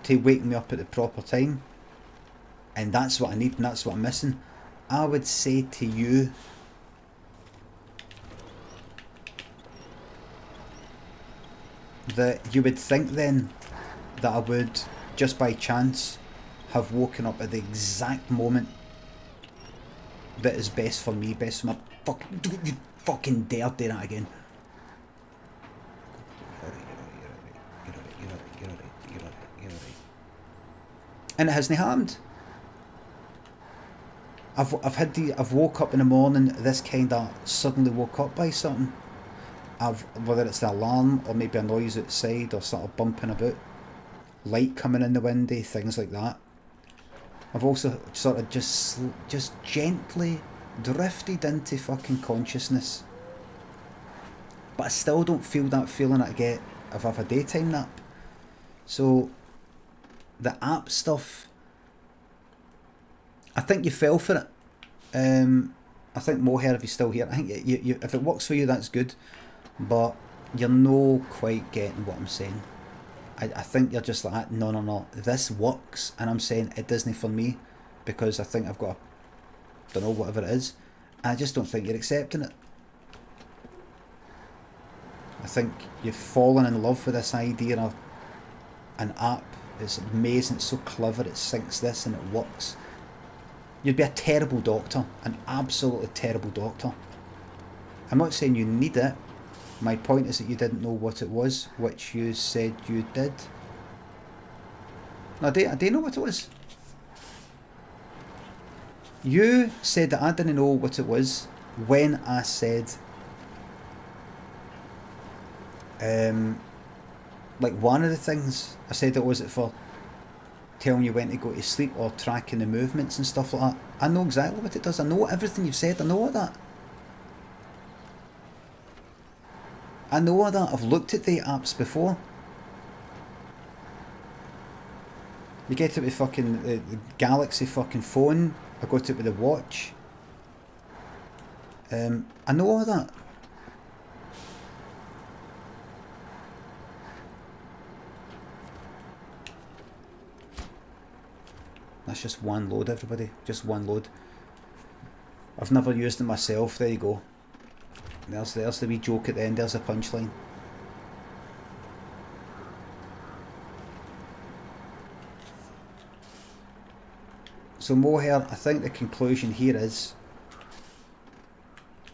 to wake me up at the proper time, and that's what I need and that's what I'm missing, I would say to you that you would think then that I would, just by chance, have woken up at the exact moment that is best for me, best for my fucking... Don't you fucking dare do that again. And it hasn't happened. I've woke up in the morning, this kind of suddenly woke up by something. Whether it's the alarm or maybe a noise outside or sort of bumping about, light coming in the window, things like that. I've also sort of just gently drifted into fucking consciousness, but I still don't feel that feeling I get if I have a daytime nap. So the app stuff, I think you fell for it. I think Mohair, if you're still here, I think you if it works for you, that's good, but you're no quite getting what I'm saying. I think you're just like, no, this works, and I'm saying it doesn't for me because I think I've got a, don't know, whatever it is. I just don't think you're accepting it. I think you've fallen in love with this idea of an app. It's amazing, it's so clever, it syncs this and it works. You'd be a terrible doctor, an absolutely terrible doctor. I'm not saying you need it. My point is that you didn't know what it was, which you said you did. No, I do know what it was. You said that I didn't know what it was when I said, like one of the things I said, it was it for telling you when to go to sleep or tracking the movements and stuff like that. I know exactly what it does. I know everything you've said. I know all that. I know all that. I've looked at the apps before. You get it with fucking the Galaxy fucking phone. I got it with the watch. I know all that. That's just one load, everybody. Just one load. I've never used it myself. There you go. There's the wee joke at the end. There's a punchline. So Mohair, I think the conclusion here is,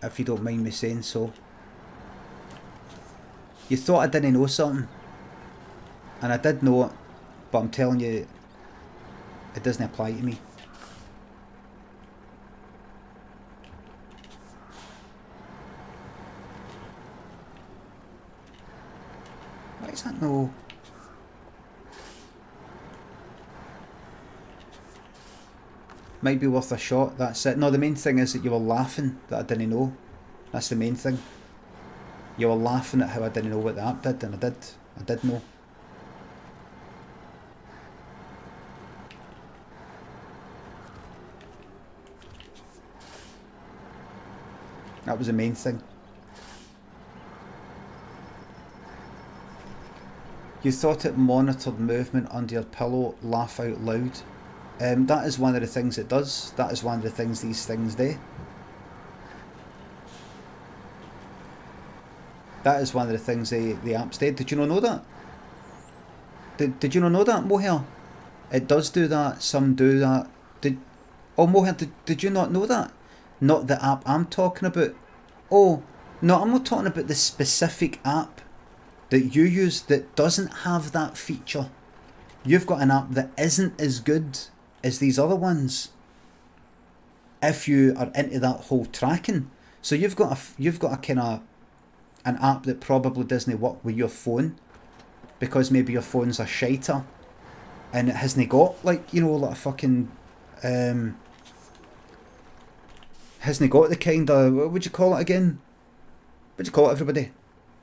if you don't mind me saying so, you thought I didn't know something, and I did know it, but I'm telling you, it doesn't apply to me. Why is that no? Might be worth a shot, that's it. No, the main thing is that you were laughing that I didn't know. That's the main thing. You were laughing at how I didn't know what the app did, and I did know. That was the main thing. You thought it monitored movement under your pillow, laugh out loud. That is one of the things it does. That is one of the things these things do. That is one of the things the apps did. Did you not know that? Did you not know that, Mohair? It does do that. Some do that. Mohair, did you not know that? Not the app I'm talking about. Oh, no, I'm not talking about the specific app that you use that doesn't have that feature. You've got an app that isn't as good as these other ones, if you are into that whole tracking. So you've got a kind of an app that probably doesn't work with your phone, because maybe your phone's a shiter and it hasn't got, like, you know, like a fucking hasn't got the kind of, what would you call it again? What do you call it, everybody?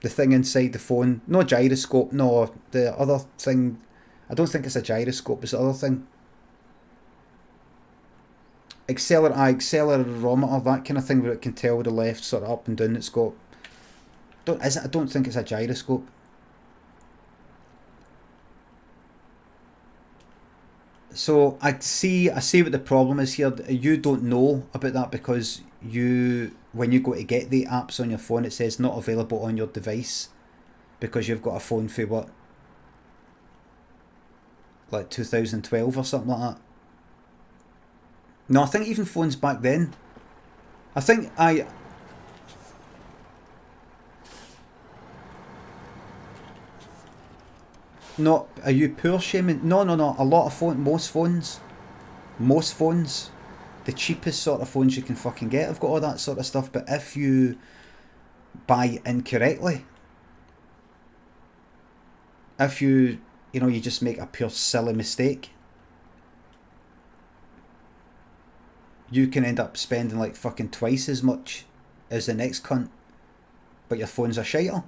The thing inside the phone. No gyroscope, no. The other thing. I don't think it's a gyroscope, it's the other thing. Accelerometer, that kind of thing where it can tell the left sort of up and down. It's got. I don't think it's a gyroscope. So I see what the problem is here. You don't know about that because when you go to get the apps on your phone, it says not available on your device because you've got a phone for what, like 2012 or something like that. No, I think even phones back then. No, are you poor shaming? No. A lot of most phones, the cheapest sort of phones you can fucking get have got all that sort of stuff. But if you buy incorrectly, if you just make a pure silly mistake, you can end up spending like fucking twice as much as the next cunt, but your phones are shiter.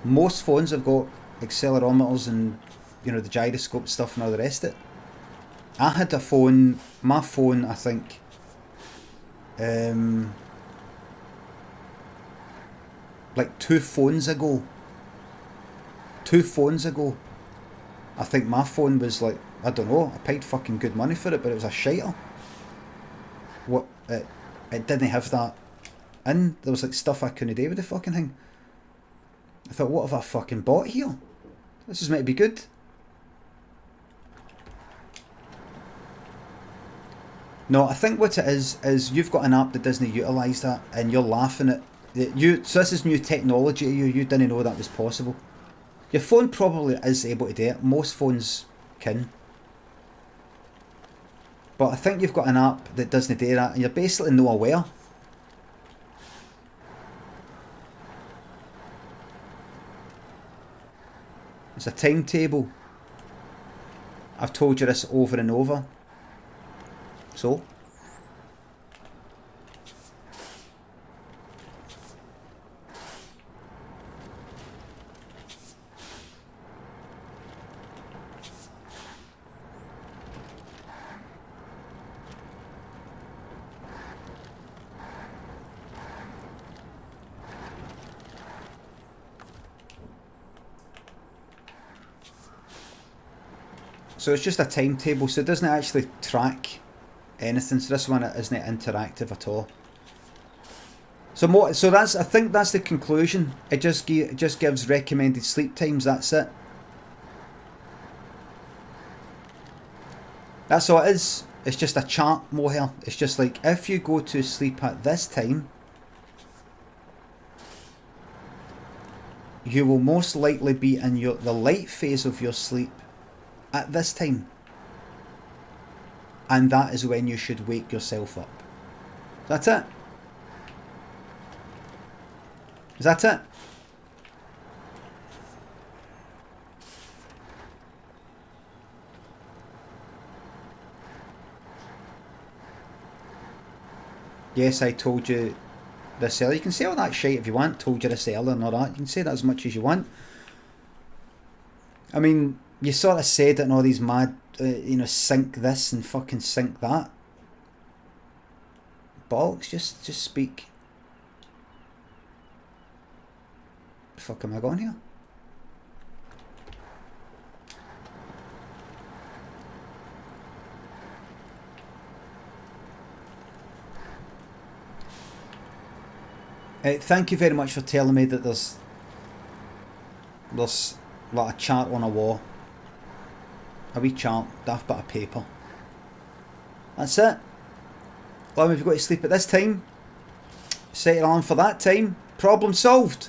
Most phones have got accelerometers and the gyroscope stuff and all the rest of it. I had my phone I think like two phones ago I think my phone was like, I don't know, I paid fucking good money for it, but it was a shiter. It didn't have that in. There was like stuff I couldn't do with the fucking thing. I thought, what have I fucking bought here? This is meant to be good. No, I think what it is you've got an app that doesn't utilise that and you're laughing at so this is new technology to you. You didn't know that was possible. Your phone probably is able to do it. Most phones can. But I think you've got an app that doesn't do that and you're basically not aware. It's a timetable. I've told you this over and over. So? So it's just a timetable, so it doesn't actually track anything. So this one isn't interactive at all. So that's, I think that's the conclusion. It just gives recommended sleep times. That's it. That's all it is. It's just a chart, mohair. It's just like if you go to sleep at this time, you will most likely be in the light phase of your sleep at this time, and that is when you should wake yourself up. That's it. Is that it? Yes, I told you this earlier. You can say all that shit if you want. Told you this earlier and all that. You can say that as much as you want. I mean, you sort of said it in all these mad, sync this and fucking sync that. Bollocks, just speak. The fuck am I going here? Thank you very much for telling me that there's like a chart on a wall. A wee chart, daft bit of paper. That's it. Well, if you've got to sleep at this time, set your alarm for that time. Problem solved.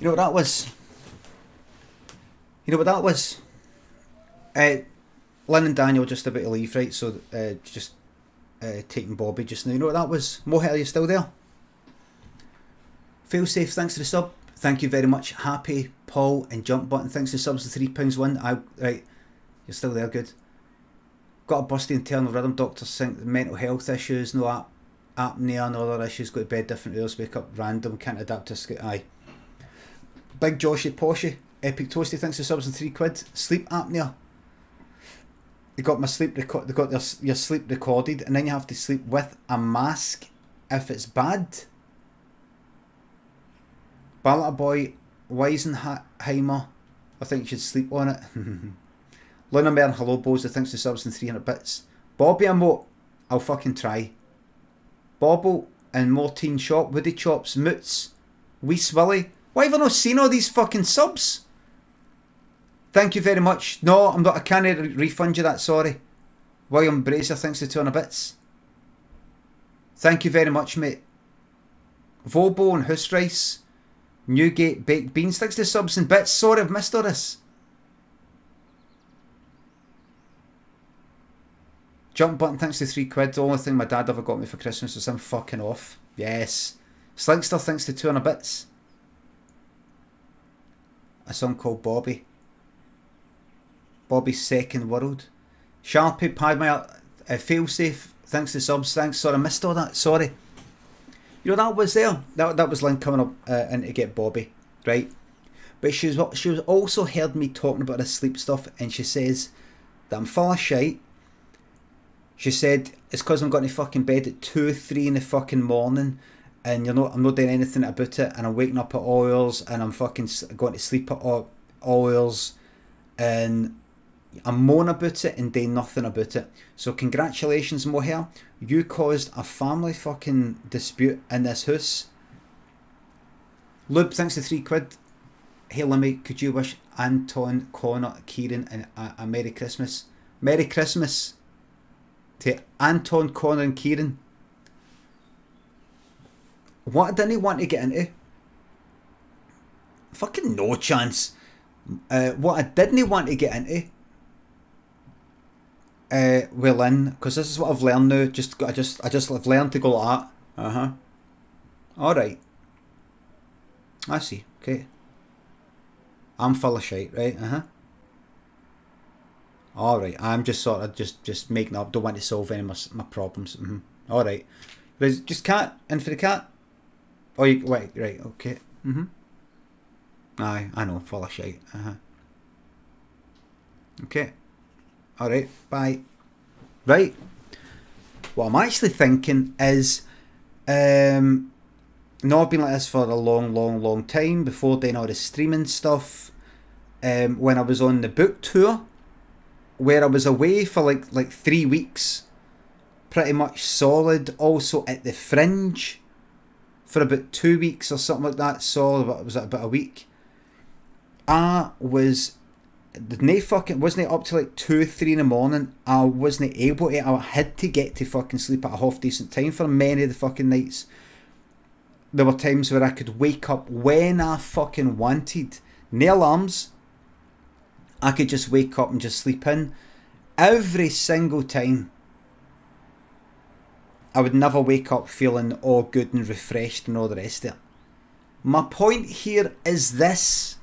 You know what that was? You know what that was? Lynn and Daniel just about to leave, right? So just taking Bobby just now. You know what that was? Mohet, are you still there? Fail safe, thanks to the sub. Thank you very much. Happy, Paul, and Jump Button. Thanks to the subs, the £3 right, you're still there, good. Got a busty internal rhythm. Doctors think mental health issues, no apnea and other issues. Go to bed different hours, wake up random, can't adapt to aye. Big Joshy Poshy, Epic Toasty, thanks to subs and £3. Sleep apnea. They got my sleep they got your sleep recorded, and then you have to sleep with a mask if it's bad. Ballata Boy Weisenheimer, I think you should sleep on it. Luna Mer and Hello Bows, I think's the subs and 300 bits. Bobby Emote, I'll fucking try. Bobble and Mortine Shop, Woody Chops, Moots, Wee Swilly. Why have I not seen all these fucking subs? Thank you very much. No, I'm not. I can't refund you that, sorry. William Brazier, thanks to 200 bits. Thank you very much, mate. Vobo and House Rice. Newgate Baked Beans, thanks to subs and bits. Sorry, I've missed all this. Jump Button, thanks to £3. The only thing my dad ever got me for Christmas was him fucking off. Yes. Slingster, thanks to 200 bits. A song called Bobby. Bobby's Second World. Sharpie, Padmire, Failsafe, thanks to subs, thanks. Sorry, I missed all that, sorry. You know, that was there. That was Lynn coming up in to get Bobby, right? But she was also heard me talking about the sleep stuff, and she says that I'm full of shite. She said it's because I'm going to fucking bed at 2, 3 in the fucking morning, and I'm not doing anything about it, and I'm waking up at hours, and I'm fucking going to sleep at hours, and I'm moaning about it and doing nothing about it. So congratulations, Moher. You caused a family fucking dispute in this house. Lube, thanks to £3. Hey Limmy, could you wish Anton, Connor, Kieran and a Merry Christmas? Merry Christmas to Anton, Connor and Kieran. What I didn't want to get into? Fucking no chance. What I didn't want to get into with Lynn, because this is what I've learned now. I've learned to go like that. Alright. I see. Okay. I'm full of shite, right? Alright. I'm just sort of just making up. Don't want to solve any of my problems. Alright. Just cat. In for the cat. Oh, you wait. Right. Okay. Aye. I know. Full of shite. Okay. Alright, bye. Right. What I'm actually thinking is, I've been like this for a long time, before doing all the streaming stuff, when I was on the book tour, where I was away for like 3 weeks, pretty much solid, also at the Fringe, for about 2 weeks or something like that, solid, but it was about a week. I wasn't up to like 2, 3 in the morning. I wasn't able to. I had to get to fucking sleep at a half decent time for many of the fucking nights. There were times where I could wake up when I fucking wanted. No alarms. I could just wake up and just sleep in. Every single time. I would never wake up feeling all good and refreshed and all the rest of it. My point here is this.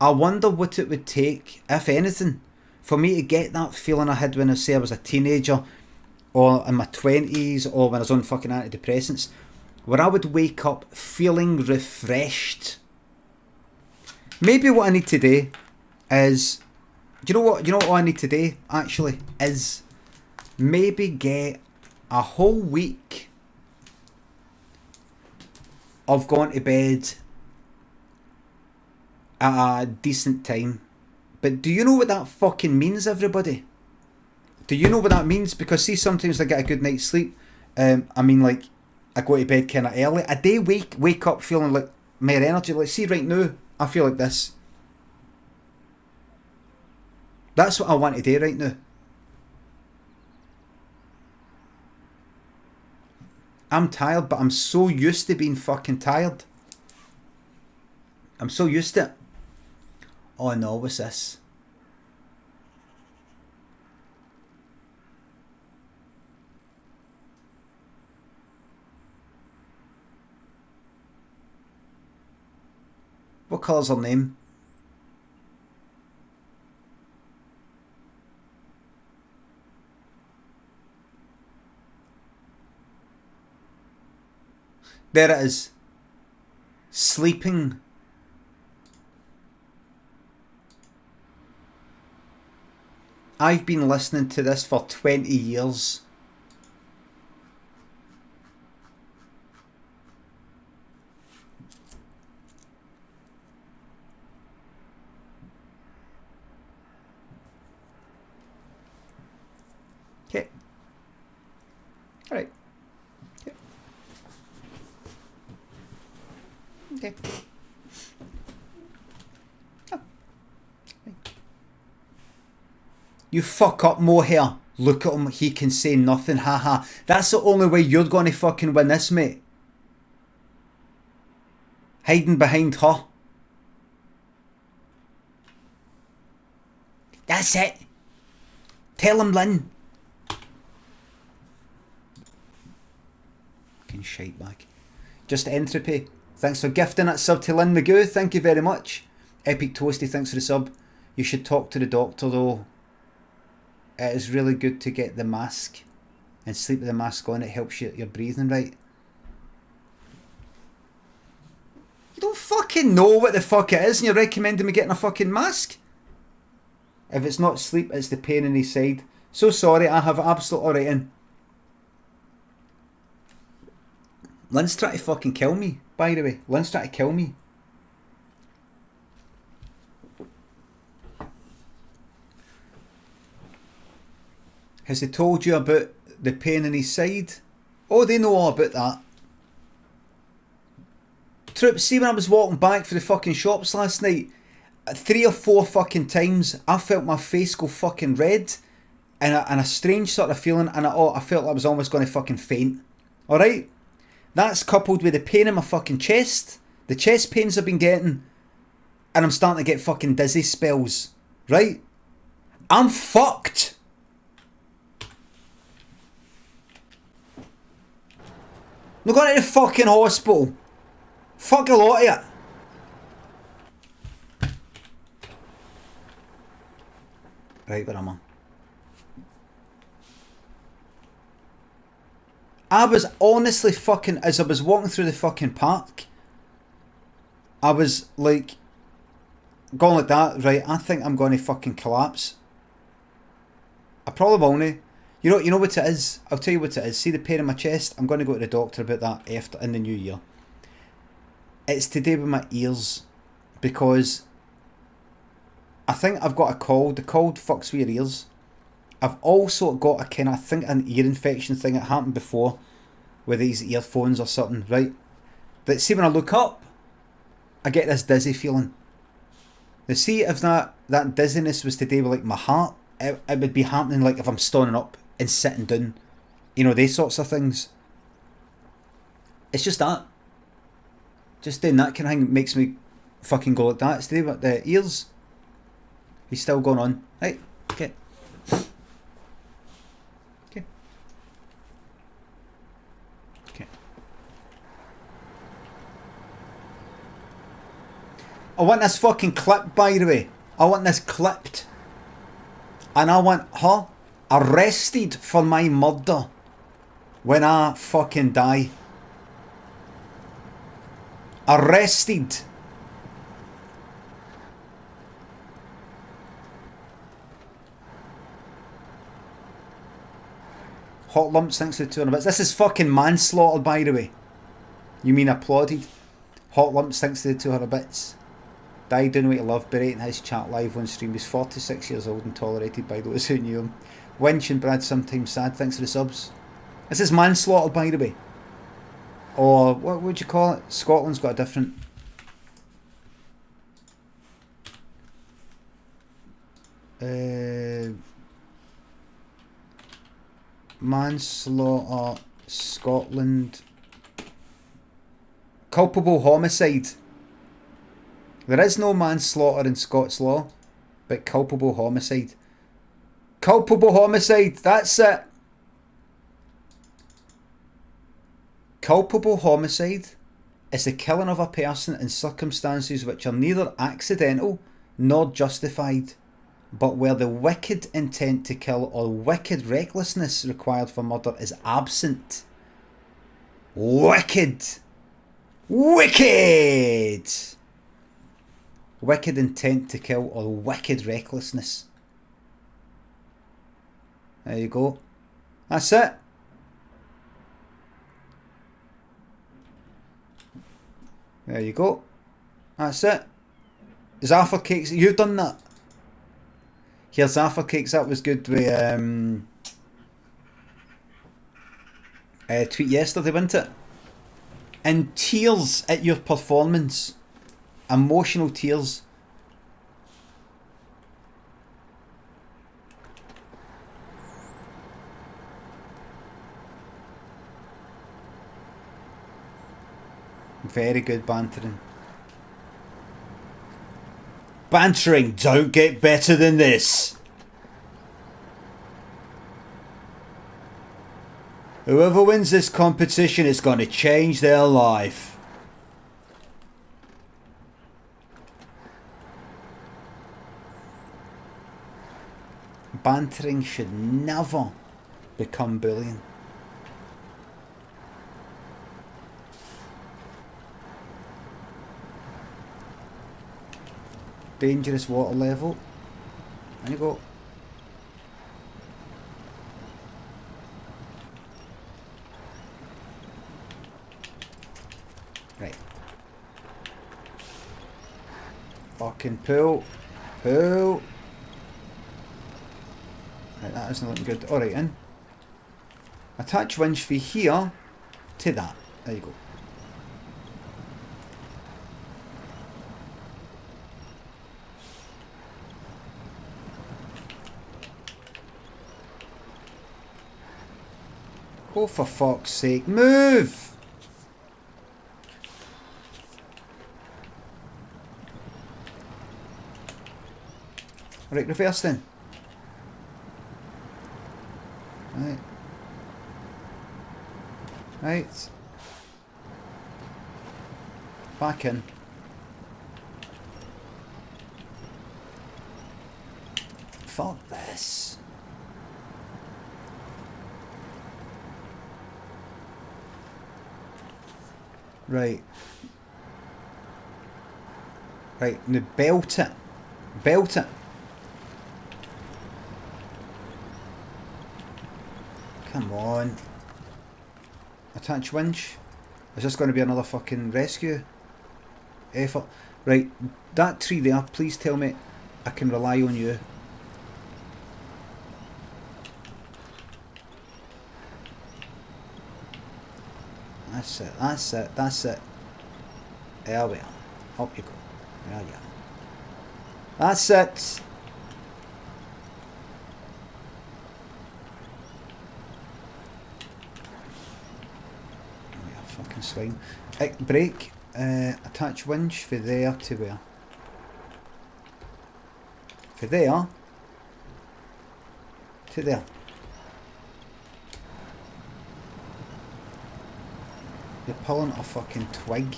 I wonder what it would take, if anything, for me to get that feeling I had when I was a teenager, or in my 20s, or when I was on fucking antidepressants, where I would wake up feeling refreshed. Maybe what I need to do is, do you know what I need to do, actually, is maybe get a whole week of going to bed at a decent time. But do you know what that fucking means, everybody? Do you know what that means? Because see, sometimes I get a good night's sleep. I mean, like, I go to bed kind of early. I do wake up feeling like more energy. Like, see, right now, I feel like this. That's what I want to do right now. I'm tired, but I'm so used to being fucking tired. I'm so used to it. Oh no, what's this? What colour's her name? There it is. Sleeping. I've been listening to this for 20 years. Okay. Alright. Okay. Oh. You fuck up Mohair. Look at him, he can say nothing, haha. That's the only way you're gonna fucking win this, mate. Hiding behind her. That's it. Tell him, Lynn. Fucking shite bag. Just Entropy. Thanks for gifting that sub to Lynn Magoo. Thank you very much. Epic Toasty, thanks for the sub. You should talk to the doctor though. It is really good to get the mask and sleep with the mask on. It helps your breathing right. You don't fucking know what the fuck it is and you're recommending me getting a fucking mask? If it's not sleep, it's the pain in his side. So sorry, I have absolute alright in. Lynn's trying to fucking kill me, by the way. Lynn's trying to kill me. Has he told you about the pain in his side? Oh, they know all about that. Troops, see when I was walking back for the fucking shops last night, 3 or 4 fucking times I felt my face go fucking red and a strange sort of feeling, and I felt like I was almost going to fucking faint. Alright? That's coupled with the pain in my fucking chest, the chest pains I've been getting, and I'm starting to get fucking dizzy spells. Right? I'm fucked. I'm not going to the fucking hospital. Fuck a lot of it. Right, where am I? I was honestly fucking, as I was walking through the fucking park, I was like, going like that, right, I think I'm going to fucking collapse. I probably won't. You know what it is? I'll tell you what it is. See the pain in my chest? I'm going to go to the doctor about that after in the new year. It's to do with my ears, because I think I've got a cold. The cold fucks with your ears. I've also got a kind of, I think, an ear infection thing that happened before with these earphones or something, right? But see, when I look up, I get this dizzy feeling. Now, see, if that dizziness was to do with like my heart, it would be happening like if I'm standing up and sitting down. You know, these sorts of things. It's just that. Just doing that kind of thing makes me fucking go like that. It's to do with the ears. He's still going on. Right, okay. Okay. Okay. I want this fucking clip, by the way. I want this clipped. And I want her arrested for my murder when I fucking die. Arrested. Hot lumps, thanks to the 200 bits. This is fucking manslaughter, by the way. You mean applauded? Hot lumps, thanks to the 200 bits. Died doing what he loved, berating his chat live on stream. He's 46 years old and tolerated by those who knew him. Winch and Brad sometimes sad, thanks for the subs. This is manslaughter, by the way. Or what would you call it? Scotland's got a different. Manslaughter, Scotland. Culpable homicide. There is no manslaughter in Scots law, but culpable homicide. Culpable homicide, that's it. Culpable homicide is the killing of a person in circumstances which are neither accidental nor justified, but where the wicked intent to kill or wicked recklessness required for murder is absent. Wicked! Wicked! Wicked intent to kill or wicked recklessness. There you go. That's it. There you go. That's it. Zaffer Cakes, you've done that. Here, Zaffer Cakes, that was good with tweet yesterday, wasn't it? In tears at your performance. Emotional tears. Very good bantering. Bantering don't get better than this. Whoever wins this competition is going to change their life. Bantering should never become bullying. Dangerous water level. There you go. Right. Fucking pull. Pull. Right, that isn't looking good. Alright, in. Attach winch for here to that. There you go. Oh, for fuck's sake, move! Right, reverse then. Right. Right. Back in. Fuck this. Right. Right, now belt it. Belt it. Come on. Attach winch. Is this going to be another fucking rescue effort? Right, that tree there, please tell me I can rely on you. That's it, that's it, that's it. There we are. Up you go. There you are. That's it. Oh yeah, fucking swine. Brake. Attach winch for there to where? For there to there. You're pulling a fucking twig.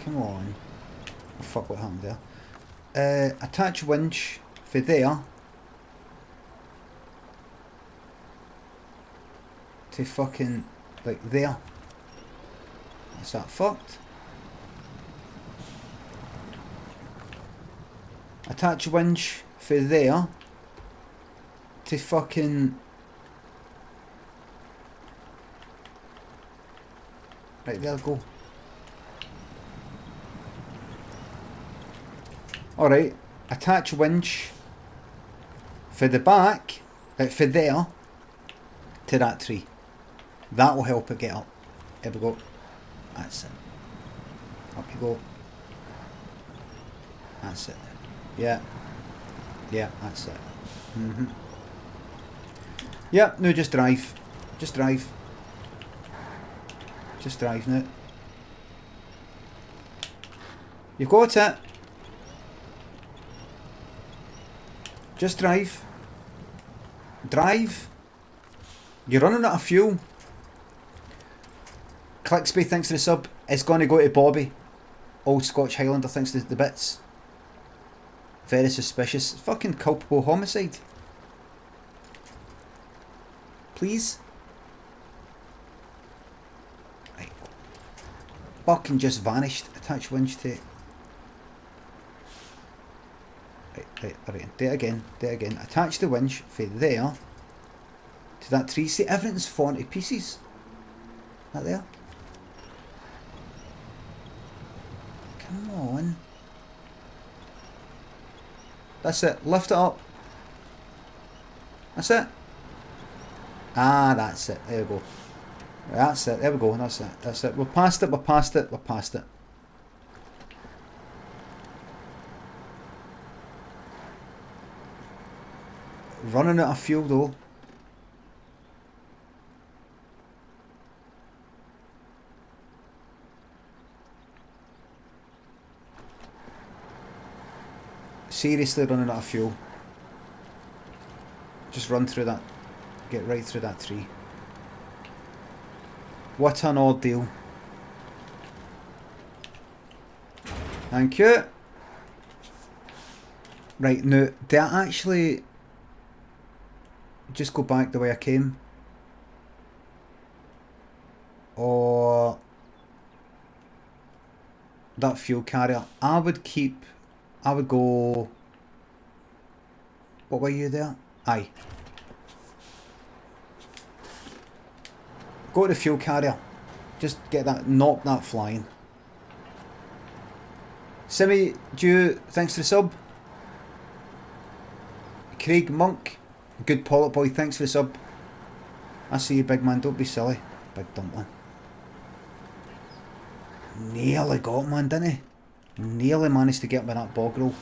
Come on. Oh fuck, what happened there? Attach winch for there to fucking like there. Is that fucked? Attach winch for there to fucking... Right, there we go. Alright, attach winch for the back, for there, to that tree. That will help it get up. Here we go. That's it. Up you go. That's it. Yeah. Yeah, that's it. Mm-hmm. Yeah, no, just drive. Just drive. Just drive now. You've got it. Just drive. Drive. You're running out of fuel. Clicksby, thanks for the sub. It's going to go to Bobby. Old Scotch Highlander, thanks for the bits. Very suspicious. Fucking culpable homicide. Please. Right. Fucking just vanished. Attach winch to... Right. Do it again. Attach the winch from there to that tree. See, everything's falling to pieces. That there. Come on. That's it. Lift it up. That's it. Ah, that's it. There we go. That's it. There we go. That's it. We're past it. Running out of fuel though. Seriously running out of fuel. Just run through that. Get right through that tree. What an ordeal. Thank you. Right, now, did I actually just go back the way I came? Or that fuel carrier? I would go... What were you there? Aye. Go to the fuel carrier. Just get that, knock that flying. Simmy, Dew, thanks for the sub. Craig Monk, good Pollock boy, thanks for the sub. I see you, big man, don't be silly. Big dumpling. Nearly got man, didn't he? Nearly managed to get with that bog roll.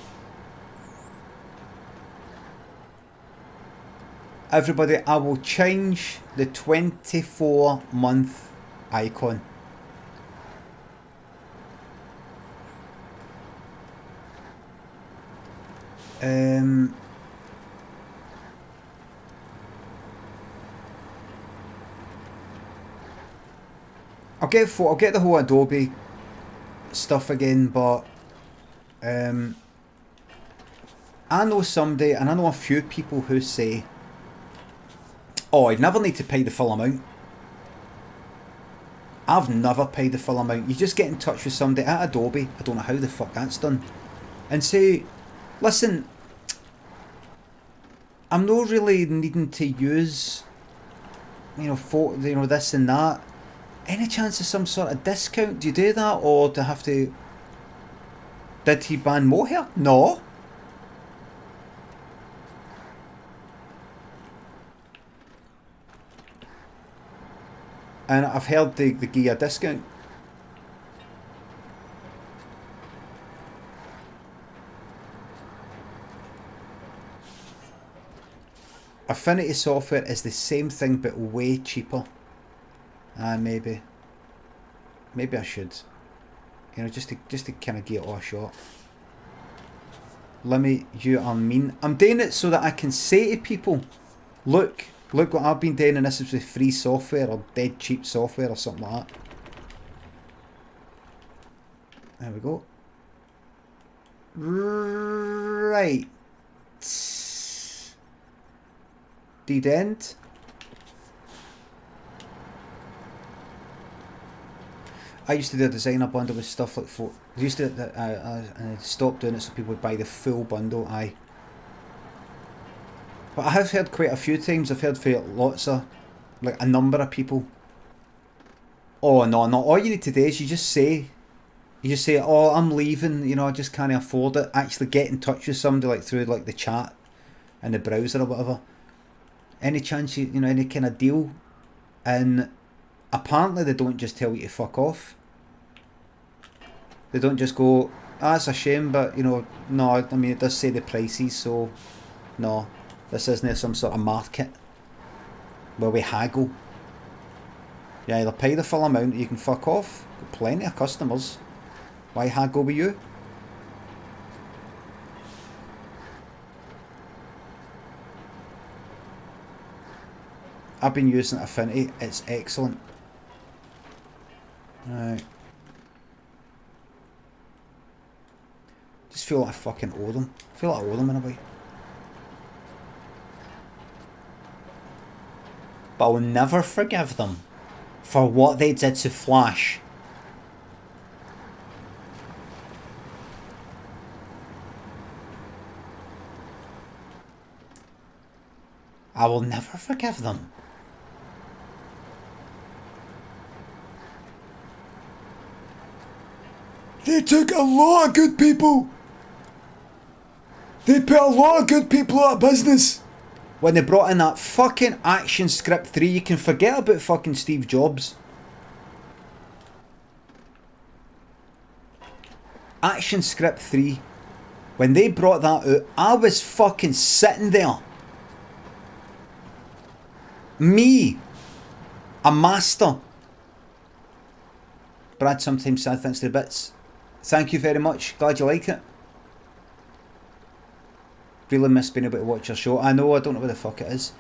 Everybody, I will change the 24-month icon. I'll get the whole Adobe stuff again, but I know somebody, and I know a few people who say, oh, I'd never need to pay the full amount. I've never paid the full amount. You just get in touch with somebody at Adobe, I don't know how the fuck that's done, and say, listen, I'm not really needing to use, this and that. Any chance of some sort of discount? Do you do that, or do I have to... Did he ban mohair? No. And I've heard they give you a discount. Affinity software is the same thing but way cheaper. Maybe I should, just to kind of get it all a shot. Limmy, you are mean. I'm doing it so that I can say to people, look what I've been doing, and this is with free software or dead cheap software or something like that. There we go. Right. Dead end. I used to do a designer bundle with stuff like I used to, and I stopped doing it so people would buy the full bundle. Aye. But I have heard quite a few times. I've heard from lots of, like a number of people. Oh no, all you need to do is you just say, oh, I'm leaving. I just can't afford it. Actually, get in touch with somebody like through like the chat, in the browser or whatever. Any chance any kind of deal, and apparently they don't just tell you to fuck off. They don't just go, it's a shame, but no, I mean it does say the prices, so no, this isn't some sort of market where we haggle. You either pay the full amount or you can fuck off. Got plenty of customers. Why haggle with you? I've been using Affinity. It's excellent. Right. Just feel like I fucking owe them. I feel like I owe them in a way. But I'll never forgive them for what they did to Flash. I will never forgive them. They took a lot of good people. They put a lot of good people out of business. When they brought in that fucking Action Script 3, you can forget about fucking Steve Jobs. Action Script 3. When they brought that out, I was fucking sitting there. Me. A master. Brad sometimes sad, thanks to the bits. Thank you very much. Glad you like it. Really miss being able to watch your show. I know, I don't know where the fuck it is.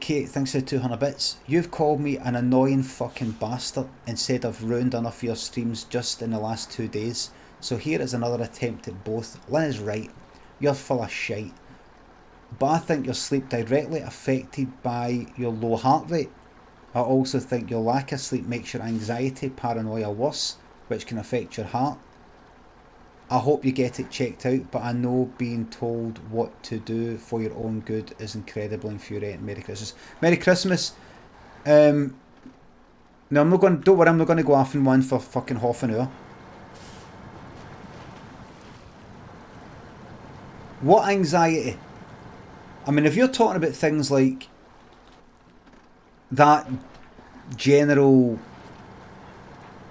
Kate, thanks for the 200 bits. You've called me an annoying fucking bastard and said I've ruined enough of your streams just in the last 2 days. So here is another attempt at both. Lynn is right. You're full of shite. But I think your sleep directly affected by your low heart rate. I also think your lack of sleep makes your anxiety, paranoia worse, which can affect your heart. I hope you get it checked out, but I know being told what to do for your own good is incredibly infuriating. Merry Christmas. Merry Christmas. No, I'm not going. Don't worry, I'm not going to go off in one for fucking half an hour. What anxiety? I mean, if you're talking about things like that general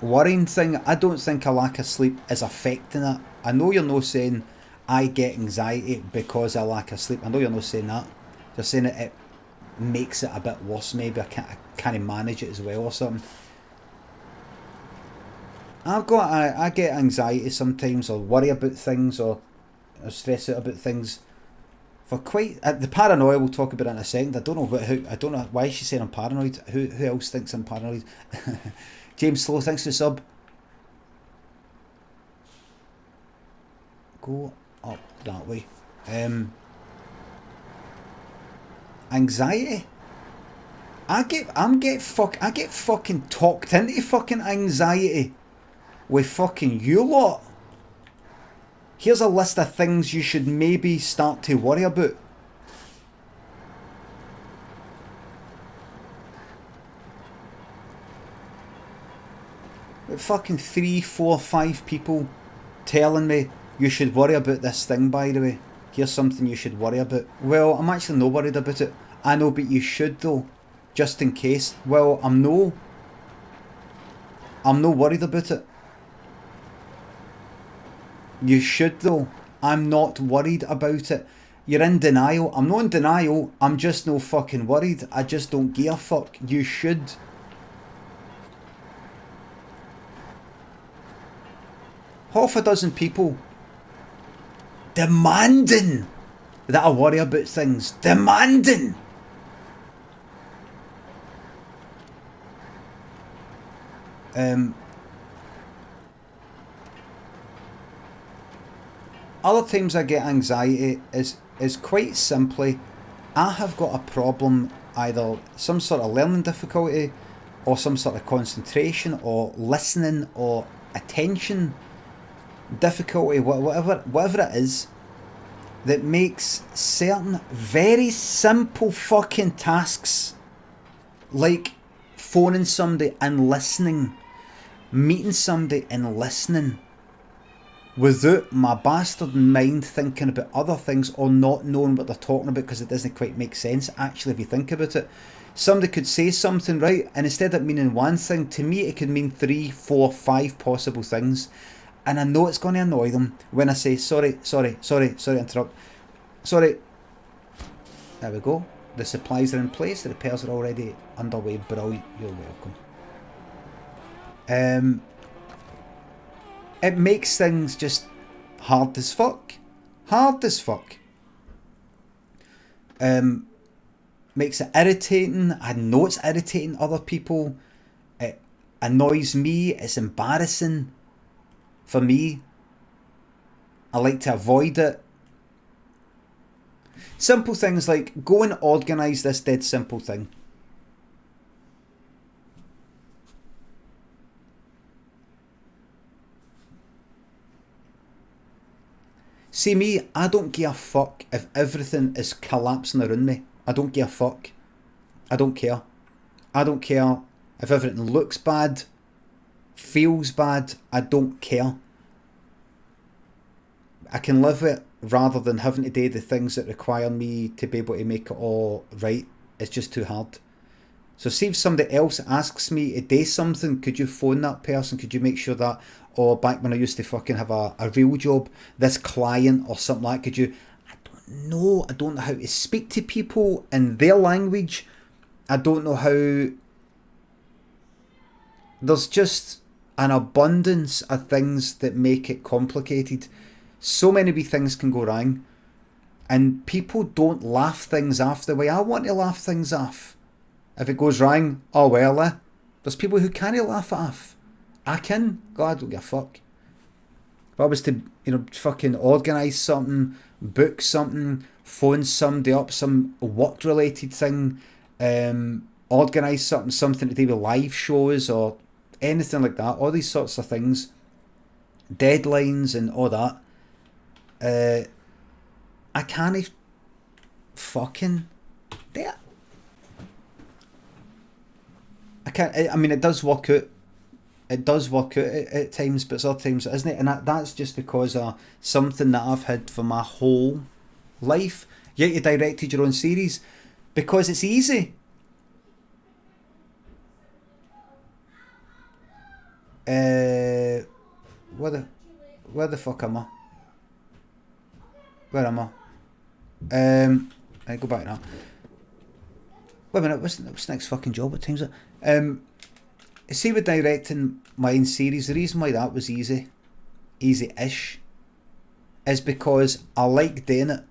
worrying thing, I don't think a lack of sleep is affecting it. I know you're not saying I get anxiety because I lack of sleep. I know you're not saying that. You're saying it makes it a bit worse. Maybe I can't manage it as well or something. I get anxiety sometimes, or worry about things, or stress out about things. For quite the paranoia, we'll talk about it in a second. I don't know why she's saying I'm paranoid. Who else thinks I'm paranoid? James Slow, thanks for the sub. Go up that way. Anxiety. I get fucking talked into fucking anxiety with fucking you lot. Here's a list of things you should maybe start to worry about. Like fucking 3, 4, 5 people telling me you should worry about this thing, by the way. Here's something you should worry about. Well, I'm actually not worried about it. I know, but you should though. Just in case. Well, I'm no worried about it. You should though. I'm not worried about it. You're in denial. I'm not in denial. I'm just no fucking worried. I just don't give a fuck. You should. Half a dozen people demanding that I worry about things. Demanding. Other times I get anxiety is quite simply I have got a problem, either some sort of learning difficulty or some sort of concentration or listening or attention difficulty, whatever it is, that makes certain very simple fucking tasks like phoning somebody and listening, meeting somebody and listening, without my bastard mind thinking about other things or not knowing what they're talking about because it doesn't quite make sense. Actually, if you think about it, somebody could say something, right, and instead of meaning one thing, to me it could mean 3, 4, 5 possible things, and I know it's going to annoy them when I say sorry interrupt, sorry. There we go. The supplies are in place, the repairs are already underway. Brilliant. You're welcome. It makes things just hard as fuck. Hard as fuck. Makes it irritating. I know it's irritating other people. It annoys me. It's embarrassing for me. I like to avoid it. Simple things like go and organise this dead simple thing. See me, I don't give a fuck if everything is collapsing around me. I don't give a fuck. I don't care. I don't care if everything looks bad, feels bad. I don't care. I can live with it rather than having to do the things that require me to be able to make it all right. It's just too hard. So see if somebody else asks me to do something, could you phone that person? Could you make sure that, or back when I used to fucking have a real job, this client or something like that, could you, I don't know how to speak to people in their language. I don't know how, there's just an abundance of things that make it complicated. So many wee things can go wrong, and people don't laugh things off the way I want to laugh things off. If it goes wrong, oh well, there's people who can't laugh it off. I can. God, I don't give a fuck. If I was to, fucking organise something, book something, phone somebody up, some work related thing, organise something to do with live shows or anything like that, all these sorts of things, deadlines and all that, I can't fucking do it. I can't. I mean, it does work out. It does work out at times, but other times it isn't. And that's just because of something that I've had for my whole life. Yet you directed your own series because it's easy. Where the fuck am I? Where am I? I go back now. Wait a minute, what's the next fucking job? What time's it? See, with directing my own series, the reason why that was easy-ish, is because I like doing it.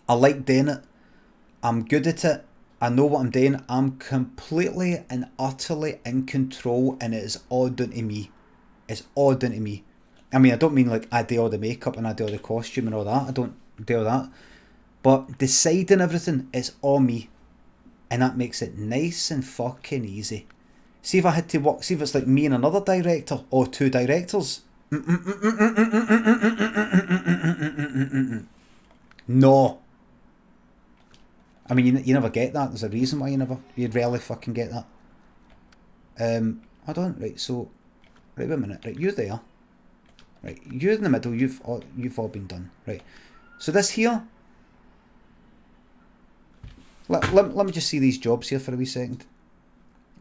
I'm good at it. I know what I'm doing. I'm completely and utterly in control, and it is all down to me. It's all down to me. I mean, I don't mean like I do all the makeup and I do all the costume and all that. I don't do all that. But deciding everything is all me. And that makes it nice and fucking easy. See if I had to work, see if it's like me and another director or two directors. No. I mean, you never get that. There's a reason why you rarely fucking get that. Hold on, right, so, right, wait a minute, right, you're there. Right, you're in the middle, you've all been done. Right, so this here, let me just see these jobs here for a wee second.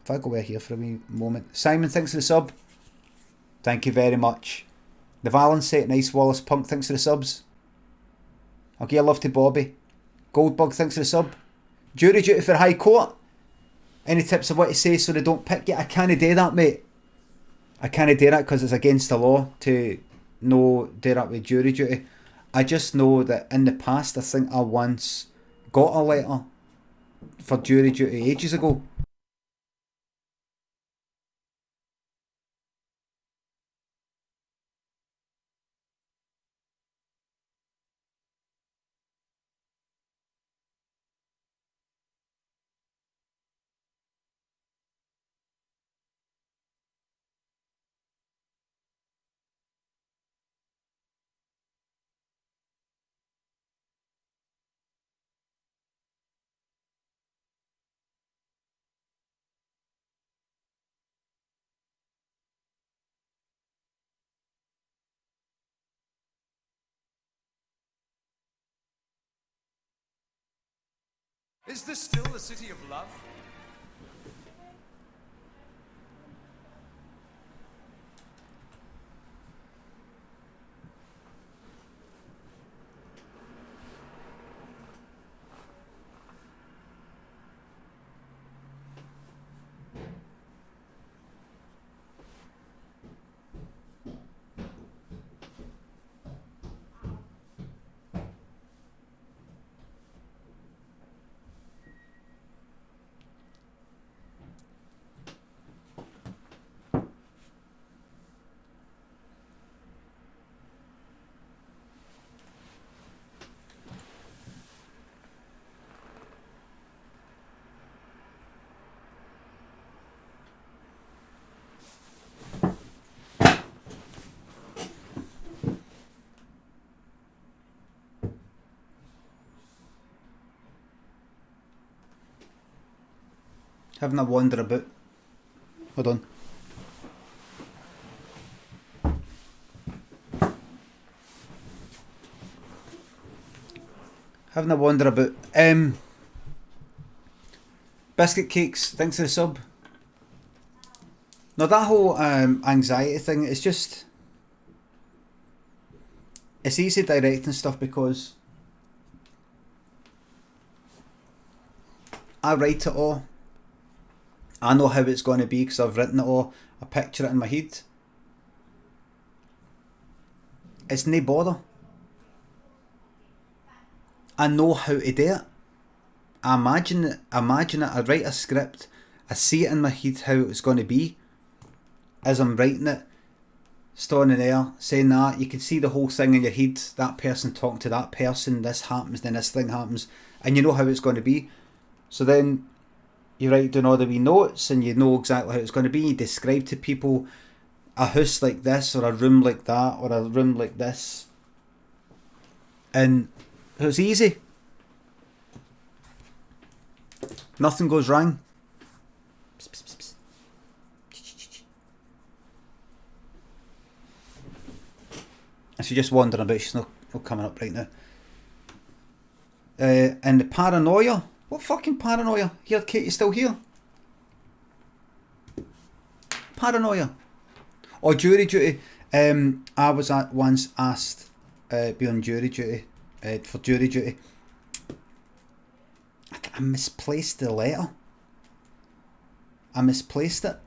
If I go away here for a wee moment. Simon, thanks for the sub. Thank you very much. The Valence set, nice. Wallace Punk, thanks for the subs. I'll give a love to Bobby. Goldbug, thanks for the sub. Jury duty for High Court. Any tips of what to say so they don't pick you? I can't do that, mate. I can't do that because it's against the law to do that with jury duty. I just know that in the past, I think I once got a letter for jury duty ages ago. Is this still the city of love? Having a wander about. Hold on. Having a wander about. Biscuit Cakes, thanks for the sub. Now that whole anxiety thing, it's just... It's easy directing stuff because I write it all. I know how it's going to be because I've written it all. I picture it in my head. It's no bother. I know how to do it. I imagine it. I write a script. I see it in my head how it's going to be. As I'm writing it, standing there, saying that, you can see the whole thing in your head. That person talking to that person, this happens, then this thing happens. And you know how it's going to be. So then you write down all the wee notes and you know exactly how it's going to be. You describe to people a house like this, or a room like that, or a room like this. And it was easy. Nothing goes wrong. And she's just wandering about, she's not coming up right now. And the paranoia. What fucking paranoia? Here, Kate, you still here? Paranoia. Or jury duty. I was once asked be on jury duty. For jury duty. I misplaced the letter. I misplaced it.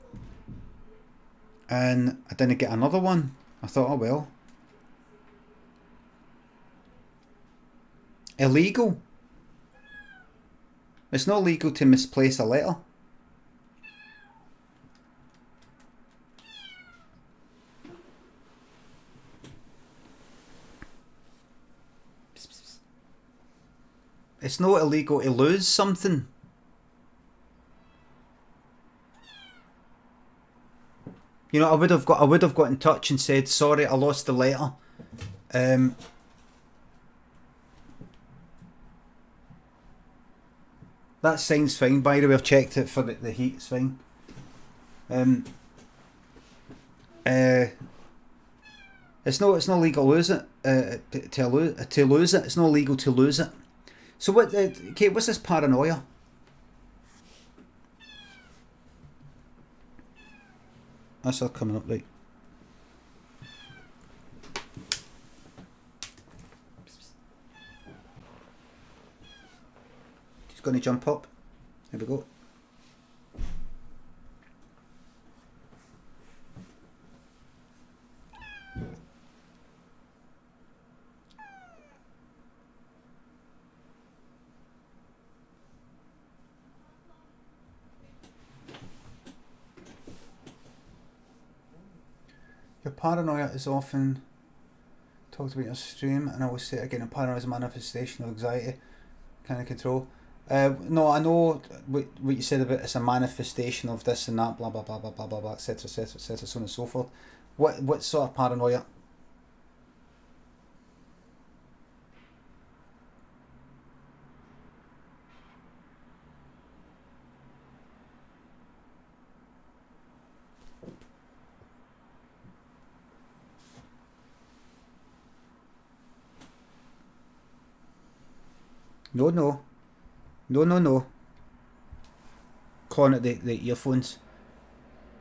And I didn't get another one. I thought, oh well. Illegal. It's not legal to misplace a letter. It's not illegal to lose something. You know, I would have got in touch and said, sorry, I lost the letter. That sign's fine, by the way. I've checked it for the heat, it's fine. It's not legal to lose it. To lose it. It's not legal to lose it. So what? Kate, what's this paranoia? That's all coming up right. He's going to jump up. Here we go. Your paranoia is often talked about in your stream, and I will say it again, a paranoia is a manifestation of anxiety, kind of control. No, I know what you said about it's a manifestation of this and that, blah blah blah blah blah blah blah, etc etc etc, so on and so forth. What sort of paranoia? No. Calling it the earphones.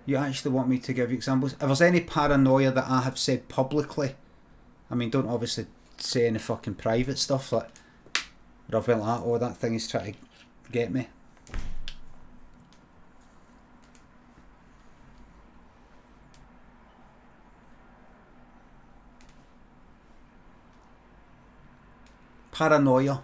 You actually want me to give you examples? If there's any paranoia that I have said publicly, I mean, don't obviously say any fucking private stuff like, or I've went like, oh, that thing is trying to get me. Paranoia.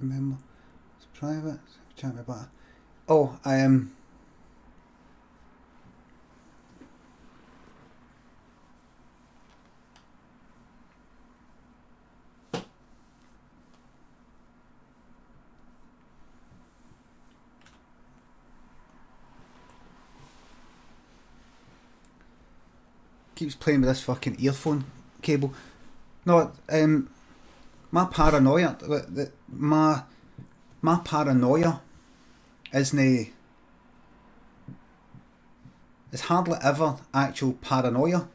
Remember, it's private. Chat me about it. Oh, I am. Keeps playing with this fucking earphone cable. No, my paranoia, my paranoia isn't. It's hardly ever actual paranoia.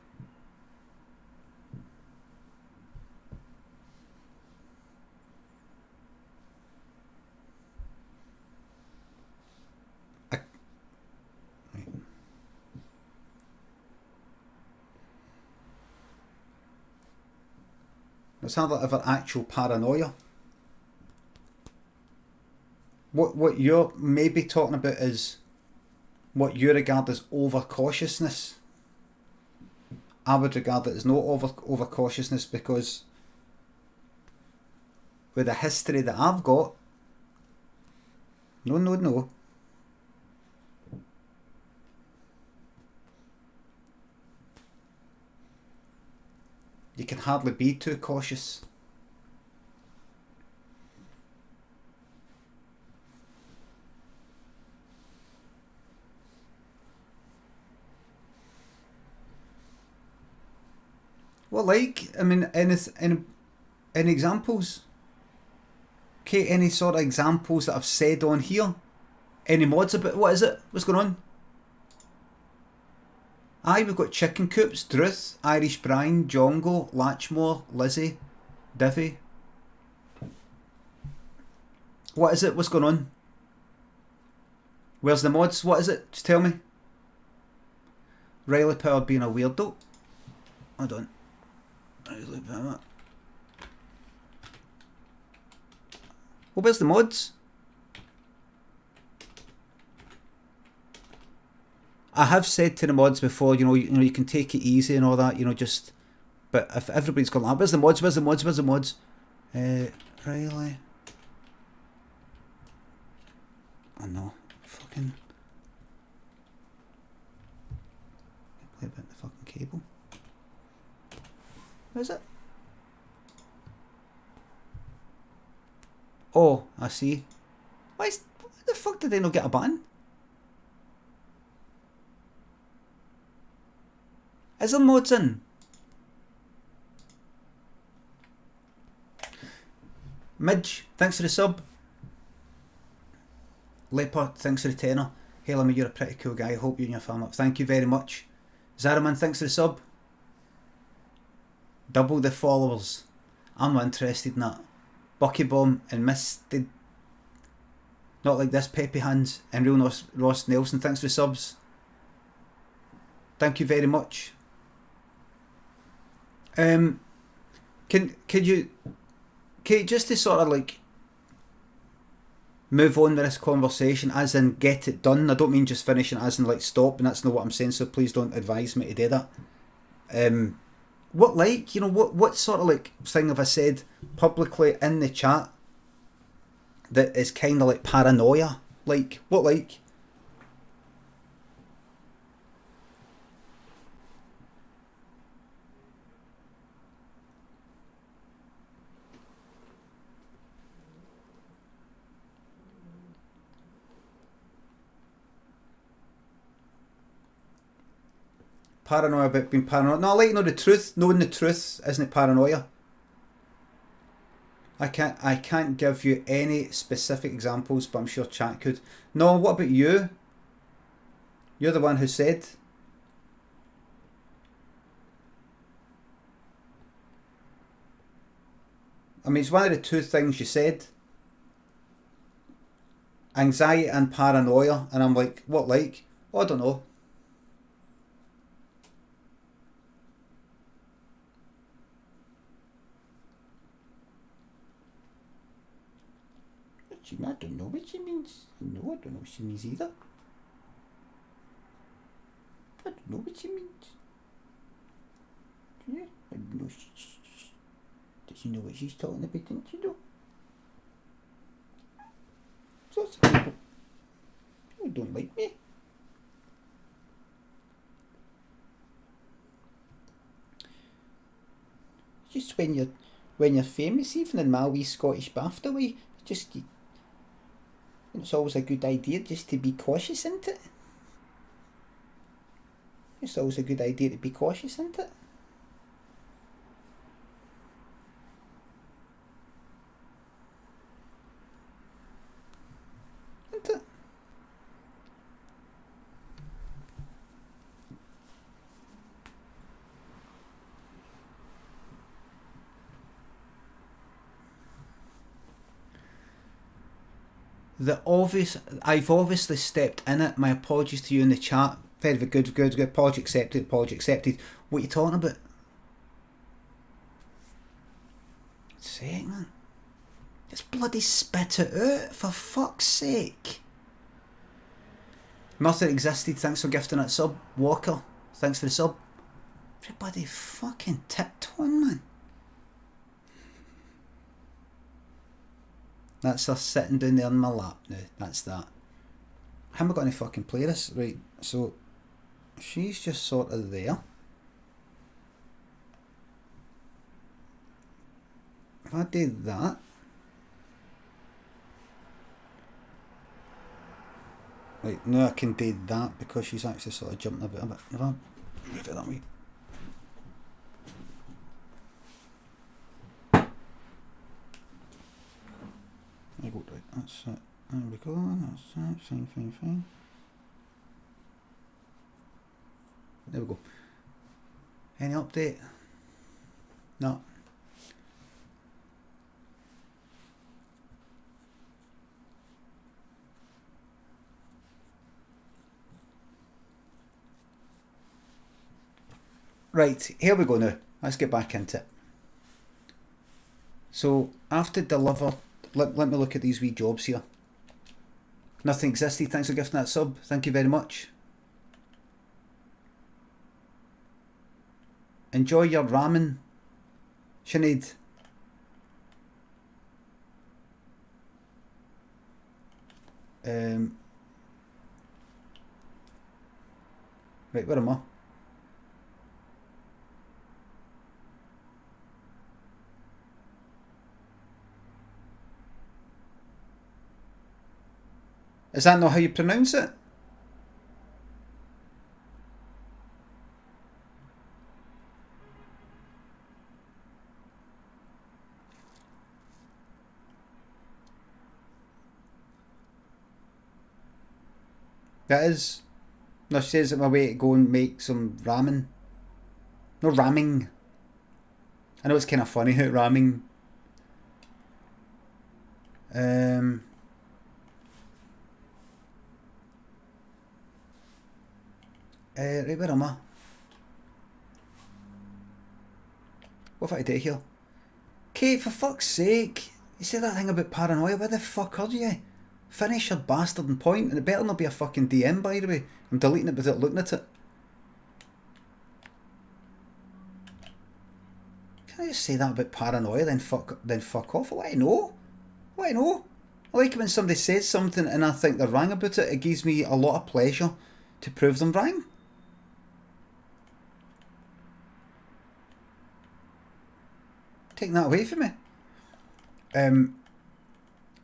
It's hardly ever actual paranoia. What you're maybe talking about is what you regard as overcautiousness. I would regard it as no overcautiousness, because with the history that I've got, no. You can hardly be too cautious. Well, like, I mean, any examples? Okay, any sort of examples that I've said on here? Any mods about, what is it? What's going on? Aye, we've got Chicken Coops, Druth, Irish Brian, Jongo, Latchmore, Lizzie, Divvy. What is it? What's going on? Where's the mods? What is it? Just tell me. Riley Power being a weirdo. Hold on. Riley Power. Well, where's the mods? I have said to the mods before, you can take it easy and all that, just. But if everybody's going, where's the mods? Where's the mods? Where's the mods? Riley. Oh no, fucking. Play about the fucking cable. Where's it? Oh, I see. Why the fuck did they not get a button? Is there mods in? Midge, thanks for the sub. Leopard, thanks for the tenner. Hey Limmy, you're a pretty cool guy. I hope you and your family. Thank you very much. Zaraman, thanks for the sub. Double the followers. I'm not interested in that. Bucky Bomb and Misted. Not like this, Peppy Hands. And Real Ross Nelson, thanks for the subs. Thank you very much. Can you just to sort of like move on with this conversation, as in get it done. I don't mean just finishing as in like stop, and that's not what I'm saying, so please don't advise me to do that. What sort of like thing have I said publicly in the chat that is kind of like paranoia? Like, what like? Paranoia about being paranoid. No, I like to know the truth. Knowing the truth isn't paranoia. I can't give you any specific examples, but I'm sure chat could. No, what about you? You're the one who said. I mean, it's one of the two things you said. Anxiety and paranoia. And I'm like, what like? Oh, I don't know. I don't know what she means. No, I don't know what she means either. I don't know what she means. Yeah, I don't know. Does you know what she's talking about, didn't you know? Lots of people who don't like me. Just when you're famous, even in my wee Scottish BAFTA way, just it's always a good idea just to be cautious, isn't it? It's always a good idea to be cautious, isn't it? Isn't it? I've obviously stepped in it. My apologies to you in the chat. Very good. Apology accepted. What are you talking about? Say it, man. Just bloody spit it out, for fuck's sake. Nothing existed. Thanks for gifting that sub. Walker, thanks for the sub. Everybody fucking tiptoeing, man. That's us sitting down there on my lap now. That's that. How am I going to fucking play this? Right, so she's just sort of there. If I do that, right, now I can do that because she's actually sort of jumping a bit. If I move it that way. There we go, right, that's it. There we go, that's it, fine. There we go. Any update? No. Right, here we go now. Let's get back into it. So, after deliver, let me look at these wee jobs here. Nothing existed. Thanks for gifting that sub. Thank you very much. Enjoy your ramen, Sinead. Right, where am I? Is that not how you pronounce it? That is. No, she says it's my way to go and make some ramen. No, ramming. I know it's kind of funny how ramming. Right, where am I? What have I do here? Kate, for fuck's sake. You say that thing about paranoia, where the fuck are you? Finish your bastard and point, and it better not be a fucking DM, by the way. I'm deleting it without looking at it. Can I just say that about paranoia, then fuck off? What I know? I like it when somebody says something and I think they're wrong about it. It gives me a lot of pleasure to prove them wrong. Taking that away from me.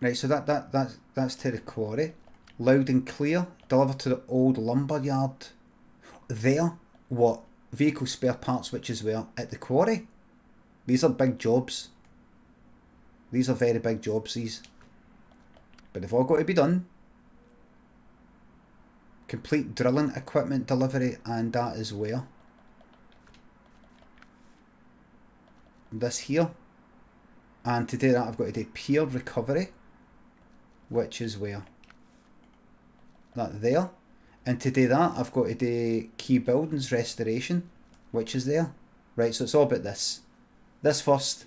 Right, so that's to the quarry. Loud and clear. Delivered to the old lumber yard. There, what? Vehicle spare parts, which is where? At the quarry. These are big jobs. These are very big jobs, these. But they've all got to be done. Complete drilling equipment delivery, and that is where? This here. And to do that, I've got to do pier recovery, which is where? That there. And to do that, I've got to do key buildings restoration, which is there. Right, so it's all about this. This first.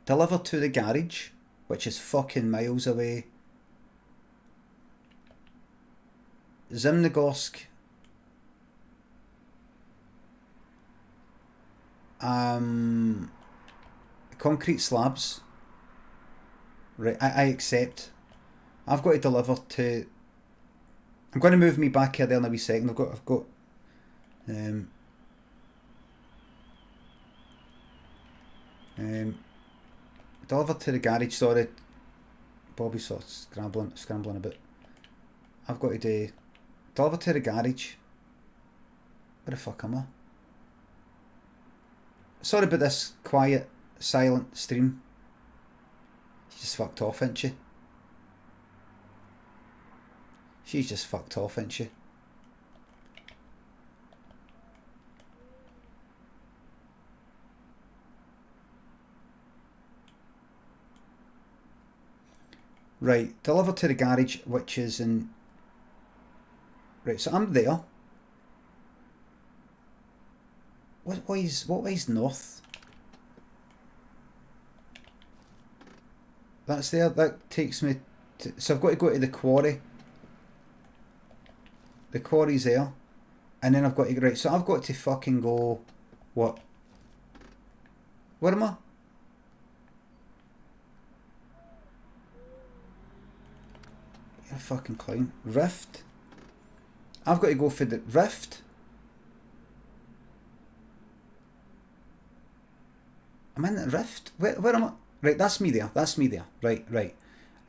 Deliver to the garage, which is fucking miles away. Zimnogorsk. Concrete slabs. Right, I accept. I've got to deliver to. I'm going to move me back here there in a wee second. I've got. Deliver to the garage. Sorry, Bobby's sort of scrambling a bit. I've got to do. Deliver to the garage. Where the fuck am I? Sorry about this quiet, silent stream. She's just fucked off, ain't she? She's just fucked off, ain't she? Right, deliver to the garage, which is in... Right, so I'm there. What way's north? That's there. That takes me to... So I've got to go to the quarry. The quarry's there. And then I've got to... Right, so I've got to fucking go... What? Where am I? You're a fucking clown. Rift? I've got to go for the rift. I'm in the rift? Where am I? Right, that's me there. That's me there. Right.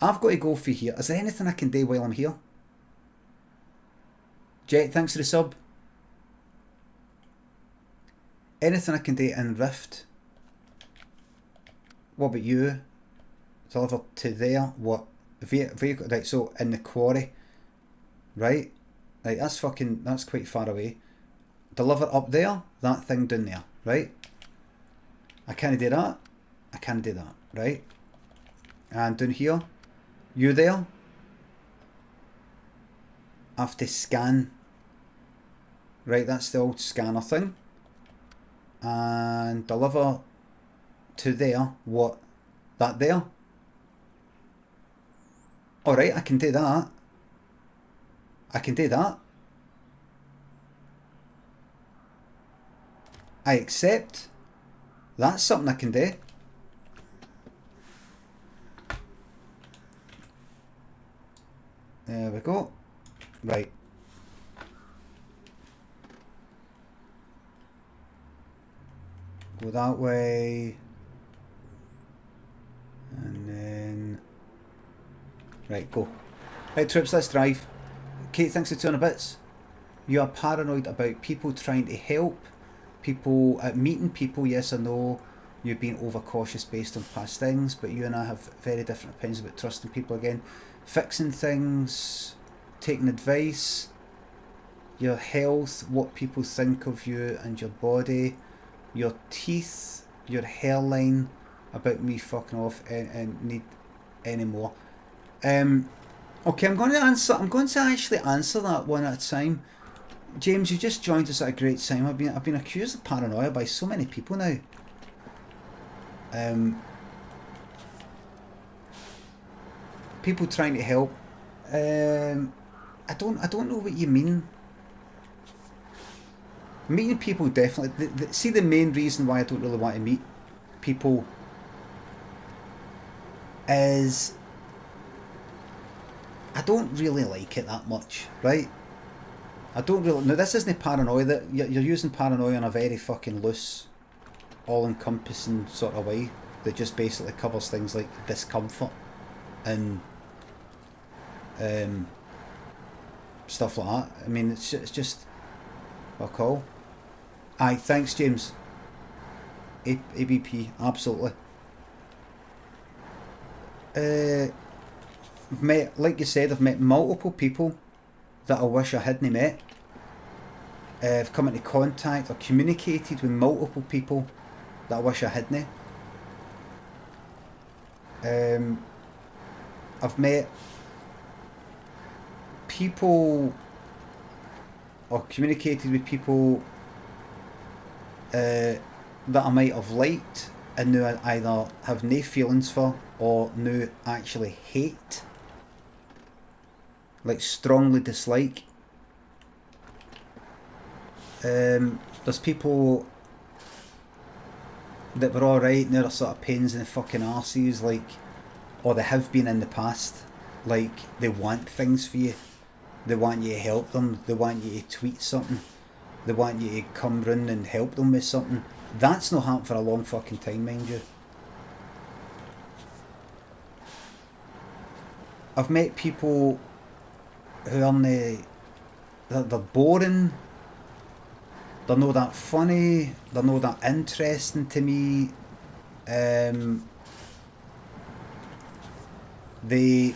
I've got to go for here. Is there anything I can do while I'm here? Jet, thanks for the sub. Anything I can do in rift? What about you? Deliver to there. What? Vehicle. Right, so in the quarry. Right, that's quite far away. Deliver up there. That thing down there. Right. I can't do that. I can't do that. Right. And down here. You there. I have to scan. Right, that's the old scanner thing. And deliver to there. What? That there? Alright, I can do that. I can do that. I accept. That's something I can do. There we go. Right. Go that way. And then... Right, go. Right, troops, let's drive. Kate, thanks for 200 bits. You are paranoid about people trying to help. People, meeting people, yes or no. You've been overcautious based on past things, but you and I have very different opinions about trusting people again. Fixing things, taking advice, your health, what people think of you and your body, your teeth, your hairline, about me fucking off and need any more. Okay, I'm going to actually answer that one at a time. James, you just joined us at a great time. I've been accused of paranoia by so many people now. People trying to help. I don't know what you mean. Meeting people definitely. See, the main reason why I don't really want to meet people is I don't really like it that much, right? I don't really... Now, this isn't paranoia. That you're using paranoia in a very fucking loose, all-encompassing sort of way that just basically covers things like discomfort and stuff like that. I mean, it's just... Fuck all. Aye, thanks, James. ABP, absolutely. I've met, like you said, I've met multiple people that I wish I hadn't met. I've come into contact or communicated with multiple people that I wish I hadn't. I've met people or communicated with people that I might have liked and now I either have no feelings for or now actually hate. Like strongly dislike. There's people that were alright, now they're sort of pains in the fucking arses, like, or they have been in the past. Like, they want things for you. They want you to help them. They want you to tweet something. They want you to come round and help them with something. That's not happened for a long fucking time, mind you. I've met people who are they're boring. They're not that funny. They're not that interesting to me. They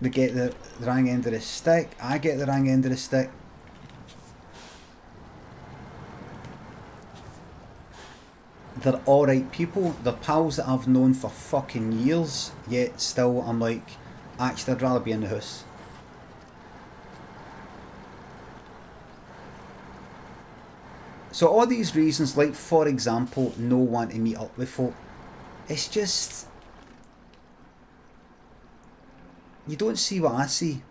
get the wrong end of the stick. I get the wrong end of the stick. They're alright people. They're pals that I've known for fucking years. Yet still I'm like, actually I'd rather be in the house. So all these reasons, like for example, no one to meet up with folk. It's just, you don't see what I see.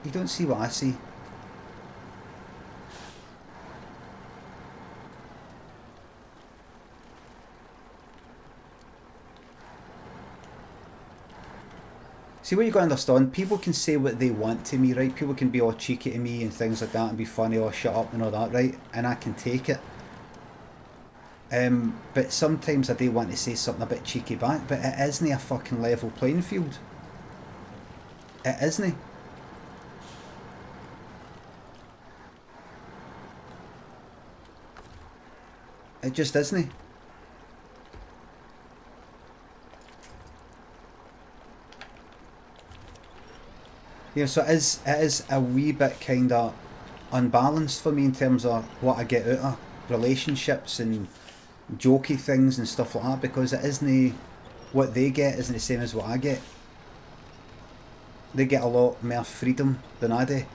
You don't see what I see. See, what you got to understand, people can say what they want to me, right? People can be all cheeky to me and things like that and be funny or shut up and all that, right? And I can take it. But sometimes I do want to say something a bit cheeky back, but it isn't a fucking level playing field. It isn't. It just isn't. Yeah, so it is a wee bit kind of unbalanced for me in terms of what I get out of relationships and jokey things and stuff like that, because it isn't, what they get isn't the same as what I get. They get a lot more freedom than I do.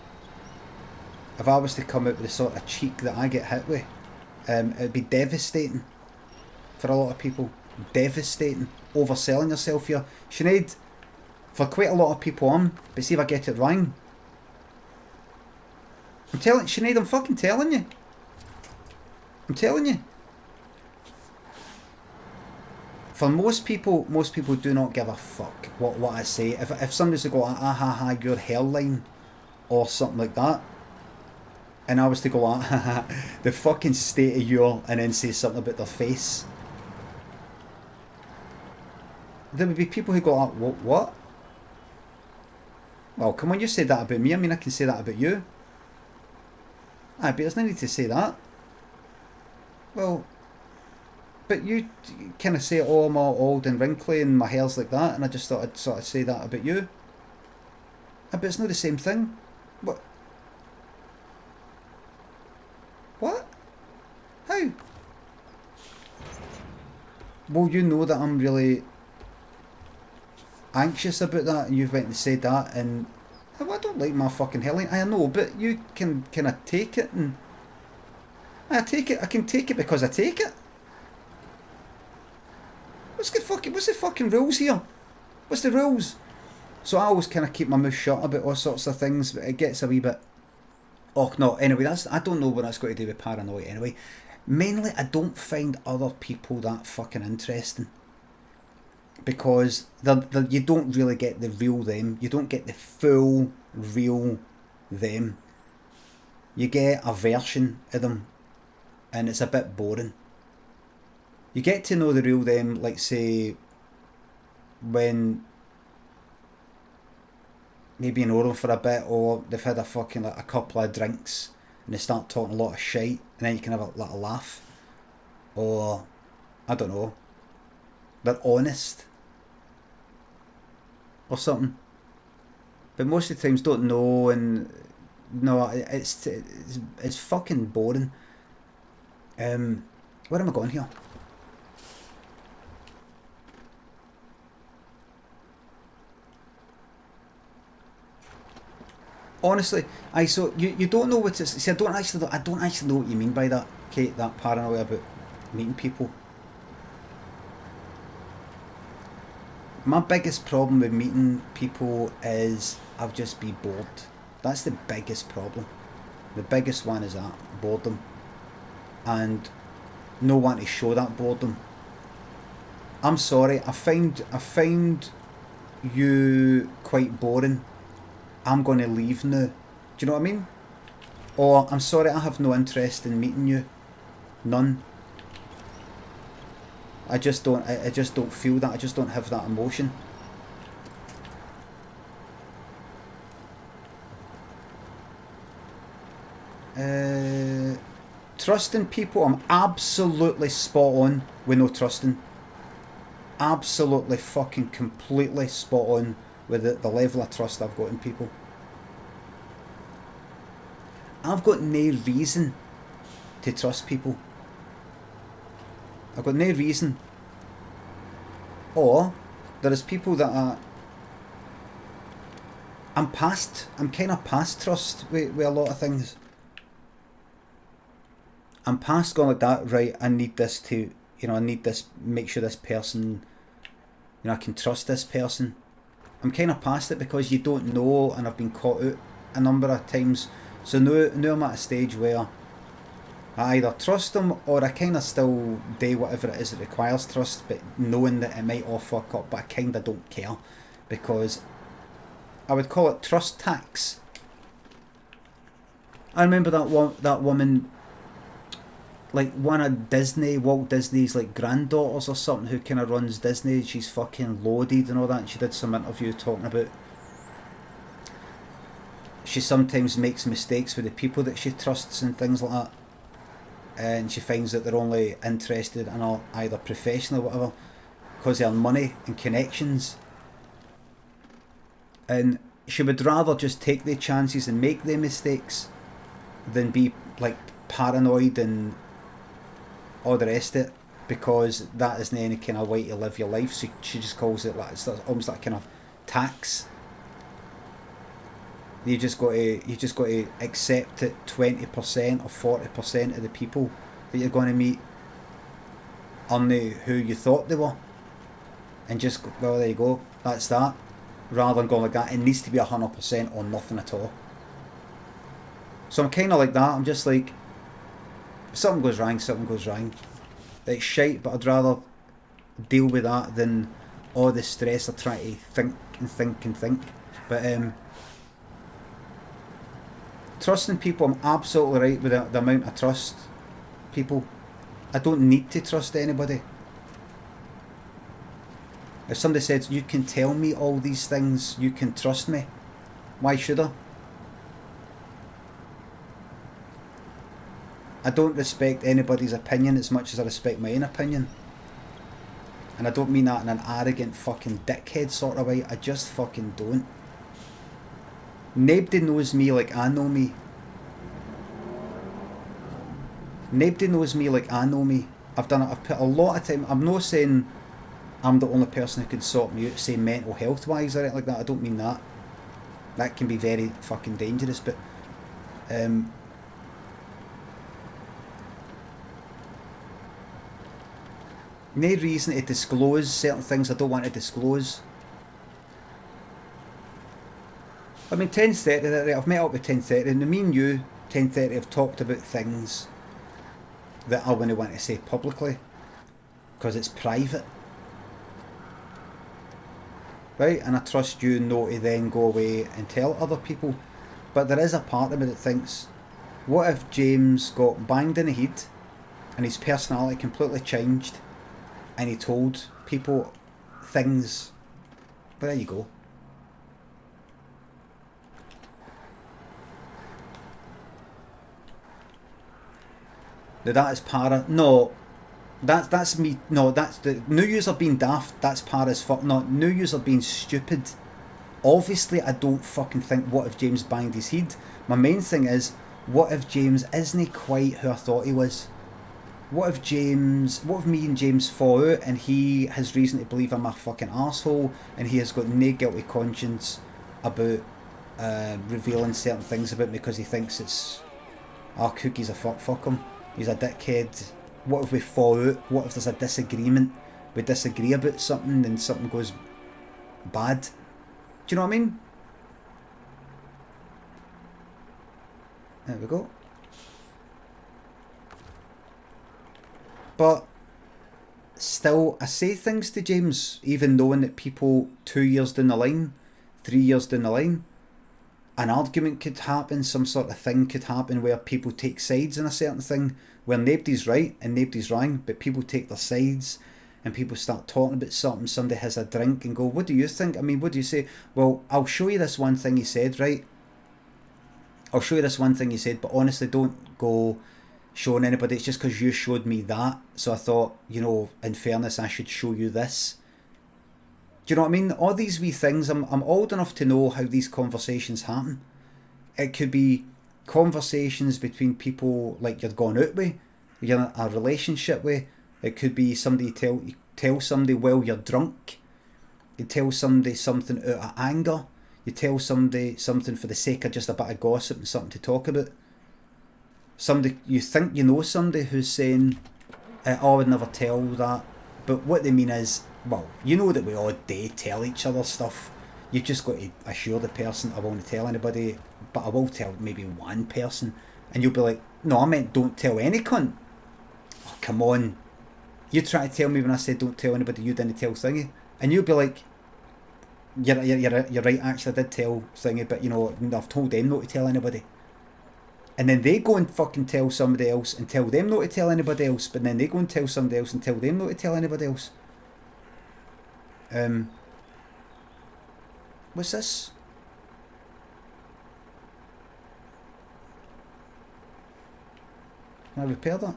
If I was to come out with the sort of cheek that I get hit with, it'd be devastating for a lot of people. Devastating. Overselling yourself here. Sinead, for quite a lot of people but see if I get it wrong. Sinead, I'm fucking telling you. I'm telling you. For most people do not give a fuck what I say. If somebody's to go, ah ha ha, your hairline, or something like that, and I was to go, ah ha ha, the fucking state of your, and then say something about their face, there would be people who go, ah, what? Well, come on, you said that about me. I mean, I can say that about you. Aye, but there's no need to say that. Well, but you kind of say, oh, I'm all old and wrinkly and my hair's like that, and I just thought I'd sort of say that about you. Aye, but it's not the same thing. What? What? How? Well, you know that I'm really anxious about that, and you've went and said that, and I don't like my fucking hairline. I know, but you can kind of take it, and I take it. I can take it because I take it. What's the fucking rules here? What's the rules? So I always kind of keep my mouth shut about all sorts of things, but it gets a wee bit. Oh no! Anyway, I don't know what that's got to do with paranoia. Anyway, mainly I don't find other people that fucking interesting. Because you don't really get the real them. You don't get the full real them. You get a version of them, and it's a bit boring. You get to know the real them, like say, when maybe in Oral for a bit, or they've had a fucking like a couple of drinks, and they start talking a lot of shite, and then you can have a little laugh, or I don't know, they're honest. Or something, but most of the times don't know, and no, it's fucking boring. Where am I going here? Honestly, so you don't know what to see. I don't actually know what you mean by that, Kate. That paranoia about meeting people. My biggest problem with meeting people is I'll just be bored. That's the biggest problem. The biggest one is that, boredom. And no one to show that boredom. I'm sorry, I find you quite boring. I'm going to leave now. Do you know what I mean? Or, I'm sorry, I have no interest in meeting you. None. I just don't feel that. I just don't have that emotion. Trusting people, I'm absolutely spot on with no trusting. Absolutely fucking completely spot on with the level of trust I've got in people. I've got no reason to trust people. I've got no reason. Or there is people that are... I'm kind of past trust with a lot of things. I'm past going like that, right, I need this to, I need this, make sure this person, I can trust this person. I'm kind of past it because you don't know, and I've been caught out a number of times. So now I'm at a stage where I either trust them or I kind of still do whatever it is that requires trust, but knowing that it might all fuck up, but I kind of don't care, because I would call it trust tax. I remember that woman, like one of Walt Disney's like granddaughters or something, who kind of runs Disney. She's fucking loaded and all that, and she did some interview talking about she sometimes makes mistakes with the people that she trusts and things like that, and she finds that they're only interested in either professional or whatever because they earn money and connections, and she would rather just take the chances and make the mistakes than be like paranoid and all the rest of it, because that isn't any kind of way to live your life. So she just calls it like, it's almost like kind of tax. You just got to accept that 20% or 40% of the people that you're going to meet aren't who you thought they were, and just go, well, there you go, that's that, rather than going like that. It needs to be 100% or nothing at all. So I'm kind of like that. I'm just like, if something goes wrong, something goes wrong. It's shite, but I'd rather deal with that than all the stress of trying to think and think and think. But trusting people, I'm absolutely right with the amount I trust people. I don't need to trust anybody. If somebody says, you can tell me all these things, you can trust me, why should I? I don't respect anybody's opinion as much as I respect my own opinion. And I don't mean that in an arrogant fucking dickhead sort of way. I just fucking don't. Nobody knows me like I know me. Nobody knows me like I know me. I've put a lot of time. I'm not saying I'm the only person who can sort me out, say mental health wise or anything like that. I don't mean that. That can be very fucking dangerous, but no reason to disclose certain things I don't want to disclose. I mean, 10:30, I've met up with 10:30, and me and you, 10:30, have talked about things that I wouldn't want to say publicly because it's private. Right? And I trust you not to then go away and tell other people. But there is a part of me that thinks, what if James got banged in the head and his personality completely changed, and he told people things? But there you go. Now that is para. No, that's me. No, that's the new user being daft. That's para as fuck. No, new user being stupid. Obviously, I don't fucking think, what if James banged his head? My main thing is, what if James isn't quite who I thought he was? What if me and James fall out and he has reason to believe I'm a fucking arsehole, and he has got no guilty conscience about revealing certain things about me because he thinks it's, Cookie's a fuck him, he's a dickhead. What if we fall out? What if there's a disagreement? We disagree about something and something goes bad. Do you know what I mean? There we go. But still, I say things to James, even knowing that people 2 years down the line, 3 years down the line, an argument could happen, some sort of thing could happen where people take sides in a certain thing, where nobody's right and nobody's wrong, but people take their sides and people start talking about something, somebody has a drink and go, what do you think? I mean, what do you say? Well, I'll show you this one thing he said, right? I'll show you this one thing he said, but honestly, don't go showing anybody. It's just because you showed me that. So I thought, you know, in fairness, I should show you this. Do you know what I mean? All these wee things, I'm old enough to know how these conversations happen. It could be conversations between people like you're going out with, you're in a relationship with. It could be somebody tell somebody while you're drunk. You tell somebody something out of anger. You tell somebody something for the sake of just a bit of gossip and something to talk about. Somebody, you think you know somebody who's saying, oh, I would never tell that. But what they mean is, well, you know that we all day tell each other stuff. You've just got to assure the person, I won't tell anybody, but I will tell maybe one person. And you'll be like, no, I meant don't tell any cunt. Oh, come on. You try to tell me when I said don't tell anybody, you didn't tell thingy. And you'll be like, you're right, actually I did tell thingy, but you know, I've told them not to tell anybody. And then they go and fucking tell somebody else and tell them not to tell anybody else, but then they go and tell somebody else and tell them not to tell anybody else. What's this? Can I repair that?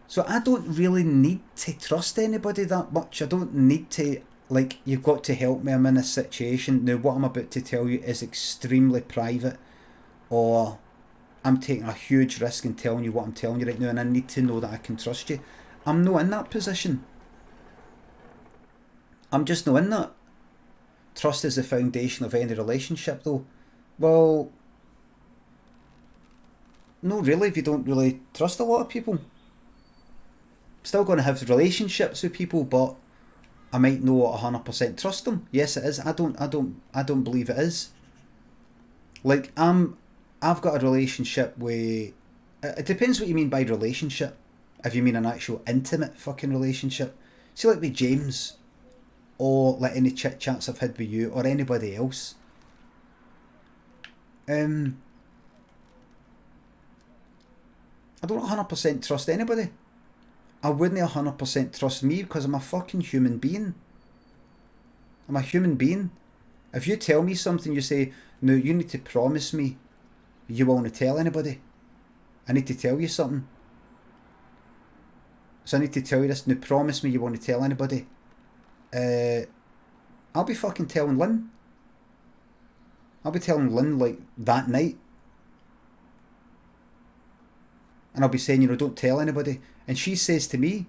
So I don't really need to trust anybody that much. I don't need to, like, you've got to help me, I'm in a situation. Now what I'm about to tell you is extremely private, or I'm taking a huge risk in telling you what I'm telling you right now, and I need to know that I can trust you. I'm not in that position. I'm just not in that. Trust is the foundation of any relationship though. Well, no really, if you don't really trust a lot of people. Still going to have relationships with people, but I might not 100% trust them. Yes, it is. I don't believe it is. Like I've got a relationship with. It depends what you mean by relationship. If you mean an actual intimate fucking relationship, see, like with James, or like any chit chats I've had with you or anybody else. I don't 100% trust anybody. I wouldn't 100% trust me because I'm a fucking human being. I'm a human being. If you tell me something, you say, no, you need to promise me you won't tell anybody. I need to tell you something. So I need to tell you this. Now promise me you won't tell anybody. I'll be fucking telling Lynn. I'll be telling Lynn like that night. And I'll be saying, you know, don't tell anybody. And she says to me,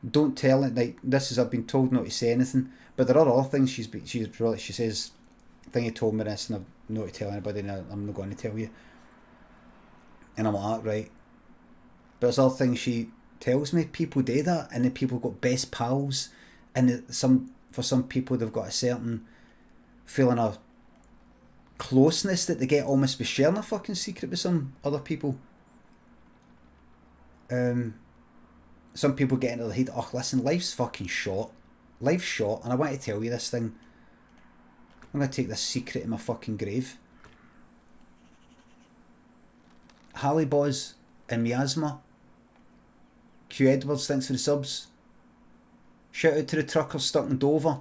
don't tell it. Like, this is, I've been told not to say anything. But there are other things she says, I think you told me this and I've not to tell anybody and I'm not going to tell you. And I'm like, right. But there's other things she tells me. People do that, and then people got best pals. And for some people, they've got a certain feeling of closeness that they get almost by sharing a fucking secret with some other people. Some people get into the head, oh listen, life's fucking short. Life's short, and I want to tell you this thing. I'm going to take this secret in my fucking grave. Harley Boz and Miasma. Q Edwards, thanks for the subs. Shout out to the truckers stuck in Dover.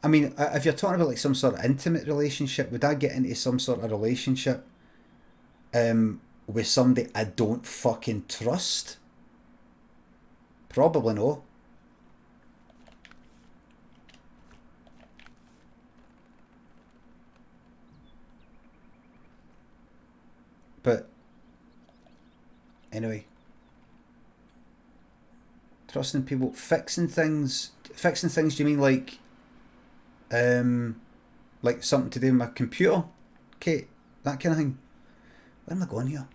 I mean, if you're talking about like some sort of intimate relationship, would I get into some sort of relationship with somebody I don't fucking trust? Probably no. But anyway, trusting people, fixing things. Fixing things, do you mean like something to do with my computer, Kate? That kind of thing. Where am I going here?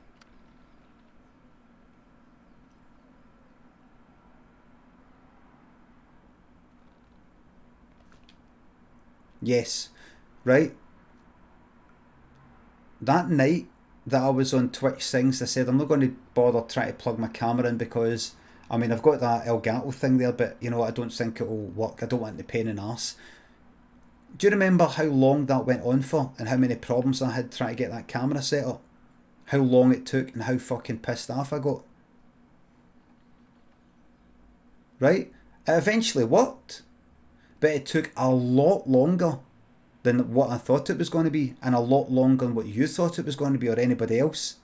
Yes. Right? That night that I was on Twitch things, I said I'm not going to bother trying to plug my camera in because, I mean, I've got that Elgato thing there, but you know, I don't think it will work. I don't want the pain in the arse. Do you remember how long that went on for and how many problems I had trying to get that camera set up? How long it took and how fucking pissed off I got? Right? It eventually worked, but it took a lot longer than what I thought it was going to be, and a lot longer than what you thought it was going to be or anybody else.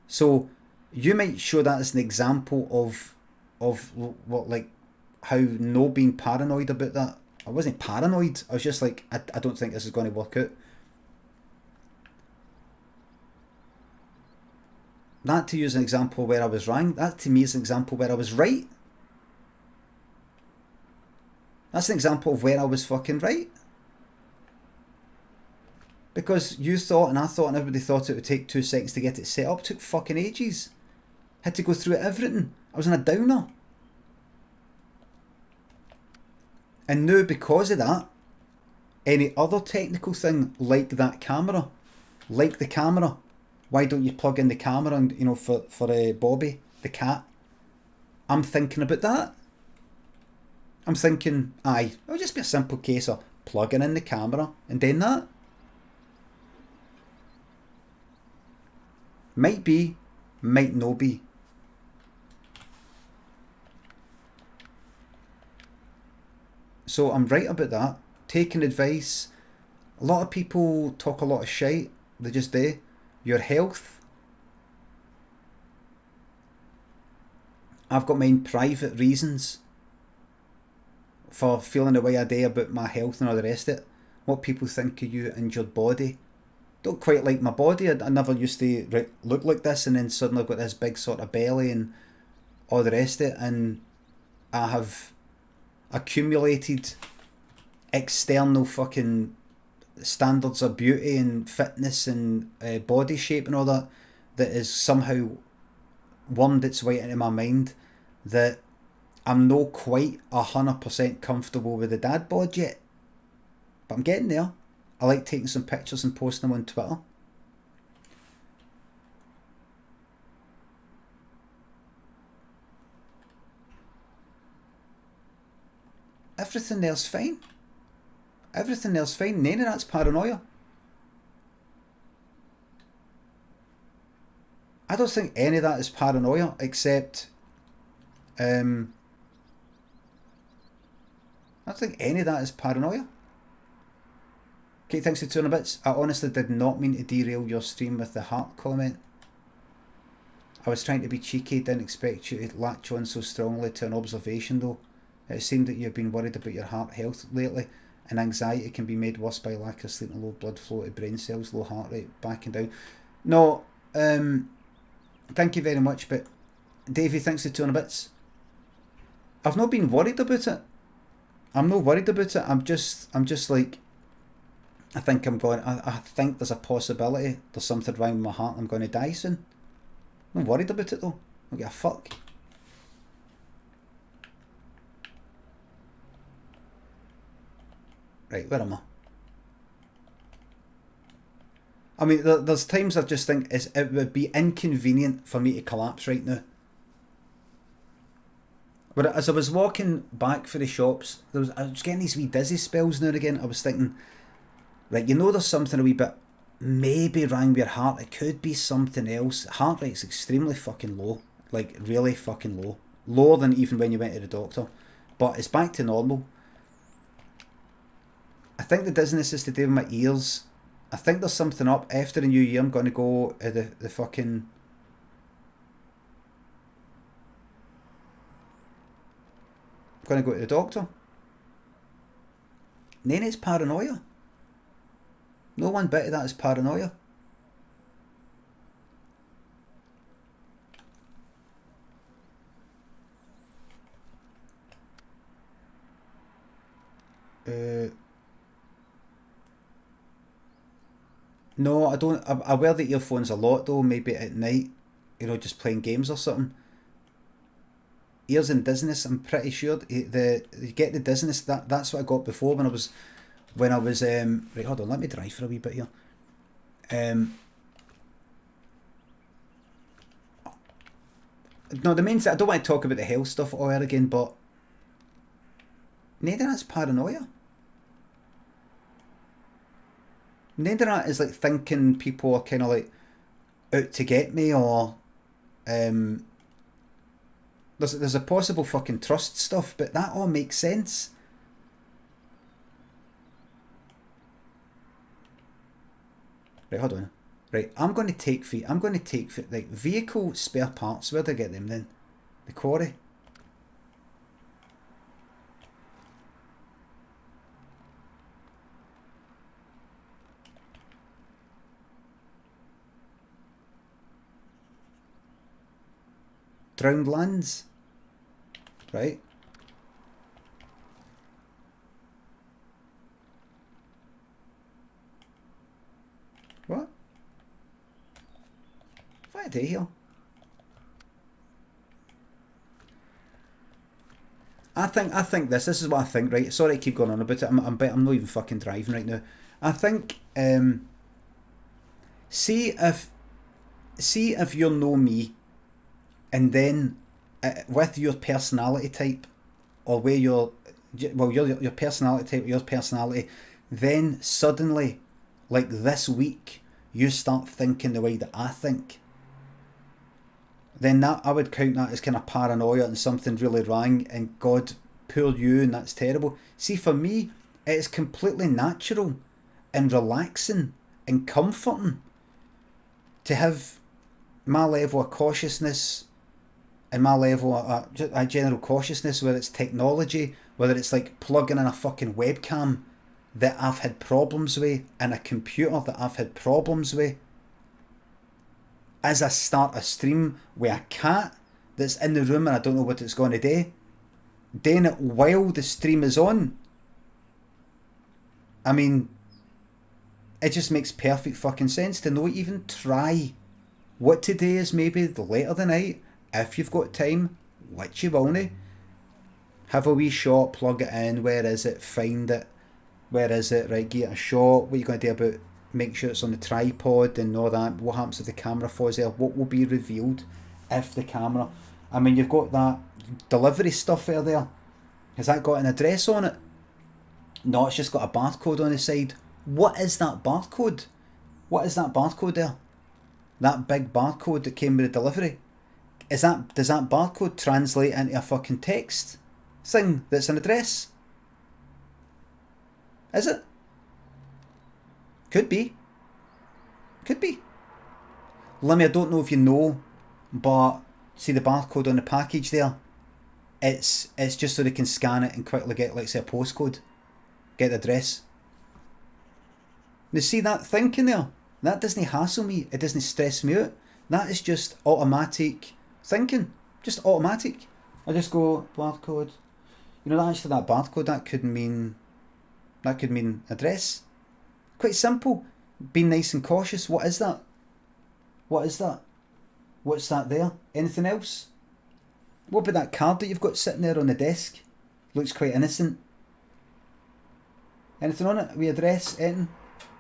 So you might show that as an example of what, like, how no being paranoid about that. I wasn't paranoid. I was just like, I don't think this is going to work out. That to you is an example where I was wrong. That to me is an example where I was right. That's an example of where I was fucking right. Because you thought and I thought and everybody thought it would take 2 seconds to get it set up. It took fucking ages. Had to go through everything. I was in a downer. And now because of that, any other technical thing like that camera, like the camera, why don't you plug in the camera and, you know, for Bobbi, the cat? I'm thinking about that. I'm thinking, aye, it'll just be a simple case of plugging in the camera and doing that. Might be, might no be. So I'm right about that. Taking advice. A lot of people talk a lot of shite. They just do. Your health. I've got my private reasons for feeling the way I do about my health and all the rest of it. What people think of you and your body. Don't quite like my body. I never used to look like this, and then suddenly I've got this big sort of belly and all the rest of it, and I have accumulated external fucking standards of beauty and fitness and body shape and all that is somehow wormed its way into my mind, that I'm no quite 100% comfortable with the dad bod yet, but I'm getting there. I like taking some pictures and posting them on Twitter. Everything there's fine. Everything there's fine. None of that's paranoia. I don't think any of that is paranoia, except I don't think any of that is paranoia. Okay, thanks for 200 bits. I honestly did not mean to derail your stream with the heart comment. I was trying to be cheeky, didn't expect you to latch on so strongly to an observation though. It seemed that you've been worried about your heart health lately, and anxiety can be made worse by lack of sleep and low blood flow to brain cells, low heart rate, backing down. No, thank you very much, but Davey, thanks for 200 bits. I've not been worried about it. I'm not worried about it. I'm just like, I think I think there's a possibility there's something wrong with my heart. I'm going to die soon. I'm not worried about it though. I don't give a fuck. Right, where am I? I mean, there's times I just think it would be inconvenient for me to collapse right now. But as I was walking back for the shops, I was getting these wee dizzy spells now and again. I was thinking, right, you know, there's something a wee bit maybe wrong with your heart. It could be something else. Heart rate's extremely fucking low, like really fucking low, lower than even when you went to the doctor. But it's back to normal. I think the dizziness is to do with my ears. I think there's something up. After the new year, I'm going to go to the fucking... I'm going to go to the doctor. Then it's paranoia. No one bit of that is paranoia. No, I don't. I wear the earphones a lot though, maybe at night, you know, just playing games or something. ears and dizziness. I'm pretty sure you get the dizziness. That's what I got before when I was right. Hold on, let me drive for a wee bit here. No, the main thing, I don't want to talk about the health stuff all again, but neither that's paranoia. Neither that is like thinking people are kind of like out to get me, or there's a possible fucking trust stuff, but that all makes sense. Right, hold on. Right, I'm going to take like vehicle spare parts. Where do I get them then? The quarry. Drowned lands. Right. What? What a day here. I think this is what I think, right? Sorry to keep going on about it. I'm not even fucking driving right now. I think see if you know me, and then with your personality type, or where your personality type, your personality, then suddenly, like this week, you start thinking the way that I think. Then that, I would count that as kind of paranoia and something really wrong, and God, poor you, and that's terrible. See, for me, it's completely natural and relaxing and comforting to have my level of cautiousness and my level of general cautiousness, whether it's technology, whether it's like plugging in a fucking webcam that I've had problems with, and a computer that I've had problems with. As I start a stream with a cat that's in the room and I don't know what it's going to do, doing it while the stream is on. I mean, it just makes perfect fucking sense to not even try. What today is maybe the later the night, if you've got time, which you will, have a wee shot, plug it in, where is it, find it, where is it, right, get a shot, what are you going to do about, make sure it's on the tripod and all that, what happens if the camera falls there, what will be revealed if the camera, I mean, you've got that delivery stuff there, has that got an address on it? No, it's just got a barcode on the side. What is that barcode? What is that barcode there? That big barcode that came with the delivery? Does that barcode translate into a fucking text thing that's an address? Is it? Could be. Limmy, I don't know if you know, but see the barcode on the package there? It's just so they can scan it and quickly get, like, say, a postcode. Get the address. Now see that thinking there? That doesn't hassle me. It doesn't stress me out. That is just automatic thinking. Just automatic. I just go, barcode. You know, actually that barcode, that could mean address. Quite simple. Being nice and cautious. What is that? What's that there? Anything else? What about that card that you've got sitting there on the desk? Looks quite innocent. Anything on it? We address? Anything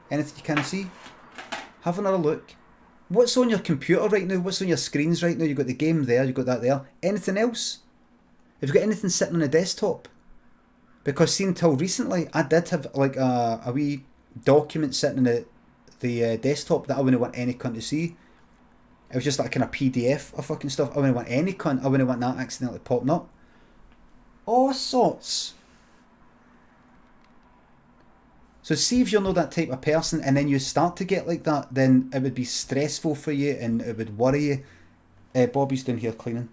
you can see? Have another look. What's on your computer right now? What's on your screens right now? You've got the game there, you've got that there. Anything else? Have you got anything sitting on a desktop? Because see, until recently, I did have like a wee document sitting on the desktop that I wouldn't want any cunt to see. It was just like a kind of PDF of fucking stuff. I wouldn't want any cunt. I wouldn't want that accidentally popping up. All sorts. So see if you're not that type of person, and then you start to get like that, then it would be stressful for you and it would worry you. Bobby's down here cleaning.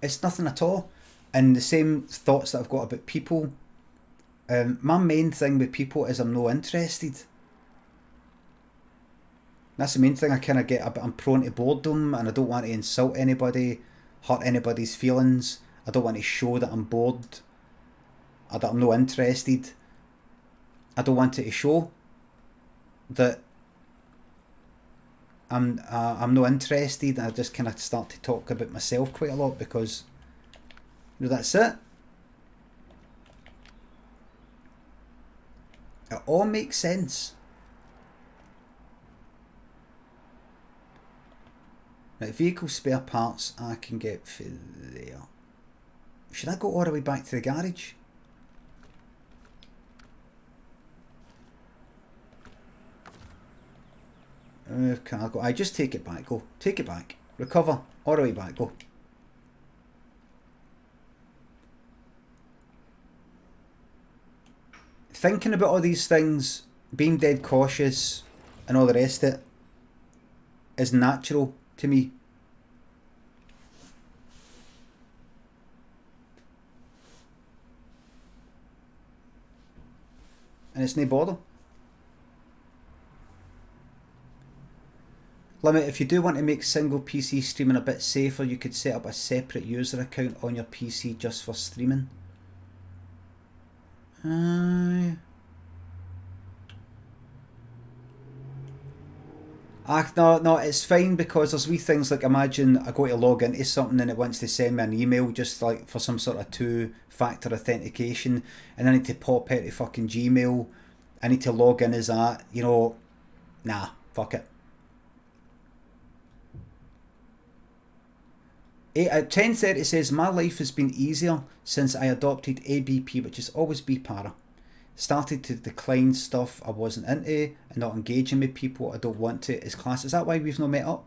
It's nothing at all. And the same thoughts that I've got about people. My main thing with people is I'm not interested. That's the main thing. I kind of get a bit, I'm prone to boredom, and I don't want to insult anybody, hurt anybody's feelings. I don't want to show that I'm bored, or that I'm not interested. I don't want it to show that I'm not interested. I just kind of start to talk about myself quite a lot because, you know, that's it. It all makes sense. Right, vehicle spare parts I can get for there. Should I go all the way back to the garage? Cargo. I just take it back. Go. Take it back. Recover. All the way back. Go. Thinking about all these things, being dead cautious, and all the rest of it is natural to me. And it's no bother. Limit, if you do want to make single PC streaming a bit safer, you could set up a separate user account on your PC just for streaming. No, it's fine because there's wee things like, imagine I go to log into something and it wants to send me an email just like for some sort of 2-factor authentication, and I need to pop out to fucking Gmail. I need to log in as that, you know. Nah, fuck it. At 10:30 says, my life has been easier since I adopted ABP, which is always be para. Started to decline stuff I wasn't into and not engaging with people I don't want to as class. Is that why we've not met up?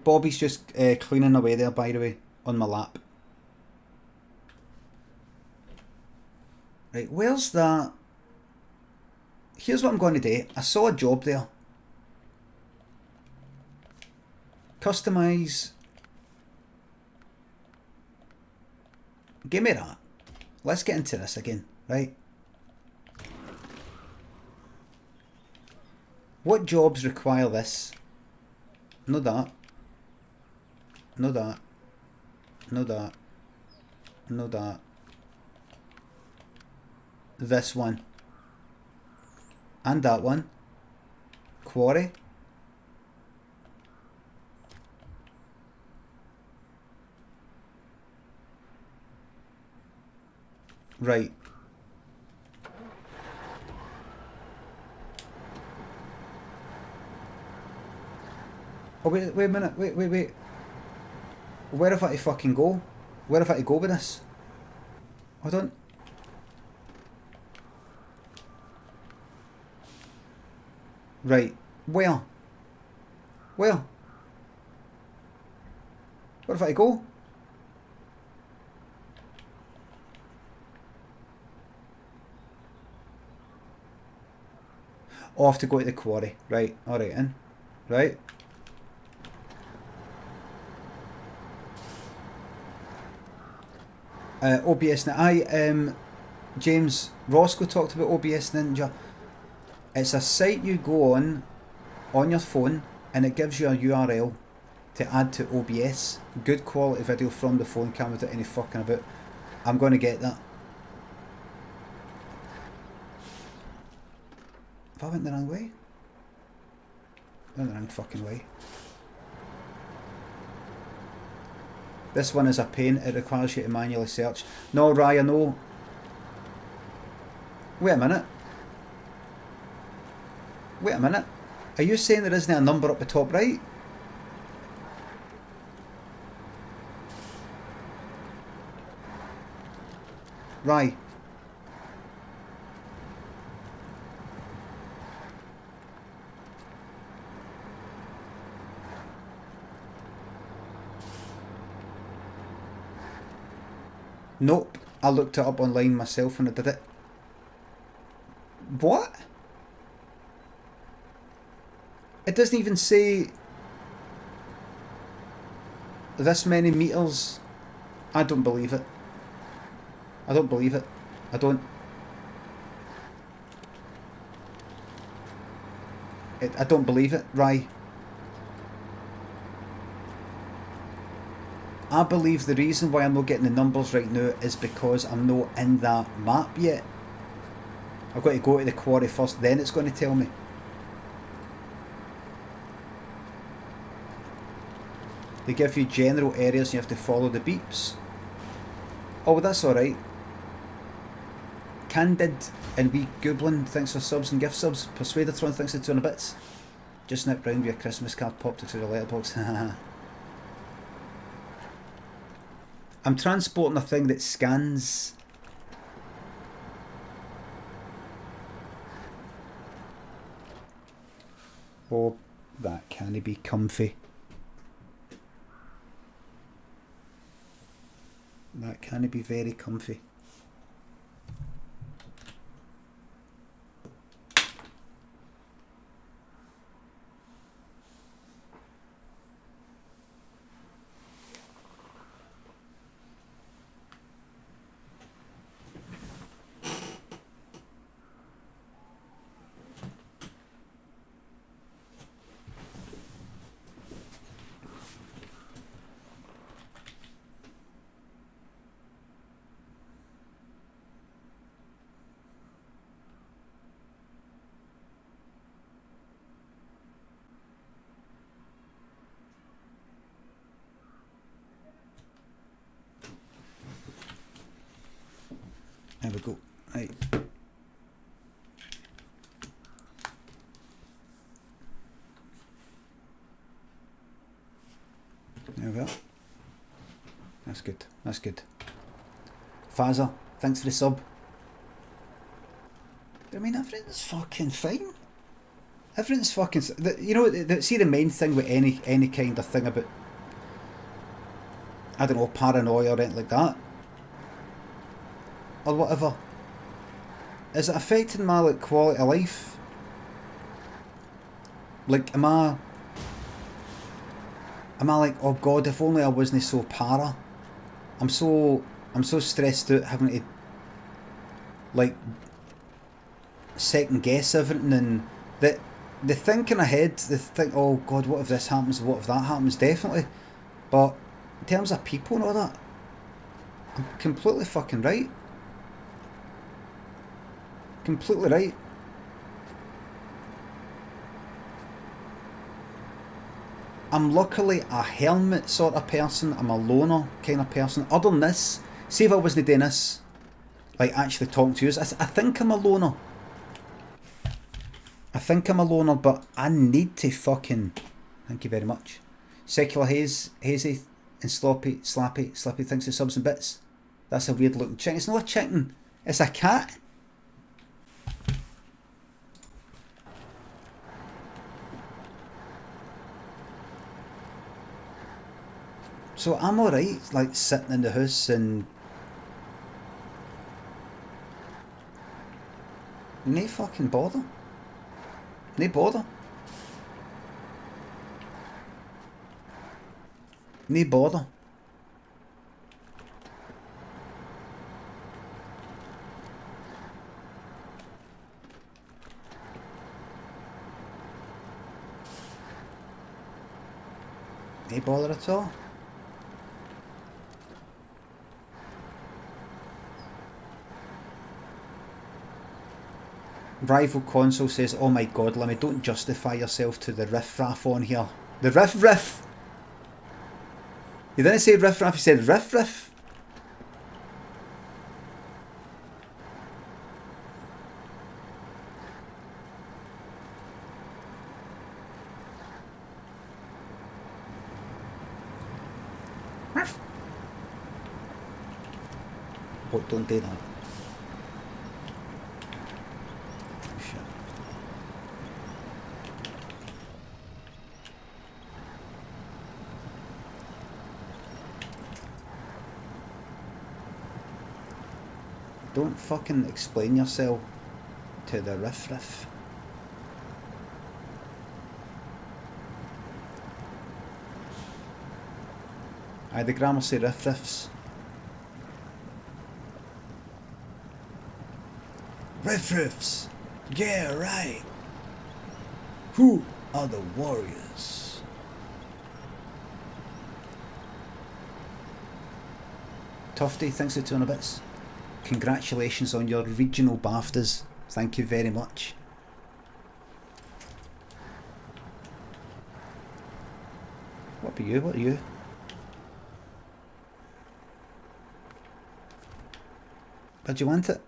Bobby's just cleaning away there, by the way, on my lap. Right, where's that? Here's what I'm going to do. I saw a job there. Customize. Give me that. Let's get into this again, right? What jobs require this? No that. No that. No that. No that. This one. And that one. Quarry. Right. Oh, wait a minute. Wait. Where have I to fucking go? Where have I to go with this? Hold on. Right. Where? Where? Where have I to go? Oh, I have to go to the quarry. Right. Alright then. Right. OBS Ninja. James Roscoe talked about OBS Ninja. It's a site you go on your phone and it gives you a URL to add to OBS. Good quality video from the phone camera without any fucking about. I'm going to get that. Have I went the wrong way? I went the wrong fucking way. This one is a pain. It requires you to manually search. No, Ryan, no. Wait a minute. Wait a minute. Are you saying there isn't a number up the top right? Right. Nope. I looked it up online myself and I did it. What? It doesn't even say this many meters. I don't believe it. I don't believe it. I don't. I don't believe it. Right. I believe the reason why I'm not getting the numbers right now is because I'm not in that map yet. I've got to go to the quarry first, then it's going to tell me. They give you general areas and you have to follow the beeps. Oh, that's alright. Candid and wee Goblin, thanks for subs and gift subs. Persuadertron, thanks for 200 bits. Just nipped round with a Christmas card popped into the letterbox. I'm transporting a thing that scans. Oh, that can't be comfy. That can't be very comfy. There we go. Right. There we go. That's good. That's good. Fazer, thanks for the sub. I mean, everything's fucking fine. Everything's fucking... You know, see the main thing with any kind of thing about... I don't know, paranoia or anything like that. Or whatever. Is it affecting my like quality of life? Like, am I like, oh god, if only I wasn't so para. I'm so stressed out having to like second guess everything, and the thinking ahead, the think, oh god, what if this happens, what if that happens, definitely. But in terms of people and all that, I'm completely fucking right. Completely right. I'm luckily a hermit sort of person. I'm a loner kind of person. Other than this, see if I wasn't doing this, like actually talking to you, I think I'm a loner. I think I'm a loner, but I need to fucking... Thank you very much. Secular Hazy and Slappy, thanks for subs and bits. That's a weird looking chicken. It's not a chicken, it's a cat. So I'm alright, like sitting in the house and... No fucking bother. No bother. No bother. No bother at all. Rival Console says, oh my god, Limmy, don't justify yourself to the riff-raff on here. The riff-riff! You didn't say riff-raff, you said riff-riff. Riff. Oh, don't do that. Don't fucking explain yourself to the riff-riff. Aye, the grammar say riff-riffs. Riff-riffs! Yeah, right! Who are the warriors? Tufty, thanks for 200 bits. Congratulations on your regional BAFTAs. Thank you very much. What about you? What are you? Where'd you want it?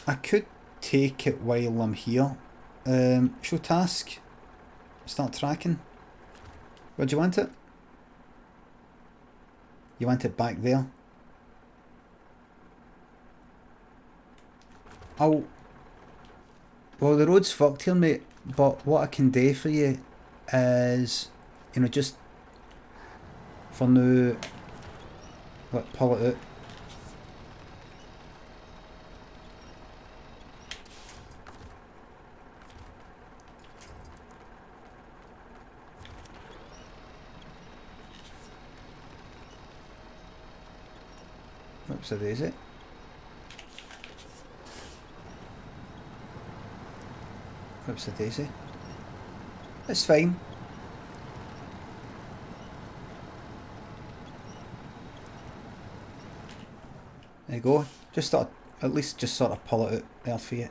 I could take it while I'm here. Show task. Start tracking. Where'd you want it? You want it back there? Oh. Well, the road's fucked here, mate. But what I can do for you is, you know, just for now, pull it out. Whoops, a daisy. Whoops, a daisy. It's fine. There you go. Just sort of, at least just sort of pull it out there for you.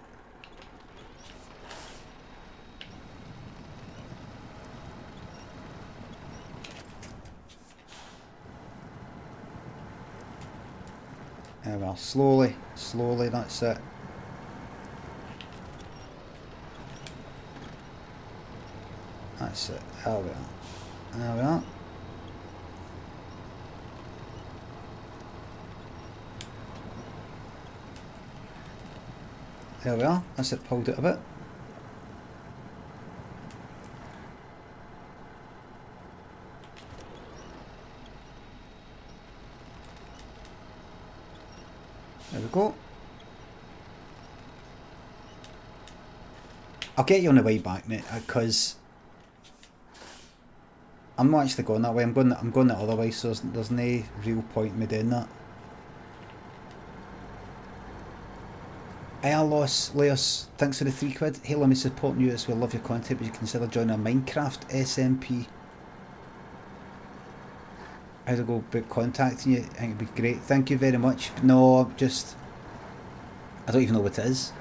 There we are. Slowly, slowly, that's it. That's it. There we are. There we are. There we are. That's it, pulled it a bit. There we go. I'll get you on the way back, mate, because I'm not actually going that way. I'm going the other way, so there's no real point in me doing that. Leos, thanks for the £3. Hey, let me support you as well. Love your content. Would you consider joining a Minecraft SMP? How to go about contacting you? I think it'd be great. Thank you very much. No, just I don't even know what it is.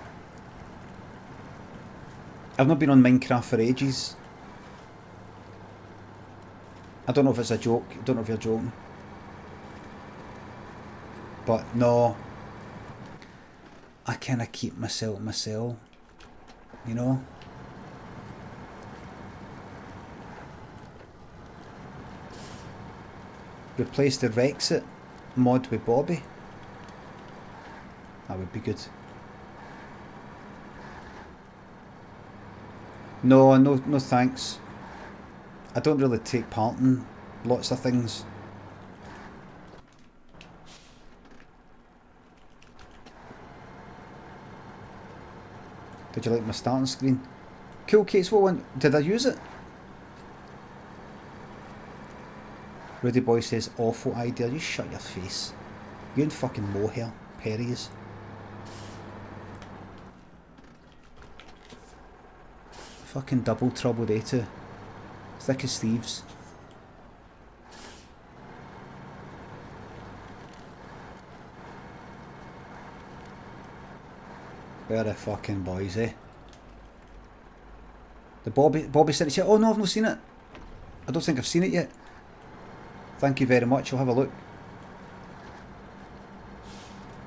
I've not been on Minecraft for ages. I don't know if it's a joke. I don't know if you're joking. But no. I kind of keep myself, you know? Replace the Rexit mod with Bobbi. That would be good. No thanks. I don't really take part in lots of things. Did you like my starting screen? Cool, Kates, what one? Did I use it? Rudy Boy says, awful idea. You shut your face. You and fucking mohair, Perry's. Fucking double trouble day too. Thick as thieves. Where are the fucking boys, eh? The Bobby sent it to you. Oh no, I've not seen it. I don't think I've seen it yet. Thank you very much, I'll have a look.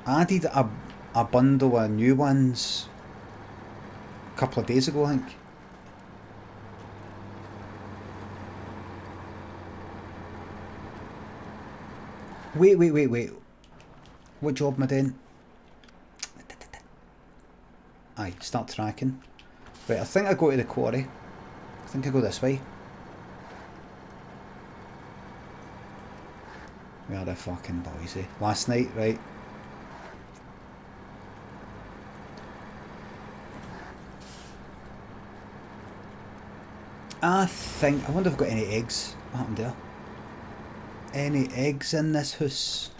I added a bundle of new ones a couple of days ago, I think. Wait. What job am I doing? Aye, start tracking. Right, I think I go to the quarry. I think I go this way. We are the fucking boys, eh? Last night, right? I wonder if I've got any eggs. What happened there? Any eggs in this house?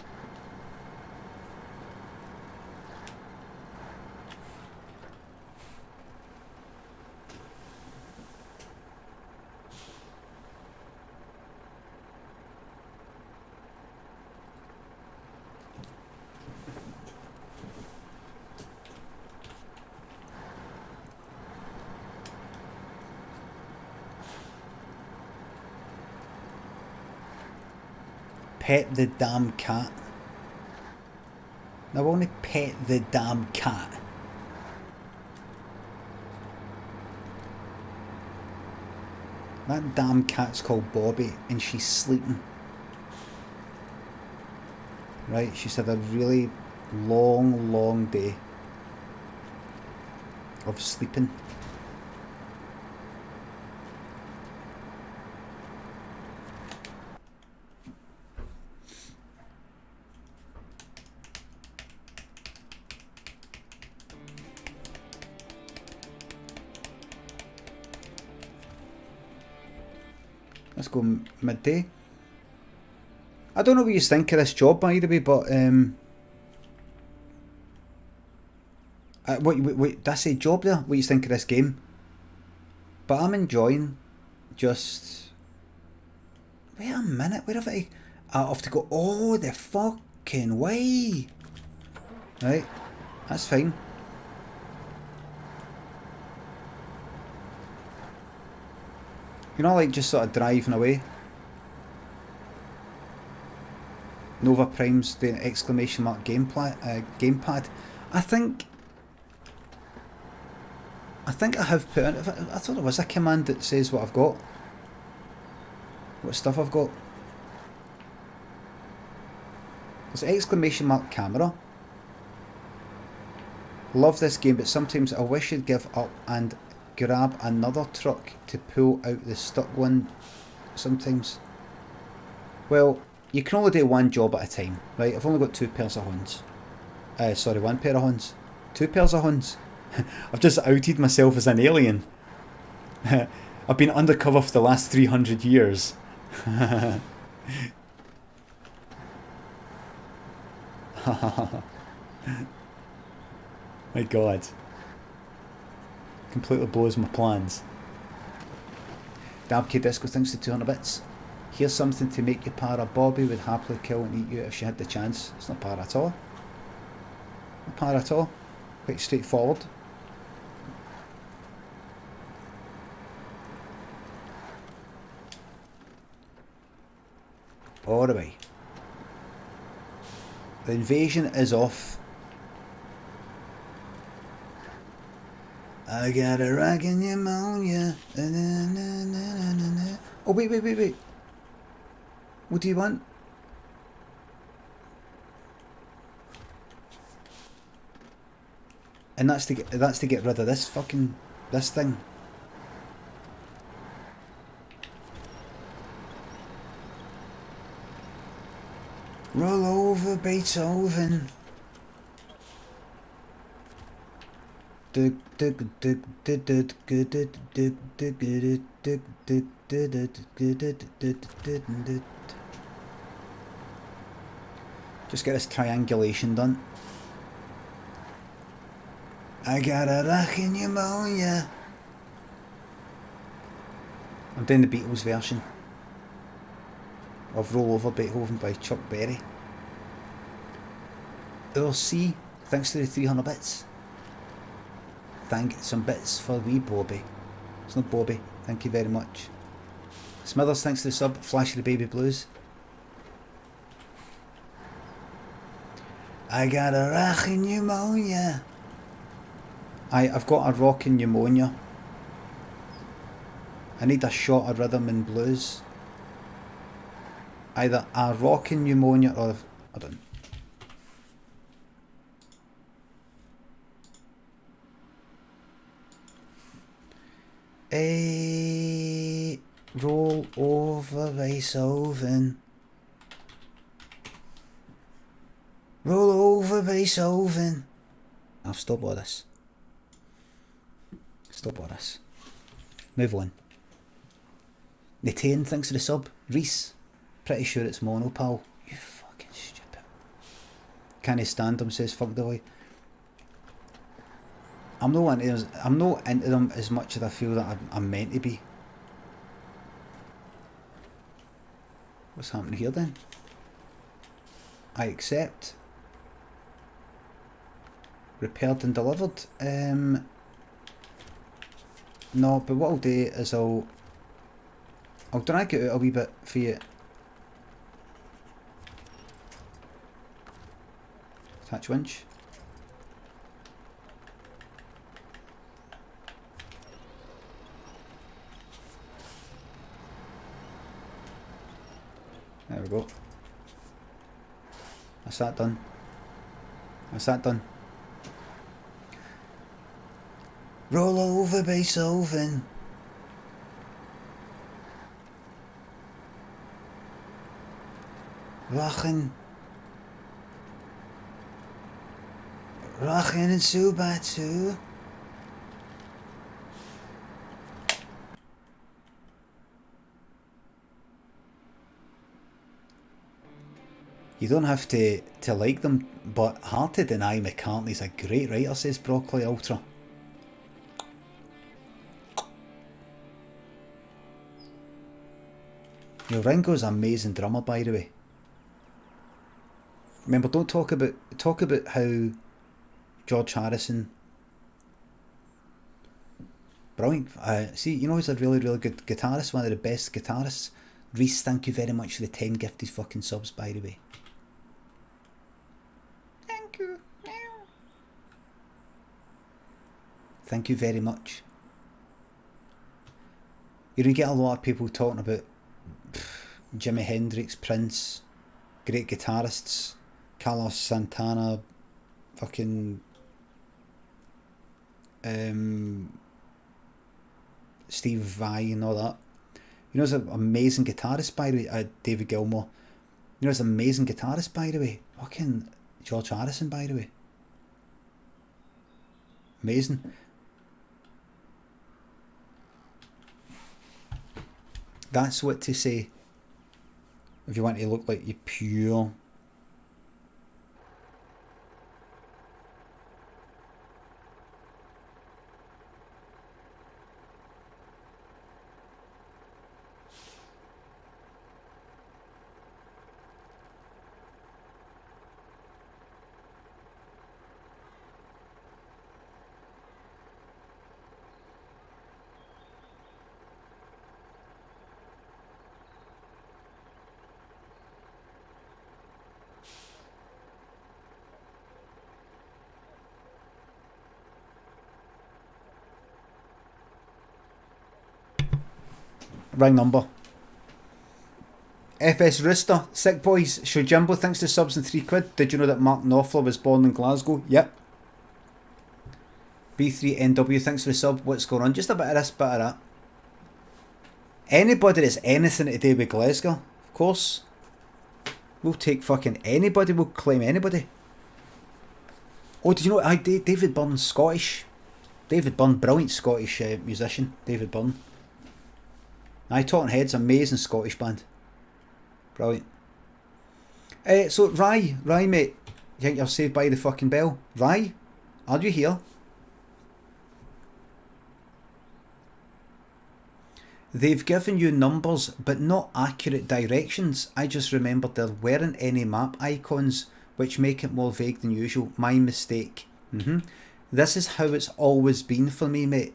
Pet the damn cat. I want to pet the damn cat. That damn cat's called Bobbi and she's sleeping. Right, she's had a really long day of sleeping. Let's go midday. I don't know what you think of this job, by the way, but wait, did I say job there? What you think of this game? But I'm enjoying just. Wait a minute, where have I have to go all the fucking way? Right, that's fine. You know, like just sort of driving away. Nova Prime's the exclamation mark gamepad. I think I have put in. I thought there was a command that says what I've got, what stuff I've got. There's an exclamation mark camera. Love this game, but sometimes I wish you'd give up and grab another truck to pull out the stuck one. Sometimes. Well, you can only do one job at a time, right? I've only got 2 pairs of horns. Sorry, 1 pair of horns. 2 pairs of horns. I've just outed myself as an alien. I've been undercover for the last 300 years. My god. Completely blows my plans. Dabk Disco thinks the 200 bits. Here's something to make you para. Bobbi would happily kill and eat you if she had the chance. It's not para at all. Not para at all. Quite straightforward. Alright. The invasion is off. I got a rockin' pneumonia. Oh wait. What do you want? And that's to get rid of this thing. Roll over Beethoven. Just get this triangulation done. I got a rockin' pneumonia. I'm doing the Beatles version of Roll Over Beethoven by Chuck Berry. Earl C, thanks to the 300 bits. Thank some bits for wee Bobbi. It's not Bobbi, thank you very much. Smithers, thanks to the sub. Flash of the Baby Blues. I got a rockin' pneumonia. I've got a rockin' pneumonia. I need a shot of rhythm and blues. Either a rockin' pneumonia or I don't know. Roll over Beethoven. Roll over Beethoven. I'll stop all this. Stop all this. Move on. Natane thanks for the sub. Reese, pretty sure it's mono, pal. You fucking stupid. Can't stand him, says fuck the way. I'm not into them as much as I feel that I'm meant to be. What's happening here then? I accept. Repaired and delivered. No, but what I'll do is I'll drag it out a wee bit for you. Catch winch. There we go. That's that done. That's that done. Roll over, Beethoven. Rockin'. Rockin' and Subatu. You don't have to like them, but hard to deny McCartney's a great writer, says Broccoli Ultra. Ringo's an amazing drummer, by the way. Remember, don't talk about how George Harrison. Brilliant. See, you know he's a really, really good guitarist, one of the best guitarists. Reese, thank you very much for the 10 gifted fucking subs, by the way. Thank you. Thank you very much. You don't get a lot of people talking about Jimi Hendrix, Prince, great guitarists, Carlos Santana, fucking Steve Vai and all that. You know, he's an amazing guitarist, by the way. David Gilmour. You know, he's an amazing guitarist, by the way. Fucking George Harrison, by the way. Amazing. That's what to say if you want to look like you pure. Ring number. FS Rooster, Sick Boys, Shojimbo, thanks to subs and £3. Did you know that Mark Knopfler was born in Glasgow? Yep. B3NW, thanks for the sub. What's going on? Just a bit of this, bit of that. Anybody that's anything to do with Glasgow, of course. We'll take fucking anybody, we'll claim anybody. Oh, did you know David Byrne's Scottish? David Byrne, brilliant Scottish musician, David Byrne. Talking Heads, amazing Scottish band. Brilliant. So, Rye, mate. You think you're saved by the fucking bell? Rye, are you here? They've given you numbers, but not accurate directions. I just remembered there weren't any map icons, which make it more vague than usual. My mistake. This is how it's always been for me, mate.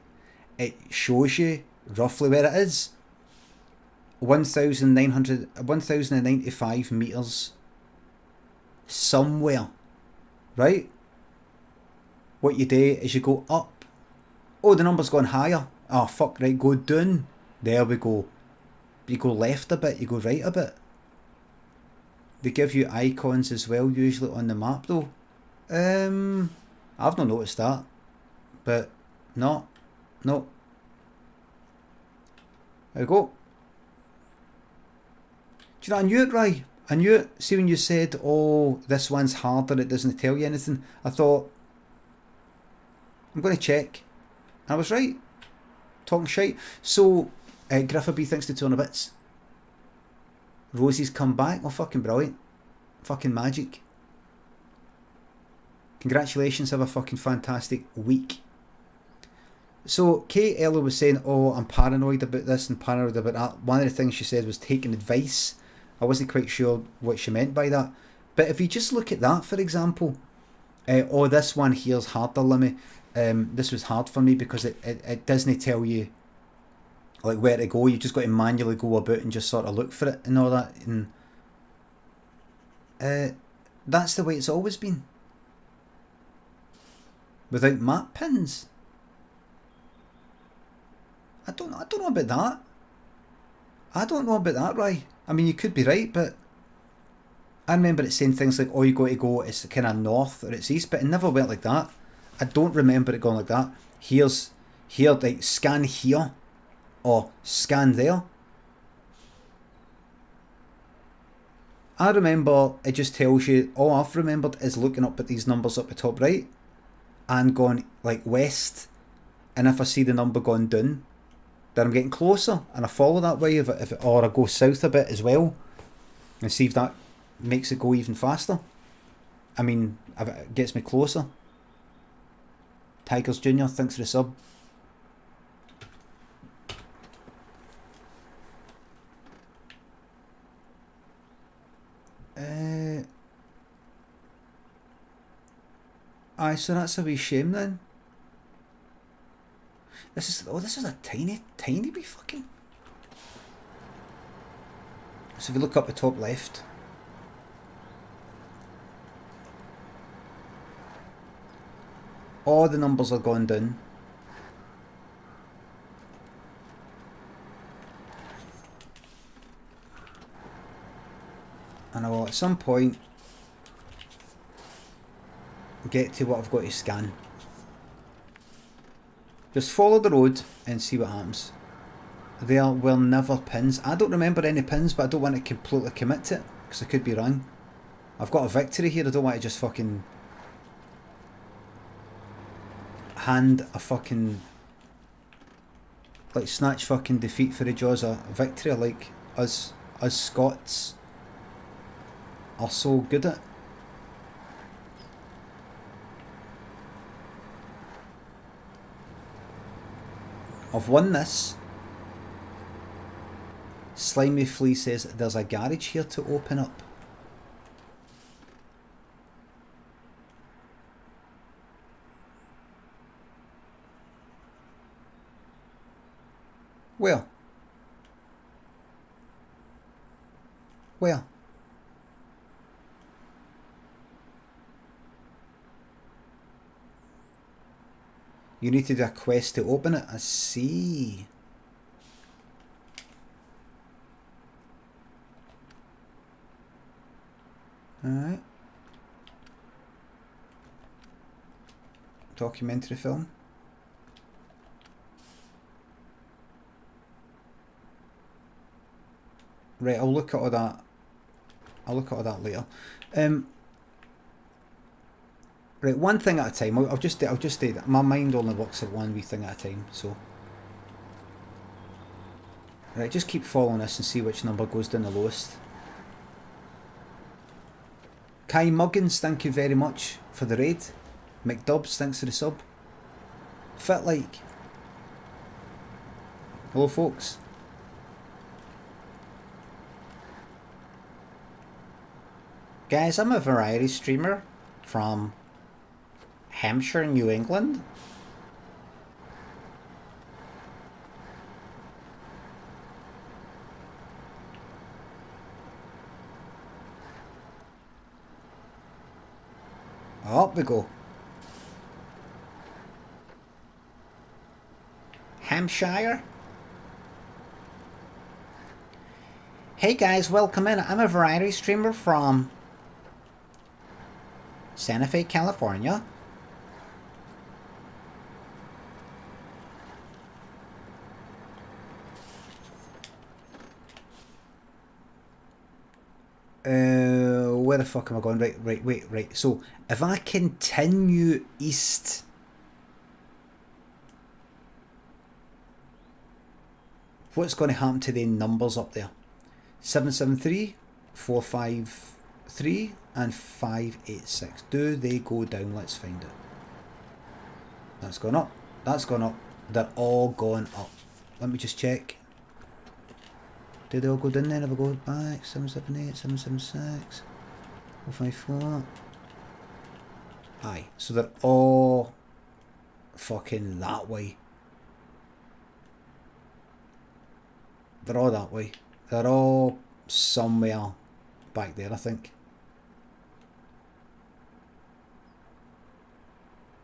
It shows you roughly where it is. 1,095 metres somewhere, right? What you do is you go up. Oh, the number's gone higher. Oh, fuck, right, go down. There we go. You go left a bit, you go right a bit. They give you icons as well, usually on the map though. I've not noticed that. But, no. There we go. Do you know, I knew it, right? I knew it. See, when you said, oh, this one's harder, it doesn't tell you anything, I thought, I'm going to check. I was right. Talking shite. So, Grifferby thinks to 200 bits. Rosie's come back. Oh, fucking brilliant. Fucking magic. Congratulations, have a fucking fantastic week. So, Kate earlier was saying, oh, I'm paranoid about this and paranoid about that. One of the things she said was taking advice. I wasn't quite sure what she meant by that. But if you just look at that, for example, oh, this one here's harder, Limmy. This was hard for me because it doesn't tell you like where to go. You just got to manually go about and just sort of look for it and all that. And that's the way it's always been. without map pins. I don't know about that. I don't know about that, right? I mean, you could be right, but I remember it saying things like, oh, you got to go, it's kind of north or it's east, but it never went like that. I don't remember it going like that. Here, like, scan here or scan there. I remember it just tells you, all I've remembered is looking up at these numbers up the top right and going like west, and if I see the number going down, then I'm getting closer and I follow that way, or I go south a bit as well and see if that makes it go even faster. I mean, it gets me closer. Tigers Jr., thanks for the sub. Aye, so that's a wee shame then. This is a tiny wee fucking... So if you look up the top left, all the numbers are going down. And I will at some point get to what I've got to scan. Just follow the road and see what happens. There were never pins. I don't remember any pins, but I don't want to completely commit to it because I could be wrong. I've got a victory here. I don't want to just fucking hand a fucking, like, snatch fucking defeat for the jaws of victory like us Scots are so good at. I've won this. Slimy Flea says there's a garage here to open up. Where? Where? You need to do a quest to open it. I see. Alright. Documentary film. Right, I'll look at all that. I'll look at all that later. Right, one thing at a time. I'll just say that my mind only works at one wee thing at a time. So, right, just keep following this and see which number goes down the lowest. Kai Muggins, thank you very much for the raid. McDubs, thanks for the sub. Fit like. Hello, folks. Guys, I'm a variety streamer from Hampshire, New England. Up we go. Hampshire. Hey guys, welcome in. I'm a variety streamer from Santa Fe, California. Where the fuck am I going? Right. So, if I continue east, what's going to happen to the numbers up there? 773, 453, and 586. Do they go down? Let's find it. That's gone up. That's gone up. They're all gone up. Let me just check. Did they all go down then? If I go back, 778, 776, 454. Aye, so they're all fucking that way. They're all that way. They're all somewhere back there, I think.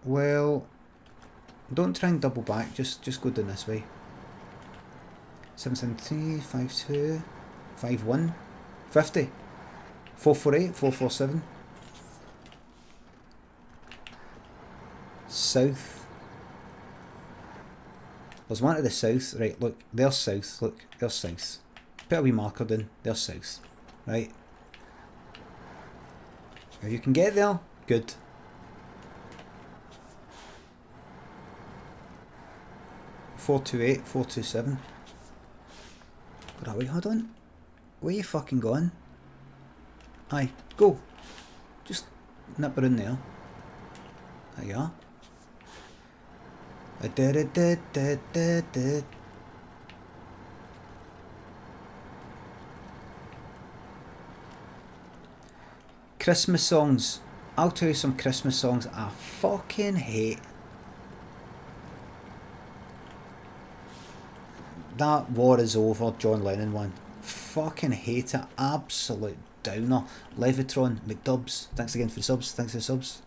Well, don't try and double back, just go down this way. 773, 52, 51, 50, 448, 447. South. There's one to the south, right, look, there's south, look, there's south. Put a wee marker down, there's south, right? If you can get there, good. .428, 427. Wait, hold on. Where you fucking going? Aye, go. Just nip her in there. There you are. Christmas songs. I'll tell you some Christmas songs I fucking hate. That War Is Over, John Lennon one. Fucking hate it. Absolute downer. Levitron, McDubs. Thanks again for the subs. Thanks for the subs.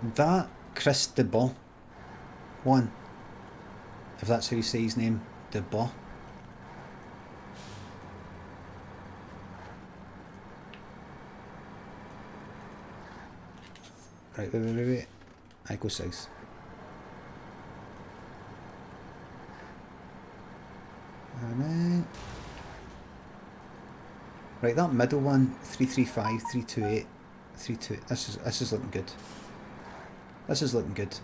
That Chris DeBois one. If that's how you say his name. DeBois. Right, wait. I go south. Right, that middle one, 335, 328, 32. This is looking good. This is looking good.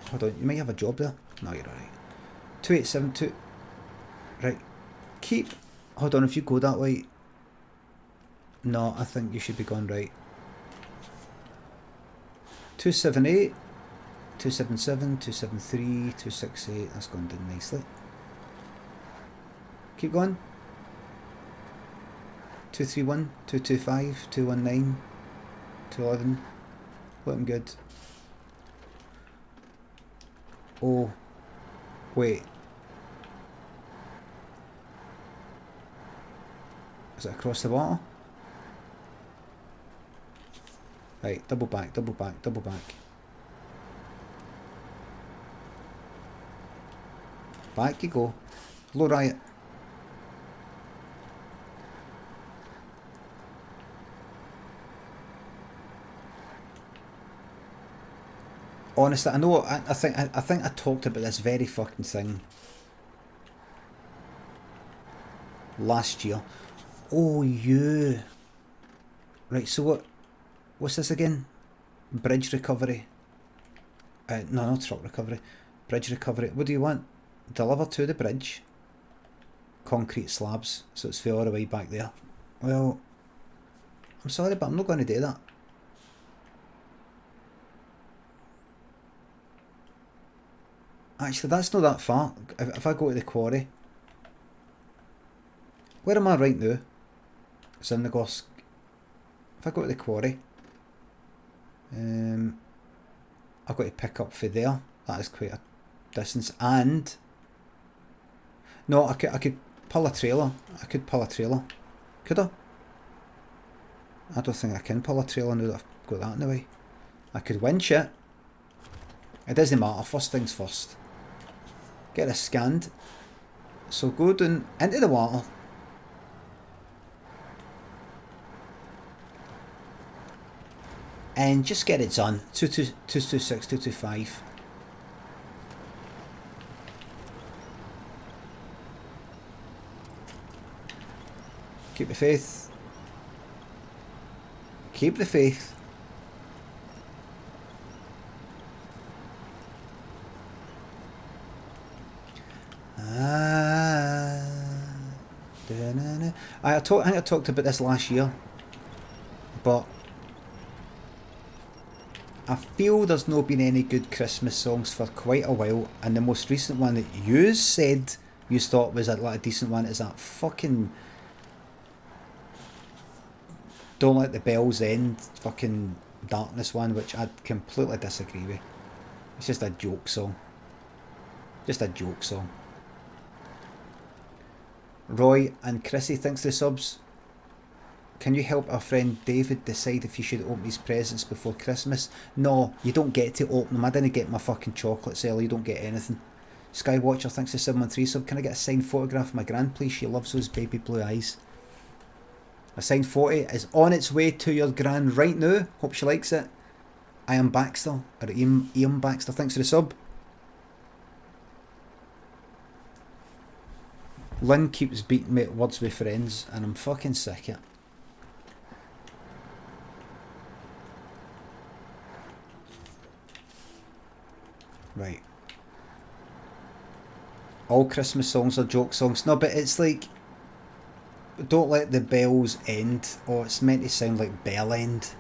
Hold on, you might have a job there. No, you're alright. 2872. Right. Keep. Hold on, if you go that way. No, I think you should be going right. 278. 277, 273, 268. That's gone down nicely. Keep going. 231, 225, 219, 211. Looking good. Oh, wait. Is it across the water? Right, double back, double back, double back. Back you go. Low riot. Honestly, I know. I think I talked about this very fucking thing last year. Oh, you. Right. So what's this again? Bridge recovery. No, not truck recovery. Bridge recovery. What do you want? Deliver to the bridge. Concrete slabs. So it's far away back there. Well, I'm sorry, but I'm not going to do that. Actually, that's not that far. If I go to the quarry. Where am I right now? It's in the Gosk. If I go to the quarry. I've got to pick up for there. That is quite a distance. And no, I could pull a trailer. I could pull a trailer. Could I? I don't think I can pull a trailer now that I've got that in the way. I could winch it. It doesn't matter. First things first. Get this scanned. So go down into the water. And just get it done. 226, 225. Keep the faith. Keep the faith. I think I talked about this last year, but I feel there's not been any good Christmas songs for quite a while, and the most recent one that you said you thought was like a decent one is that fucking Don't Let the Bells End fucking Darkness one, which I completely disagree with. It's just a joke song. Just a joke song. Roy and Chrissy, thanks for the subs. Can you help our friend David decide if he should open his presents before Christmas? No, you don't get to open them. I didn't get my fucking chocolates early. You don't get anything. Skywatcher, thanks for 713 sub. Can I get a signed photograph of my gran, please? She loves those baby blue eyes. A signed 40 is on its way to your gran right now. Hope she likes it. I am Baxter, or Ian Baxter. Thanks for the sub. Lynn keeps beating me at words with friends, and I'm fucking sick of it. Right. All Christmas songs are joke songs. No, but it's like, don't let the bells end. Oh, it's meant to sound like bell end.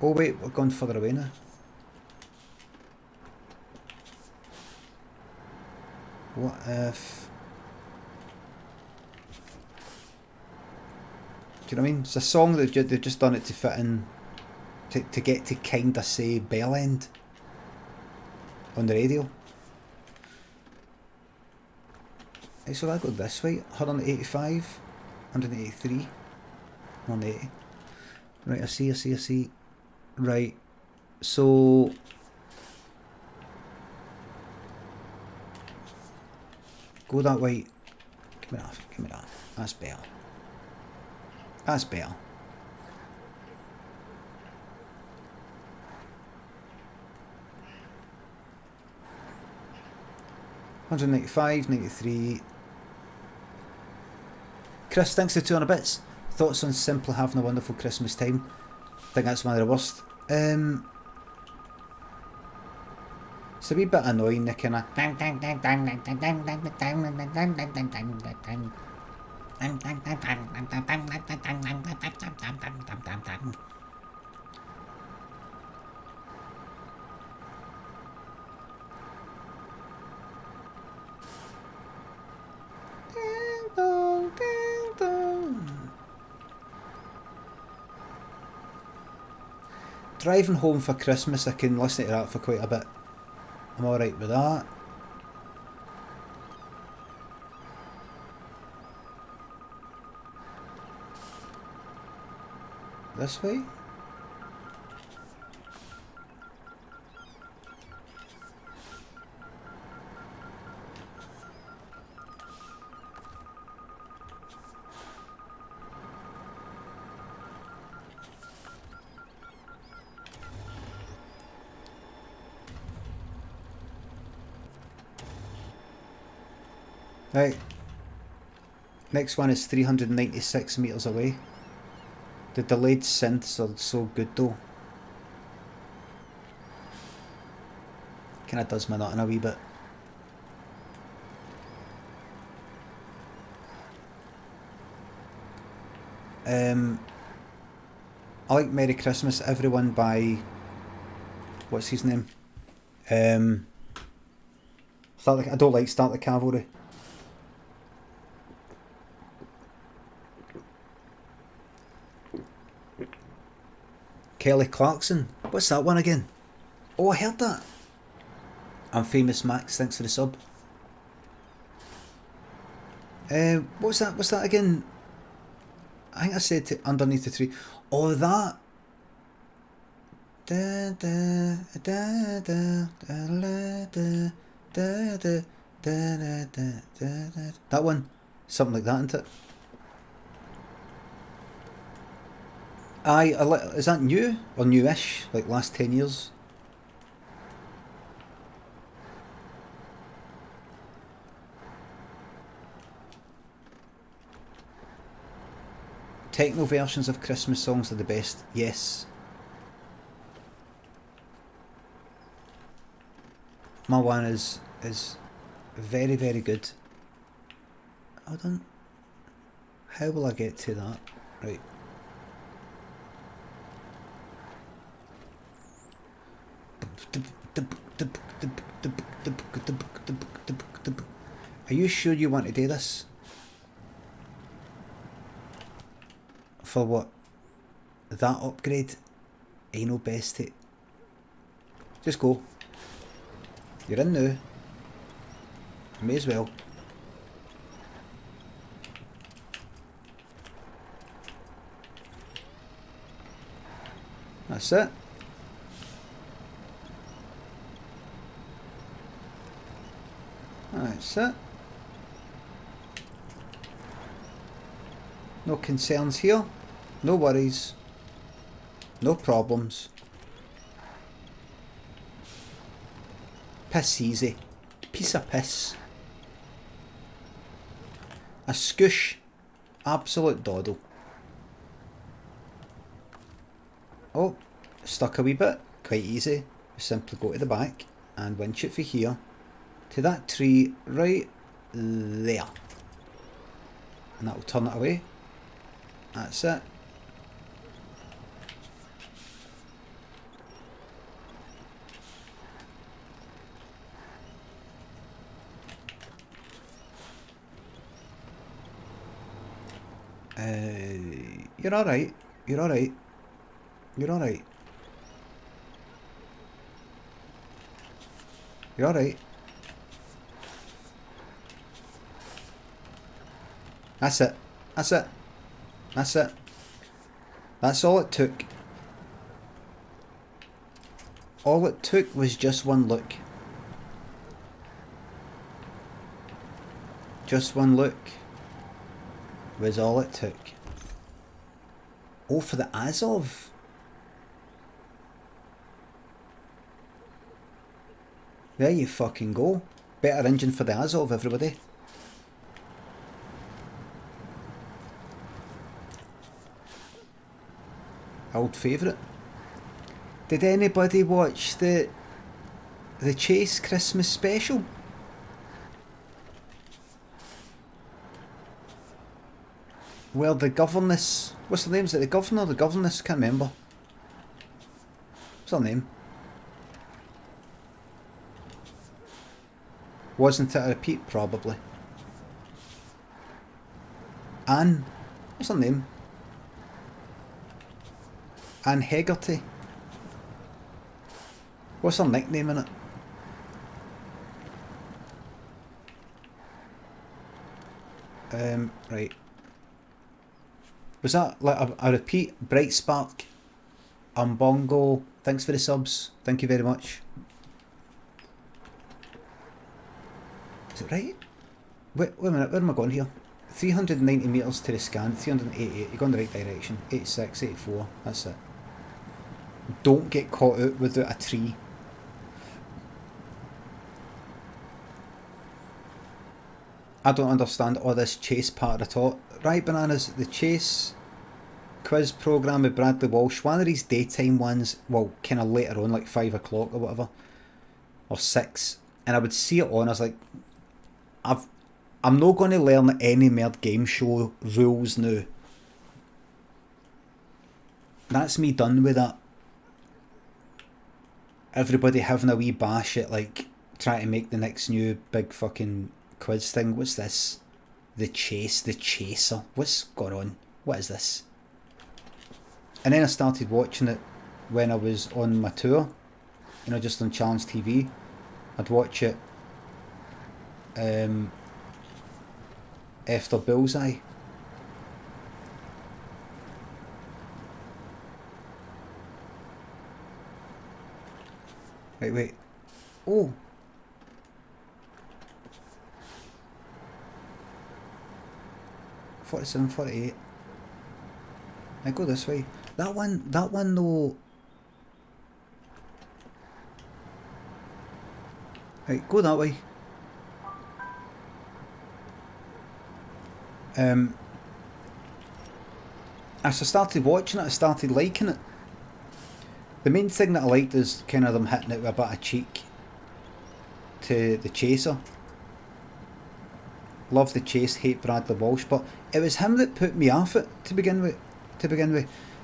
Oh wait, we're going further away now. What if... Do you know what I mean? It's a song that they've just done it to fit in, to get to kinda say bell end on the radio. Right, so I go this way, 185, 183, 180. Right, I see. Right, so... Go that way. Give me that. That's better. That's better. $195, 93. Chris, thanks for 200 bits. Thoughts on simply having a wonderful Christmas time? I think that's one of the worst. It's a wee bit annoying, the kind of... Driving home for Christmas, I can listen to that for quite a bit. I'm alright with that. This way? Right. Next one is 396 metres away. The delayed synths are so good though. Kinda does my nut in a wee bit. I like Merry Christmas Everyone by... What's his name? I don't like Start the Cavalry. Kelly Clarkson. What's that one again? Oh, I heard that. I'm Famous Max, thanks for the sub. What's that again? I think I said to underneath the tree. Oh, that. That one. Something like that, isn't it? Is that new or newish? Like last 10 years? Techno versions of Christmas songs are the best. Yes. My one is very, very good. Hold on. How will I get to that? Right. Are you sure you want to do this? For what? That upgrade? Ain't no best it. Just go. You're in now. May as well. That's it. That's it. No concerns here. No worries. No problems. Piss easy. Piece of piss. A scoosh. Absolute doddle. Oh, stuck a wee bit. Quite easy. We simply go to the back and winch it for here to that tree right there. And that'll turn it away. That's it. You're alright. You're alright. You're alright. You're alright. That's it. That's it. That's it. That's all it took. All it took was just one look. Just one look was all it took. Oh, for the Azov. There you fucking go. Better engine for the Azov, everybody. Old favourite. Did anybody watch the Chase Christmas special? Well, the governess... What's her name? Is it the governor or the governess? Can't remember. What's her name? Wasn't it a repeat? Probably. Anne. What's her name? Anne Hegarty. What's her nickname in it? Right. Was that like a repeat? Bright Spark. Umbongo. Thanks for the subs. Thank you very much. Is it right? Wait a minute, where am I going here? 390 metres to the scan, 388, you're going the right direction. 86, 84, that's it. Don't get caught out without a tree. I don't understand all this chase part at all. Right, Bananas, the chase quiz programme with Bradley Walsh, one of these daytime ones, well, kind of later on, like 5 o'clock or whatever, or 6, and I would see it on, I was like, I'm not going to learn any more game show rules now. That's me done with that. Everybody having a wee bash at like trying to make the next new big fucking quiz thing. What's this? The chaser. What's going on? What is this? And then I started watching it when I was on my tour, you know, just on Challenge TV. I'd watch it after Bullseye. Wait. Oh. $47, $48. I go this way. That one though. Right, go that way. As I started watching it, I started liking it. The main thing that I liked is kind of them hitting it with a bit of cheek to the chaser. Love the chase, hate Bradley Walsh, but it was him that put me off it to begin with,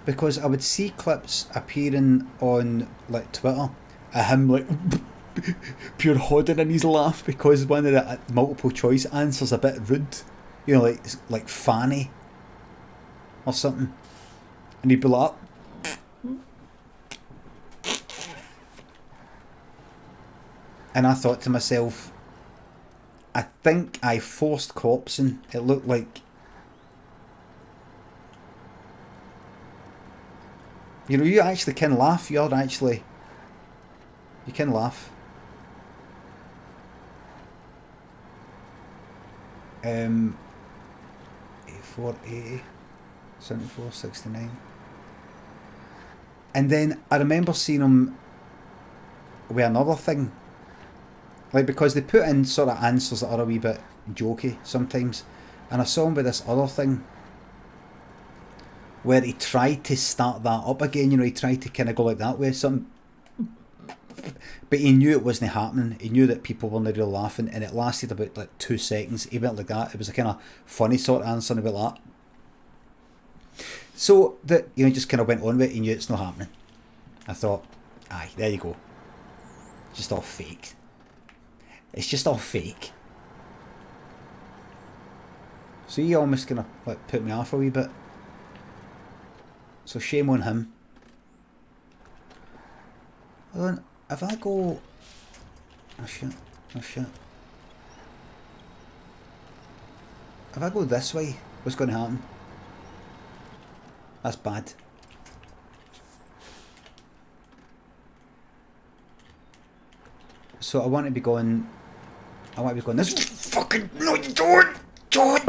because I would see clips appearing on like Twitter of him like pure hodding in his laugh because one of the multiple choice answers a bit rude, you know, like Fanny or something, and he'd be like, and I thought to myself, I think I forced corpsing. It looked like, You know, you actually can laugh. You can laugh. 84, 80, 74, 69. And then I remember seeing him with another thing. Like, because they put in sort of answers that are a wee bit jokey sometimes. And I saw him with this other thing where he tried to start that up again. You know, he tried to kind of go like that way. Something. But he knew it wasn't happening. He knew that people weren't really laughing, and it lasted about like 2 seconds. He went like that. It was a kind of funny sort of answer about that. So that, you know, he just kind of went on with it. He knew it's not happening. I thought, aye, there you go. Just all fake. It's just all fake. So he almost kind of like put me off a wee bit. So shame on him. Hold on. If I go... Oh shit. Oh shit. If I go this way, what's going to happen? That's bad. So I want to be going this... Fucking... No, you don't! Don't!